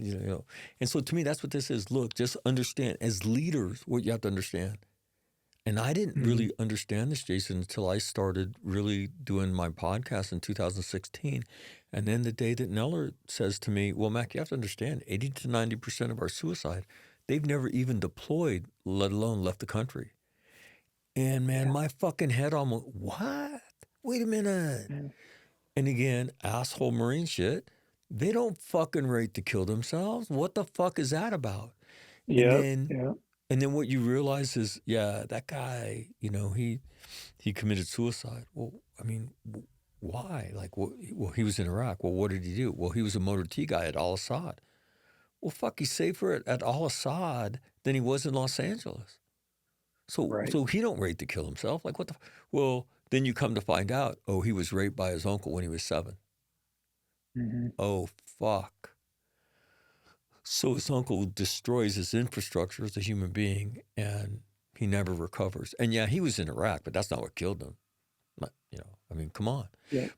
And so to me, that's what this is. Look, just understand as leaders what you have to understand. And I didn't Hmm. really understand this, Jason, until I started really doing my podcast in 2016. And then the day that Neller says to me, well, Mac, you have to understand 80 to 90% of our suicide, they've never even deployed, let alone left the country. And man, Yeah. my fucking head almost, what? Wait a minute. Yeah. And again, asshole Marine shit. They don't fucking rate to kill themselves. What the fuck is that about? And Yep. then Yeah. and then what you realize is, yeah, that guy, he committed suicide. Well, I mean, why? Like, well, he was in Iraq. Well, what did he do? Well, he was a motor T guy at Al Assad. Well, fuck, he's safer at Al Assad than he was in Los Angeles. So Right. so he don't rate to kill himself. Like what the? Well, then you come to find out, oh, he was raped by his uncle when he was 7. Hmm. Oh, fuck. So his uncle destroys his infrastructure as a human being, and he never recovers. And yeah, he was in Iraq, but that's not what killed him. I mean, come on. Yep.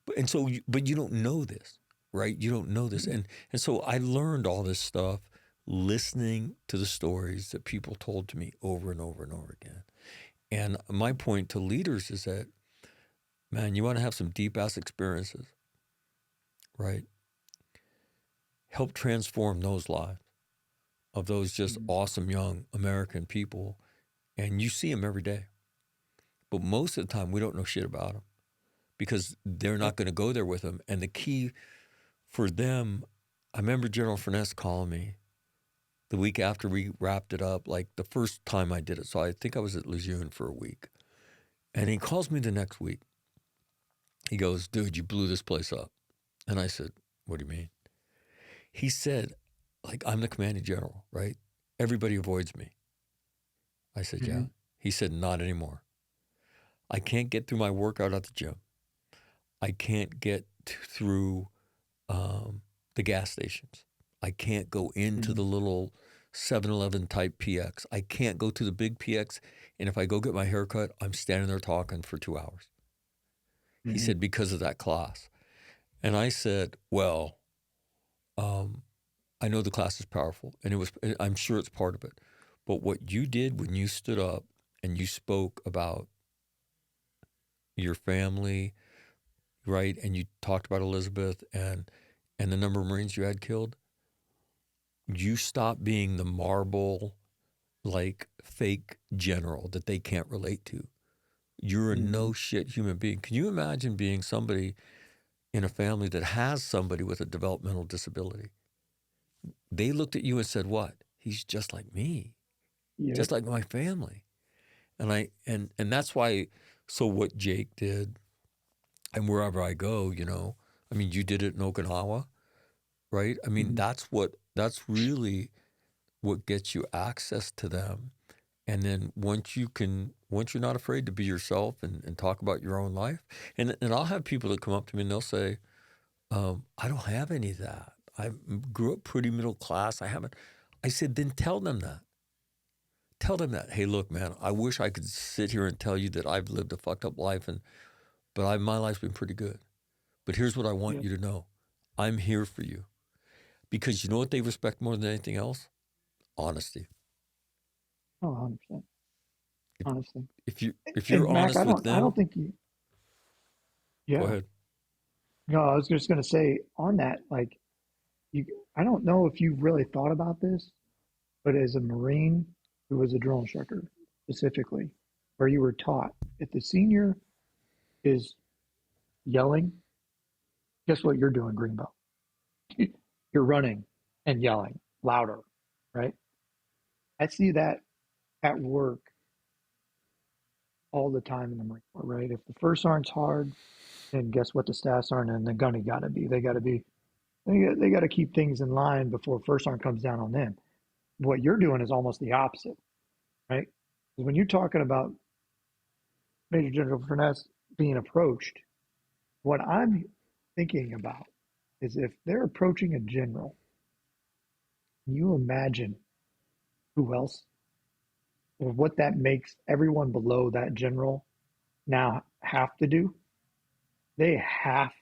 But you don't know this, right? You don't know this, and so I learned all this stuff listening to the stories that people told to me over and over and over again. And my point to leaders is that, man, you want to have some deep ass experiences, right? Help transform those lives of those just Mhm. awesome young American people. And you see them every day. But most of the time, we don't know shit about them because they're Yep. not going to go there with them. And the key for them, I remember General Furness calling me the week after we wrapped it up, like the first time I did it. So I think I was at Lejeune for a week. And he calls me the next week. He goes, dude, you blew this place up. And I said, what do you mean? He said, like, I'm the commanding general, right? Everybody avoids me. I said, yeah. Hmm. He said, not anymore. I can't get through my workout at the gym. I can't get through the gas stations. I can't go into Hmm. the little 7-Eleven type PX. I can't go to the big PX. And if I go get my hair cut, I'm standing there talking for 2 hours. He Hmm. said, because of that class. And I said, well, um, I know the class is powerful, and I'm sure it's part of it. But what you did when you stood up and you spoke about your family, right, and you talked about Elizabeth and the number of Marines you had killed, you stopped being the marble, like fake general that they can't relate to. You're a Hmm. no shit human being. Can you imagine being somebody in a family that has somebody with a developmental disability? They looked at you and said, what? He's just like me, Yep. just like my family. And that's why, so what Jake did, and wherever I go, I mean, you did it in Okinawa, right? I mean, Hmm. that's really what gets you access to them. And then once you're not afraid to be yourself and talk about your own life, and I'll have people that come up to me and they'll say, I don't have any of that. I grew up pretty middle class. I haven't. I said, then tell them that. Tell them that. Hey, look, man, I wish I could sit here and tell you that I've lived a fucked up life, but my life's been pretty good. But here's what I want Yep. you to know. I'm here for you. Because you know what they respect more than anything else? Honesty. Oh, 100%. If, Honestly. if you're And Mac, honest with I don't them, think you, go yeah. ahead. No, I was just going to say on that, like, you, I don't know if you really thought about this, but as a Marine who was a drill instructor specifically, where you were taught if the senior is yelling, guess what you're doing, Greenbelt? You're running and yelling louder, right? I see that at work all the time in the Marine Corps, right? If the first sergeant's hard, then guess what the staff sergeant and the gunny got to be? They got to keep things in line before first sergeant comes down on them. What you're doing is almost the opposite, right? Because when you're talking about Major General Furness being approached, what I'm thinking about is if they're approaching a general, can you imagine who else what that makes everyone below that general now have to do, they have,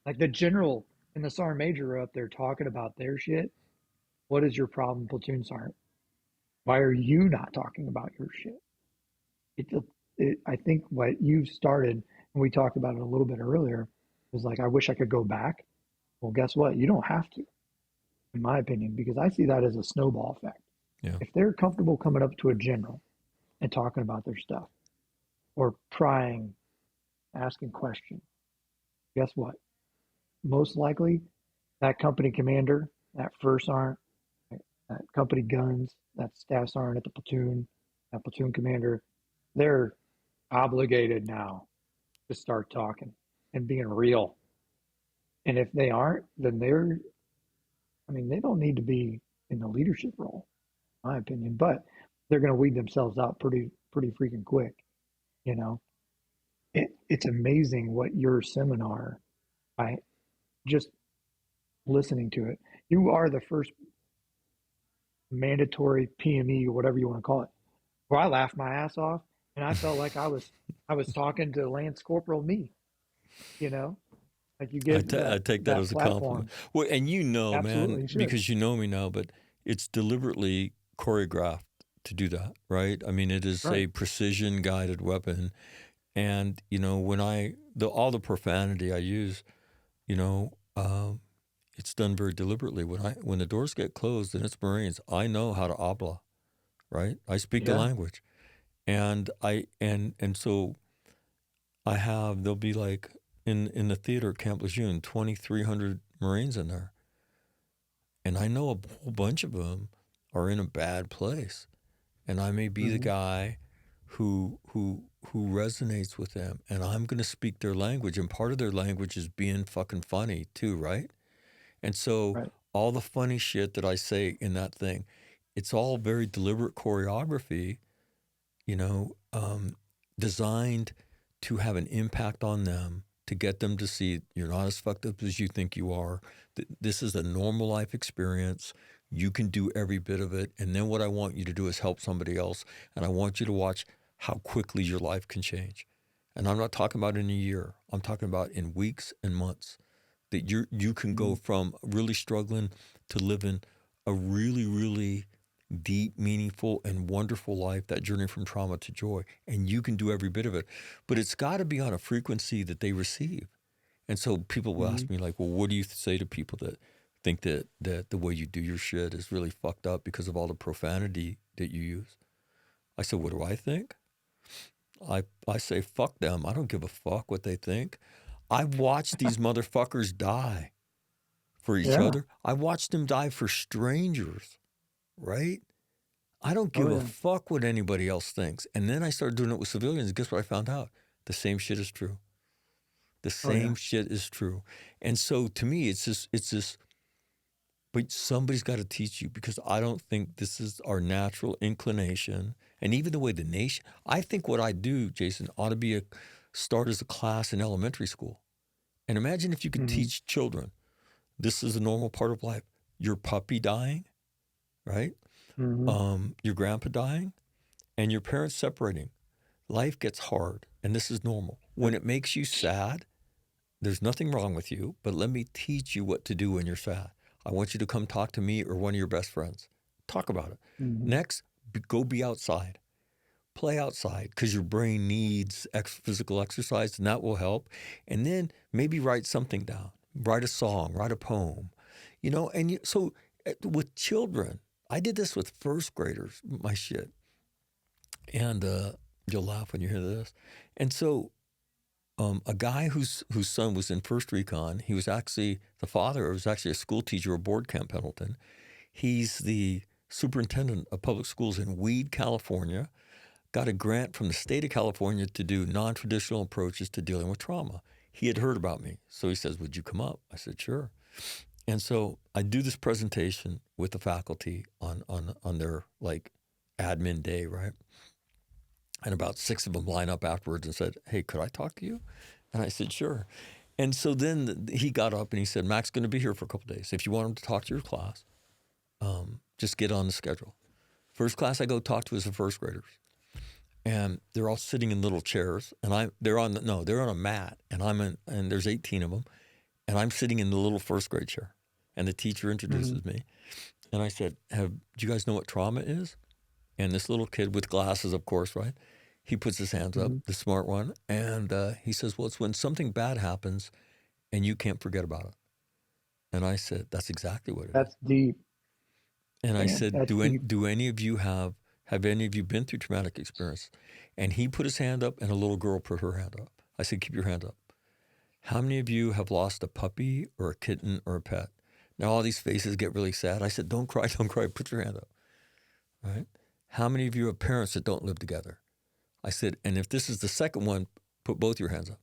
like the general and the sergeant major are up there talking about their shit. What is your problem, platoon sergeant? Why are you not talking about your shit? It, I think what you've started, and we talked about it a little bit earlier, was like, I wish I could go back. Well, guess what? You don't have to, in my opinion, because I see that as a snowball effect. Yeah. If they're comfortable coming up to a general and talking about their stuff or prying, asking questions, guess what? Most likely that company commander, that first sergeant, that company guns, that staff sergeant at the platoon, that platoon commander, they're obligated now to start talking and being real. And if they aren't, then they don't need to be in the leadership role, in my opinion, but they're going to weed themselves out pretty freaking quick. You know, it's amazing what your seminar, by just listening to it, you are the first mandatory PME or whatever you want to call it, where I laughed my ass off and I felt like I was talking to Lance Corporal me, you know, like you get I take that as a platform. compliment. Well, and Absolutely, man, you should. because you know me now, but it's deliberately choreographed to do that, right? I mean, it is a Right. precision guided weapon. And, you know, when all the profanity I use, you know, it's done very deliberately. When the doors get closed and it's Marines, I know how to obla, right? I speak the Yeah. language. And so there'll be like in the theater at Camp Lejeune, 2,300 Marines in there. And I know a whole bunch of them are in a bad place. And I may be the guy who resonates with them, and I'm going to speak their language. And part of their language is being fucking funny too, right? And so Right. all the funny shit that I say in that thing, it's all very deliberate choreography, you know, designed to have an impact on them, to get them to see you're not as fucked up as you think you are. This is a normal life experience. You can do every bit of it. And then what I want you to do is help somebody else. And I want you to watch how quickly your life can change. And I'm not talking about in a year. I'm talking about in weeks and months. That you can go from really struggling to living a really, really deep, meaningful, and wonderful life, that journey from trauma to joy. And you can do every bit of it. But it's got to be on a frequency that they receive. And so people will ask me, like, well, what do you say to people that think that the way you do your shit is really fucked up because of all the profanity that you use? I said, what do I think? I say, fuck them. I don't give a fuck what they think. I've watched these motherfuckers die for each Yeah. other. I watched them die for strangers, right? I don't give a fuck what anybody else thinks. And then I started doing it with civilians. Guess what I found out? The same shit is true. The same shit is true. And so to me, it's this, but somebody's got to teach you, because I don't think this is our natural inclination. And even the way the nation, I think what I do, Jason, ought to start as a class in elementary school. And imagine if you could teach children, this is a normal part of life. Your puppy dying, right? Your grandpa dying, and your parents separating. Life gets hard, and this is normal. When it makes you sad, there's nothing wrong with you, but let me teach you what to do when you're sad. I want you to come talk to me or one of your best friends. Talk about it. Next, go be outside. Play outside, because your brain needs physical exercise, and that will help. And then maybe write something down. Write a song, write a poem. You know, and so with children, I did this with first graders, my shit. And you'll laugh when you hear this. And so a guy whose son was in first recon, he was actually, the father was actually a school teacher at board camp Pendleton. He's the superintendent of public schools in Weed, California, got a grant from the state of California to do non-traditional approaches to dealing with trauma. He had heard about me. So he says, would you come up? I said, sure. And so I do this presentation with the faculty on their like admin day, right? And about 6 of them line up afterwards and said, hey, could I talk to you? And I said, sure. And so then he got up and he said, Mac's going to be here for a couple of days. If you want him to talk to your class, just get on the schedule. First class I go talk to is the first graders. And they're all sitting in little chairs, and they're on a mat, and there's 18 of them, and I'm sitting in the little first grade chair, and the teacher introduces me, and I said, "Do you guys know what trauma is?" And this little kid with glasses, of course, right? He puts his hands up, the smart one, and he says, "Well, it's when something bad happens, and you can't forget about it." And I said, "That's exactly what it is." That's deep. And I said, That's deep. "Do any of you have any of you been through traumatic experience?" And he put his hand up, and a little girl put her hand up. I said, "Keep your hand up." How many of you have lost a puppy or a kitten or a pet? Now all these faces get really sad. I said, "Don't cry, don't cry. Put your hand up." Right? How many of you have parents that don't live together? I said, "And if this is the second one, put both your hands up."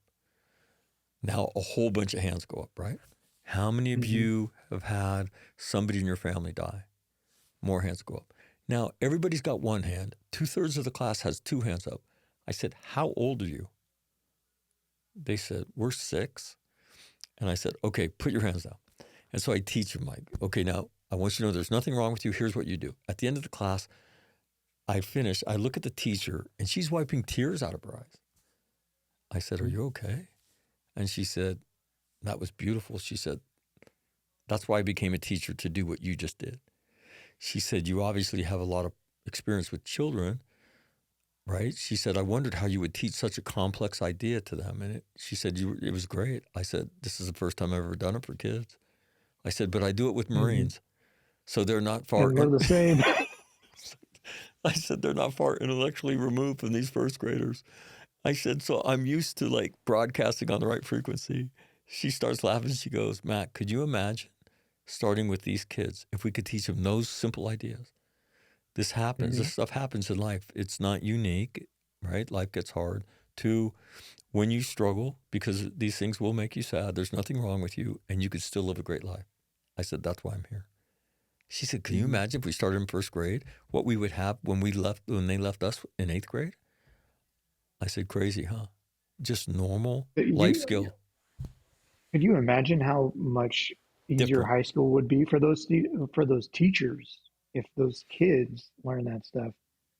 Now a whole bunch of hands go up, right? How many of you have had somebody in your family die? More hands go up. Now, everybody's got one hand. 2/3 of the class has two hands up. I said, "How old are you?" They said, "We're 6." And I said, "Okay, put your hands down." And so I teach them, like, "Okay, now I want you to know there's nothing wrong with you. Here's what you do." At the end of the class, I finish. I look at the teacher, and she's wiping tears out of her eyes. I said, "Are you okay?" And she said, "That was beautiful." She said, "That's why I became a teacher, to do what you just did." She said, "You obviously have a lot of experience with children, right?" She said, "I wondered how you would teach such a complex idea to them." And she said, "It was great." I said, "This is the first time I've ever done it for kids." I said, "But I do it with Marines, so they're not far." And we're the same. I said, "They're not far intellectually removed from these first graders." I said, "So I'm used to like broadcasting on the right frequency." She starts laughing. She goes, "Matt, could you imagine starting with these kids if we could teach them those simple ideas?" This happens. This stuff happens in life. It's not unique, right? Life gets hard. 2, when you struggle, because these things will make you sad, there's nothing wrong with you, and you could still live a great life. I said, "That's why I'm here." She said, "Can you imagine if we started in first grade, what we would have when they left us in 8th grade?" I said, "Crazy, huh? Just normal life skill. Could you imagine how much easier Different." high school would be for those teachers if those kids learned that stuff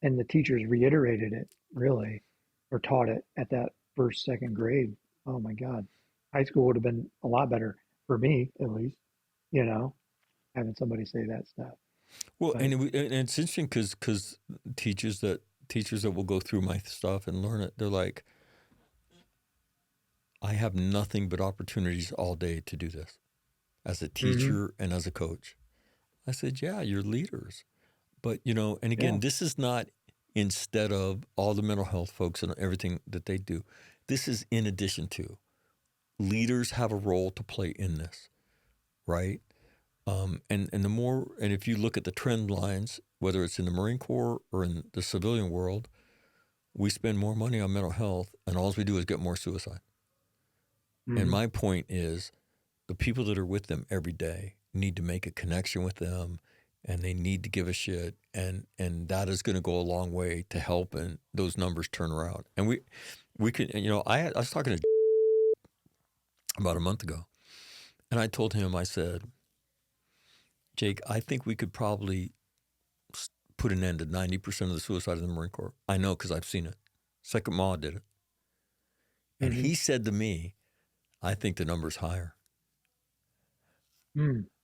and the teachers reiterated it really or taught it at that first, second grade? Oh my God. High school would have been a lot better for me, at least, you know, having somebody say that stuff. Well, But and it's interesting because teachers that will go through my stuff and learn it, they're like, "I have nothing but opportunities all day to do this as a teacher and as a coach." I said, "Yeah, you're leaders." But, and yeah, again, this is not instead of all the mental health folks and everything that they do. This is in addition to. Leaders have a role to play in this, right? And if you look at the trend lines, whether it's in the Marine Corps or in the civilian world, we spend more money on mental health, and all we do is get more suicide. And my point is, the people that are with them every day need to make a connection with them, and they need to give a shit, and that is going to go a long way to helping those numbers turn around. And we can, I was talking to about a month ago, and I told him, I said, "Jake, I think we could probably put an end to 90% of the suicide in the Marine Corps. I know because I've seen it. Second Ma did it." And he said to me, "I think the number's higher."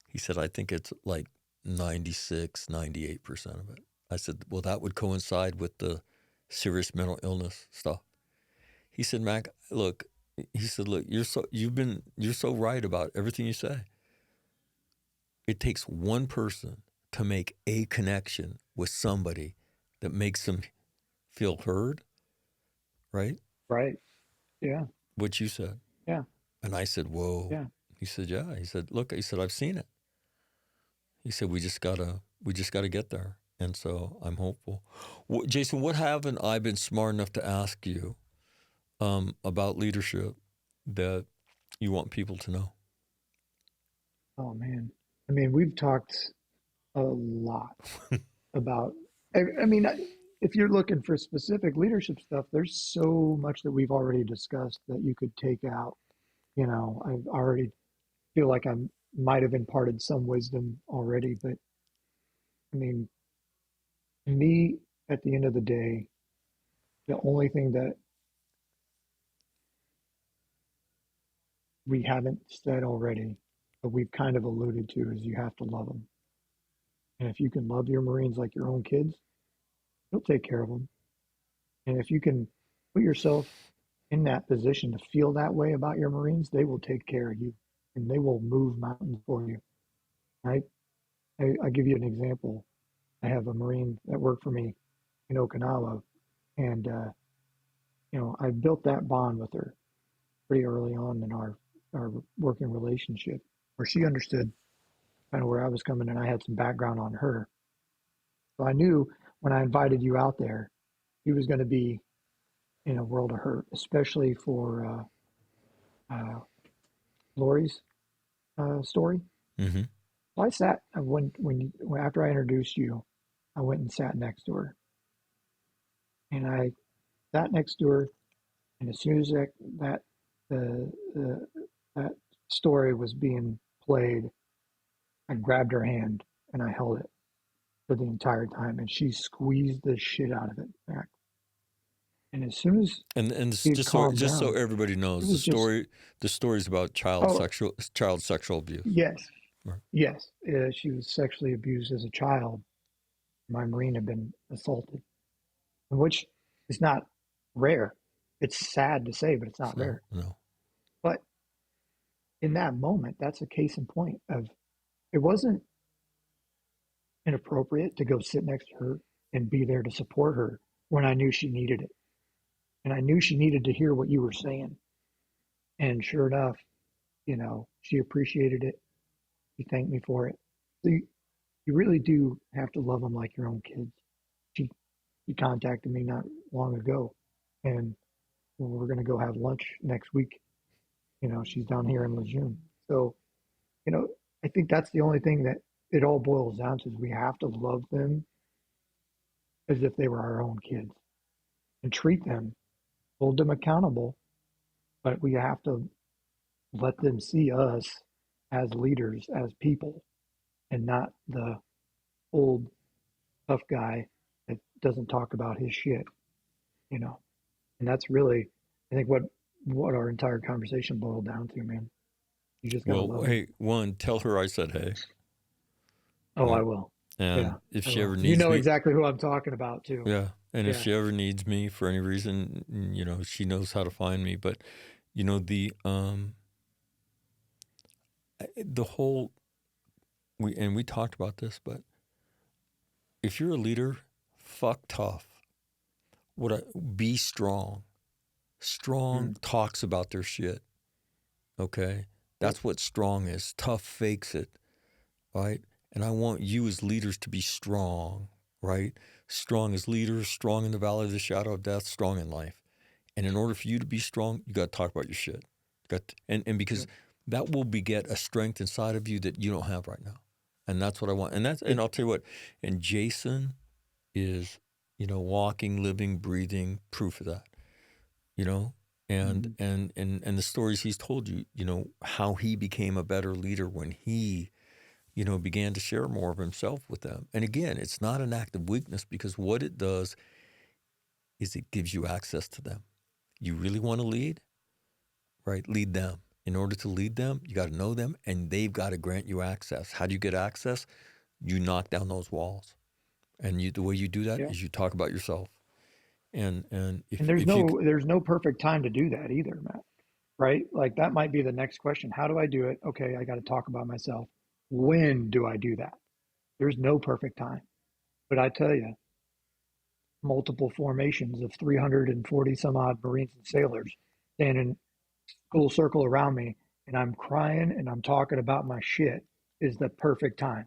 He said, "I think it's like 96, 98% of it." I said, "Well, that would coincide with the serious mental illness stuff." He said, "Mac, look," "you're so right about everything you say. It takes one person to make a connection with somebody that makes them feel heard," right? right. Yeah, What you said. yeah, And I said, "Whoa." yeah. He said, "Yeah." He said, "Look," he said, "I've seen it." He said, we just gotta get there." And so I'm hopeful. Jason, what haven't I been smart enough to ask you about leadership that you want people to know? Oh man. I mean, we've talked a lot about, I mean, if you're looking for specific leadership stuff, there's so much that we've already discussed that you could take out. I already feel like I might have imparted some wisdom already, but I mean, Me, at the end of the day, the only thing that we haven't said already, but we've kind of alluded to, is you have to love them. And if you can love your Marines like your own kids, you'll take care of them. And if you can put yourself in that position to feel that way about your Marines, they will take care of you and they will move mountains for you. Right? I give you an example. I have a Marine that worked for me in Okinawa, and I built that bond with her pretty early on in our working relationship, where she understood kind of where I was coming, and I had some background on her. So I knew when I invited you out there, he was going to be in a world of hurt, especially for Lori's story. Mm-hmm. So I sat after I introduced you, I went and sat next to her, and I sat next to her, and as soon as that story was being played, I grabbed her hand and I held it for the entire time, and she squeezed the shit out of it back. And as soon as And she just calmed so down, everybody it knows, was just, the story is about oh, child sexual abuse. yes, Right. yes. She was sexually abused as a child. My Marine had been assaulted, which is not rare. It's sad to say, but it's not So rare. no. But in that moment, that's a case in point of it wasn't inappropriate to go sit next to her and be there to support her when I knew she needed it. And I knew she needed to hear what you were saying. And sure enough, she appreciated it. She thanked me for it. So you really do have to love them like your own kids. She contacted me not long ago, and we're going to go have lunch next week. She's down here in Lejeune. So, you know, I think that's the only thing that it all boils down to is we have to love them as if they were our own kids and treat them, hold them accountable, but we have to let them see us as leaders, as people, and not the old tough guy that doesn't talk about his shit, you know. And that's really, I think, what our entire conversation boiled down to, man. You just gotta Well, love them. hey, one, tell her I said hey. Oh, I Right. will. Yeah, And if I she ever will. You needs know me, exactly who I'm talking about too. yeah. And if Yeah. she ever needs me for any reason, she knows how to find me. But the whole we talked about this, but if you're a leader, fuck tough. Be strong. Strong Mm. talks about their shit. Okay? Yep. That's what strong is. Tough fakes it, right? And I want you as leaders to be strong, right? Strong as leaders, strong in the valley of the shadow of death, strong in life. And in order for you to be strong, you got to talk about your shit. And because Yep. that will beget a strength inside of you that you don't have right now. And that's what I want. And It, I'll tell you what, and Jason is, walking, living, breathing proof of that. you know, and mhm. and and and the stories he's told you, how he became a better leader when he, began to share more of himself with them. And again, it's not an act of weakness because what it does is it gives you access to them. You really want to lead, right? Lead them. In order to lead them, you got to know them, and they've got to grant you access. How do you get access? You knock down those walls, and the way you do that Yeah. is you talk about yourself. And And if you there's no perfect time to do that either, Matt. Right? Like that might be the next question. How do I do it? Okay, I got to talk about myself. When do I do that? There's no perfect time. But I tell you, multiple formations of 340 some odd Marines and sailors standing full circle around me, and I'm crying and I'm talking about my shit is the perfect time.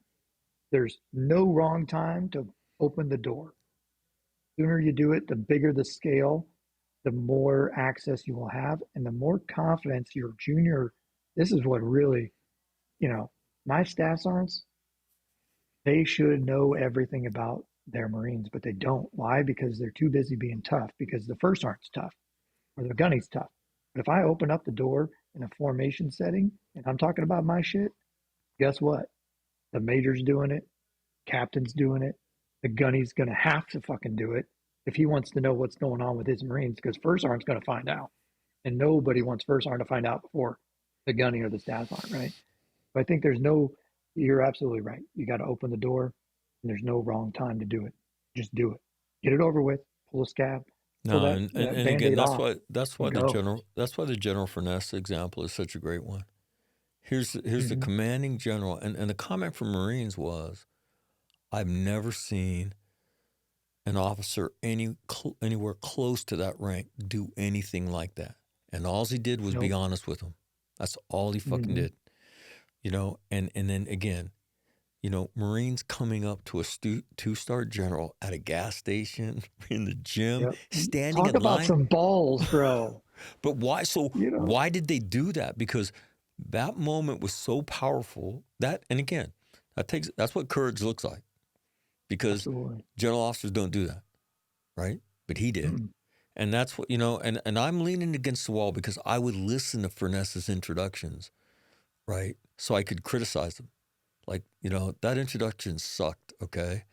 There's no wrong time to open the door. The sooner you do it, the bigger the scale, the more access you will have, and the more confidence your junior. This is what really, you know, my staff sergeants, they should know everything about their Marines, but they don't. Why? Because they're too busy being tough, because the first sergeant's tough or the gunny's tough. But if I open up the door in a formation setting and I'm talking about my shit, guess what? The major's doing it, captain's doing it, The gunny's going to have to fucking do it if he wants to know what's going on with his Marines, because first sergeant's going to find out, and nobody wants first sergeant to find out before the gunny or the staff sergeant, right? But I think you're absolutely right. You got to open the door, and there's no wrong time to do it. Just do it. Get it over with. Pull a scab. Pull No, that and Band-Aid again, off. that's why the General Furness example is such a great one. Here's the commanding general, and the comment from Marines was, I've never seen an officer anywhere close to that rank do anything like that. And all he did was be honest with them. That's all he fucking did. You know, and then again, you know, Marines coming up to a 2-star general at a gas station, in the gym, standing Talk in line. about some balls, bro. But why? So why did they do that? Because that moment was so powerful. And again, that's what courage looks like. Because general officers don't do that, right? But he did. And that's what, you know, and I'm leaning against the wall because I would listen to Furness's introductions, right? So I could criticize them. Like, you know, that introduction sucked, okay?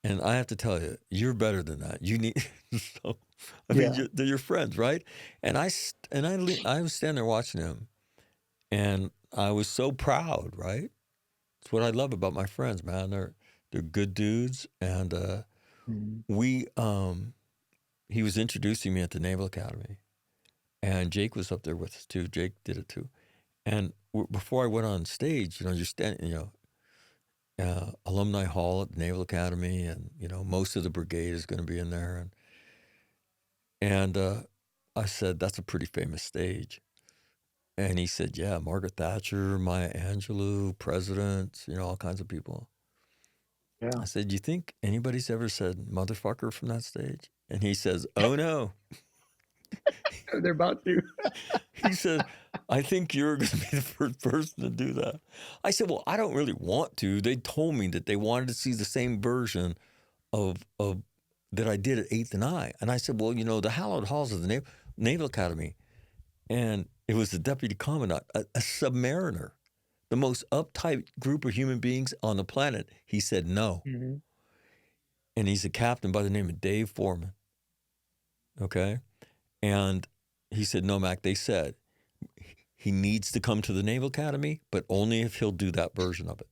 And I have to tell you, you're better than that. You need, mean, they're your friends, right? And I was standing there watching him, and I was so proud, right? It's what I love about my friends, man. They're good dudes, and he was introducing me at the Naval Academy, and Jake was up there with us too. Jake did it too, and before I went on stage, you know, you're standing, you know, alumni hall at the Naval Academy, and you know, most of the brigade is going to be in there, and I said, that's a pretty famous stage. And he said, yeah, Margaret Thatcher, Maya Angelou, presidents, you know, all kinds of people. Yeah. I said, do you think anybody's ever said motherfucker from that stage? And he says, oh no. They're about to. He said, I think you're going to be the first person to do that. I said, well, I don't really want to. They told me that they wanted to see the same version of that I did at 8th and I. And I said, well, you know, the hallowed halls of the Naval Academy. And it was the deputy commandant, a submariner, the most uptight group of human beings on the planet. He said no. And he's a captain by the name of Dave Foreman. Okay? And he said, no, Mac, they said he needs to come to the Naval Academy, but only if he'll do that version of it.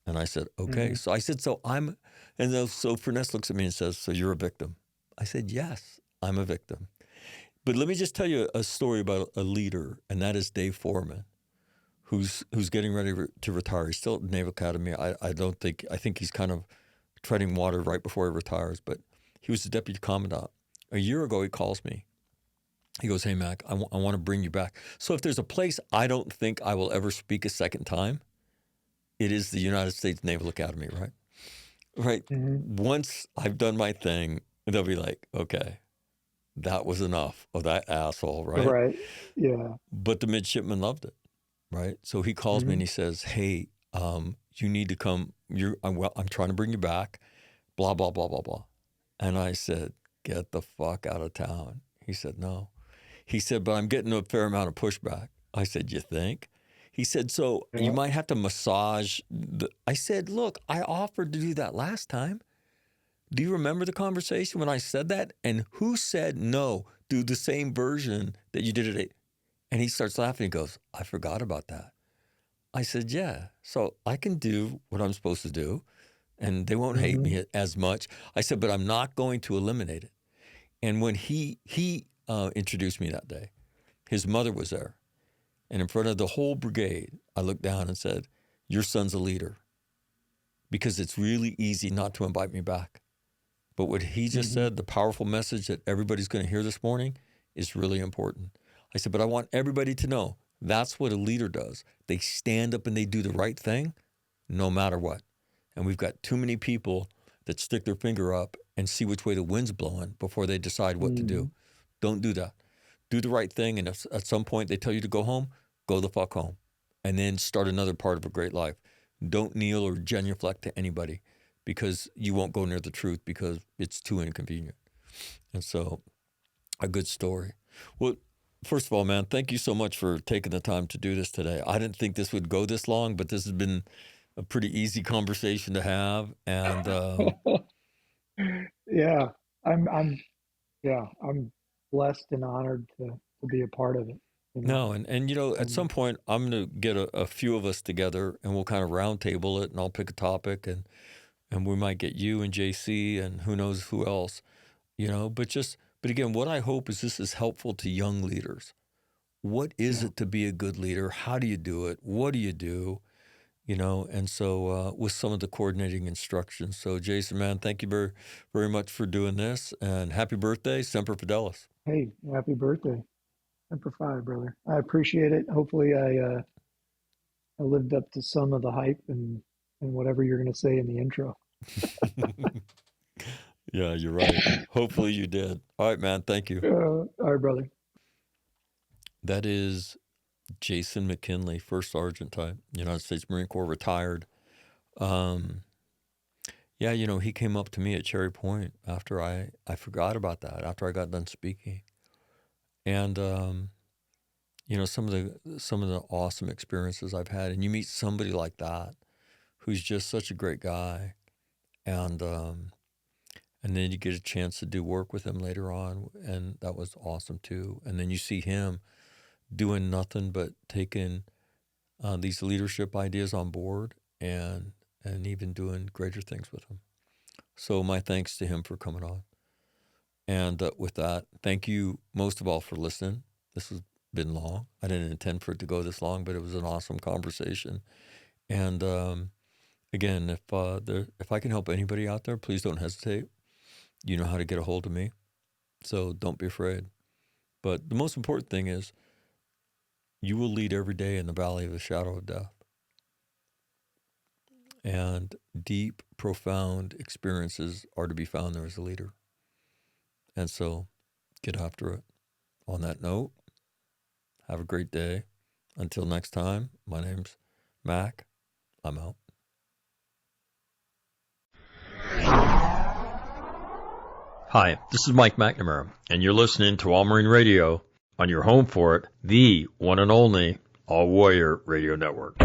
And I said, okay. So I said, so Furness looks at me and says, so you're a victim? I said, yes, I'm a victim. But let me just tell you a story about a leader, and that is Dave Foreman, who's getting ready to retire. He's still at the Naval Academy. I think he's kind of treading water right before he retires, but he was the deputy commandant. A year ago, he calls me. He goes, hey, Mac, I want to bring you back. So if there's a place I don't think I will ever speak a second time, it is the United States Naval Academy, right? Right. Once I've done my thing, they'll be like, okay, that was enough of that asshole, right? Right, yeah. But the midshipman loved it, right? So he calls me and he says, hey, you need to come. I'm trying to bring you back, blah, blah, blah, blah, blah. And I said, get the fuck out of town. He said, no. He said, but I'm getting a fair amount of pushback. I said, you think? He said, so you might have to massage. I said, look, I offered to do that last time. Do you remember the conversation when I said that? And who said no, do the same version that you did at 8? And he starts laughing. He goes, I forgot about that. I said, yeah, so I can do what I'm supposed to do, and they won't hate me as much. I said, but I'm not going to eliminate it. And when he introduced me that day, his mother was there. And in front of the whole brigade, I looked down and said, your son's a leader, because it's really easy not to invite me back. But what he just said, the powerful message that everybody's going to hear this morning, is really important. I said, but I want everybody to know that's what a leader does. They stand up and they do the right thing no matter what. And we've got too many people that stick their finger up and see which way the wind's blowing before they decide what to do. Don't do that. Do the right thing. And if at some point they tell you to go home, go the fuck home. And then start another part of a great life. Don't kneel or genuflect to anybody, because you won't go near the truth because it's too inconvenient. And so, a good story. Well, first of all, man, thank you so much for taking the time to do this today. I didn't think this would go this long, but this has been a pretty easy conversation to have. And Yeah, I'm yeah, I'm blessed and honored to be a part of it, you know. no, and at some And point, I'm going to get a few of us together and we'll kind of round table it and I'll pick a topic and we might get you and JC and who knows who else, but again, what I hope is this is helpful to young leaders. What is yeah, it to be a good leader? How do you do it? What do you do? And so with some of the coordinating instructions. So Jason, man, thank you very, very much for doing this and happy birthday, Semper Fidelis. hey, happy birthday. Semper Fi, brother. I appreciate it. Hopefully I lived up to some of the hype and whatever you're going to say in the intro. Yeah, you're right. Hopefully you did. All right, man. Thank you. All right, brother. That is Jason McKinley, 1st Sergeant type, United States Marine Corps, retired. Yeah, he came up to me at Cherry Point after I forgot about that, after I got done speaking. And, some of the awesome experiences I've had. And you meet somebody like that who's just such a great guy. And then you get a chance to do work with him later on. And that was awesome too. And then you see him doing nothing but taking these leadership ideas on board and even doing greater things with them. So my thanks to him for coming on. And with that, thank you most of all for listening. This has been long. I didn't intend for it to go this long, but it was an awesome conversation. And again, if I can help anybody out there, please don't hesitate. You know how to get a hold of me, so don't be afraid. But the most important thing is you will lead every day in the valley of the shadow of death. And deep, profound experiences are to be found there as a leader. And so get after it. On that note, have a great day. Until next time, my name's Mac. I'm out. Hi, this is Mike McNamara, and you're listening to All Marine Radio on your home for it, the one and only All Warrior Radio Network.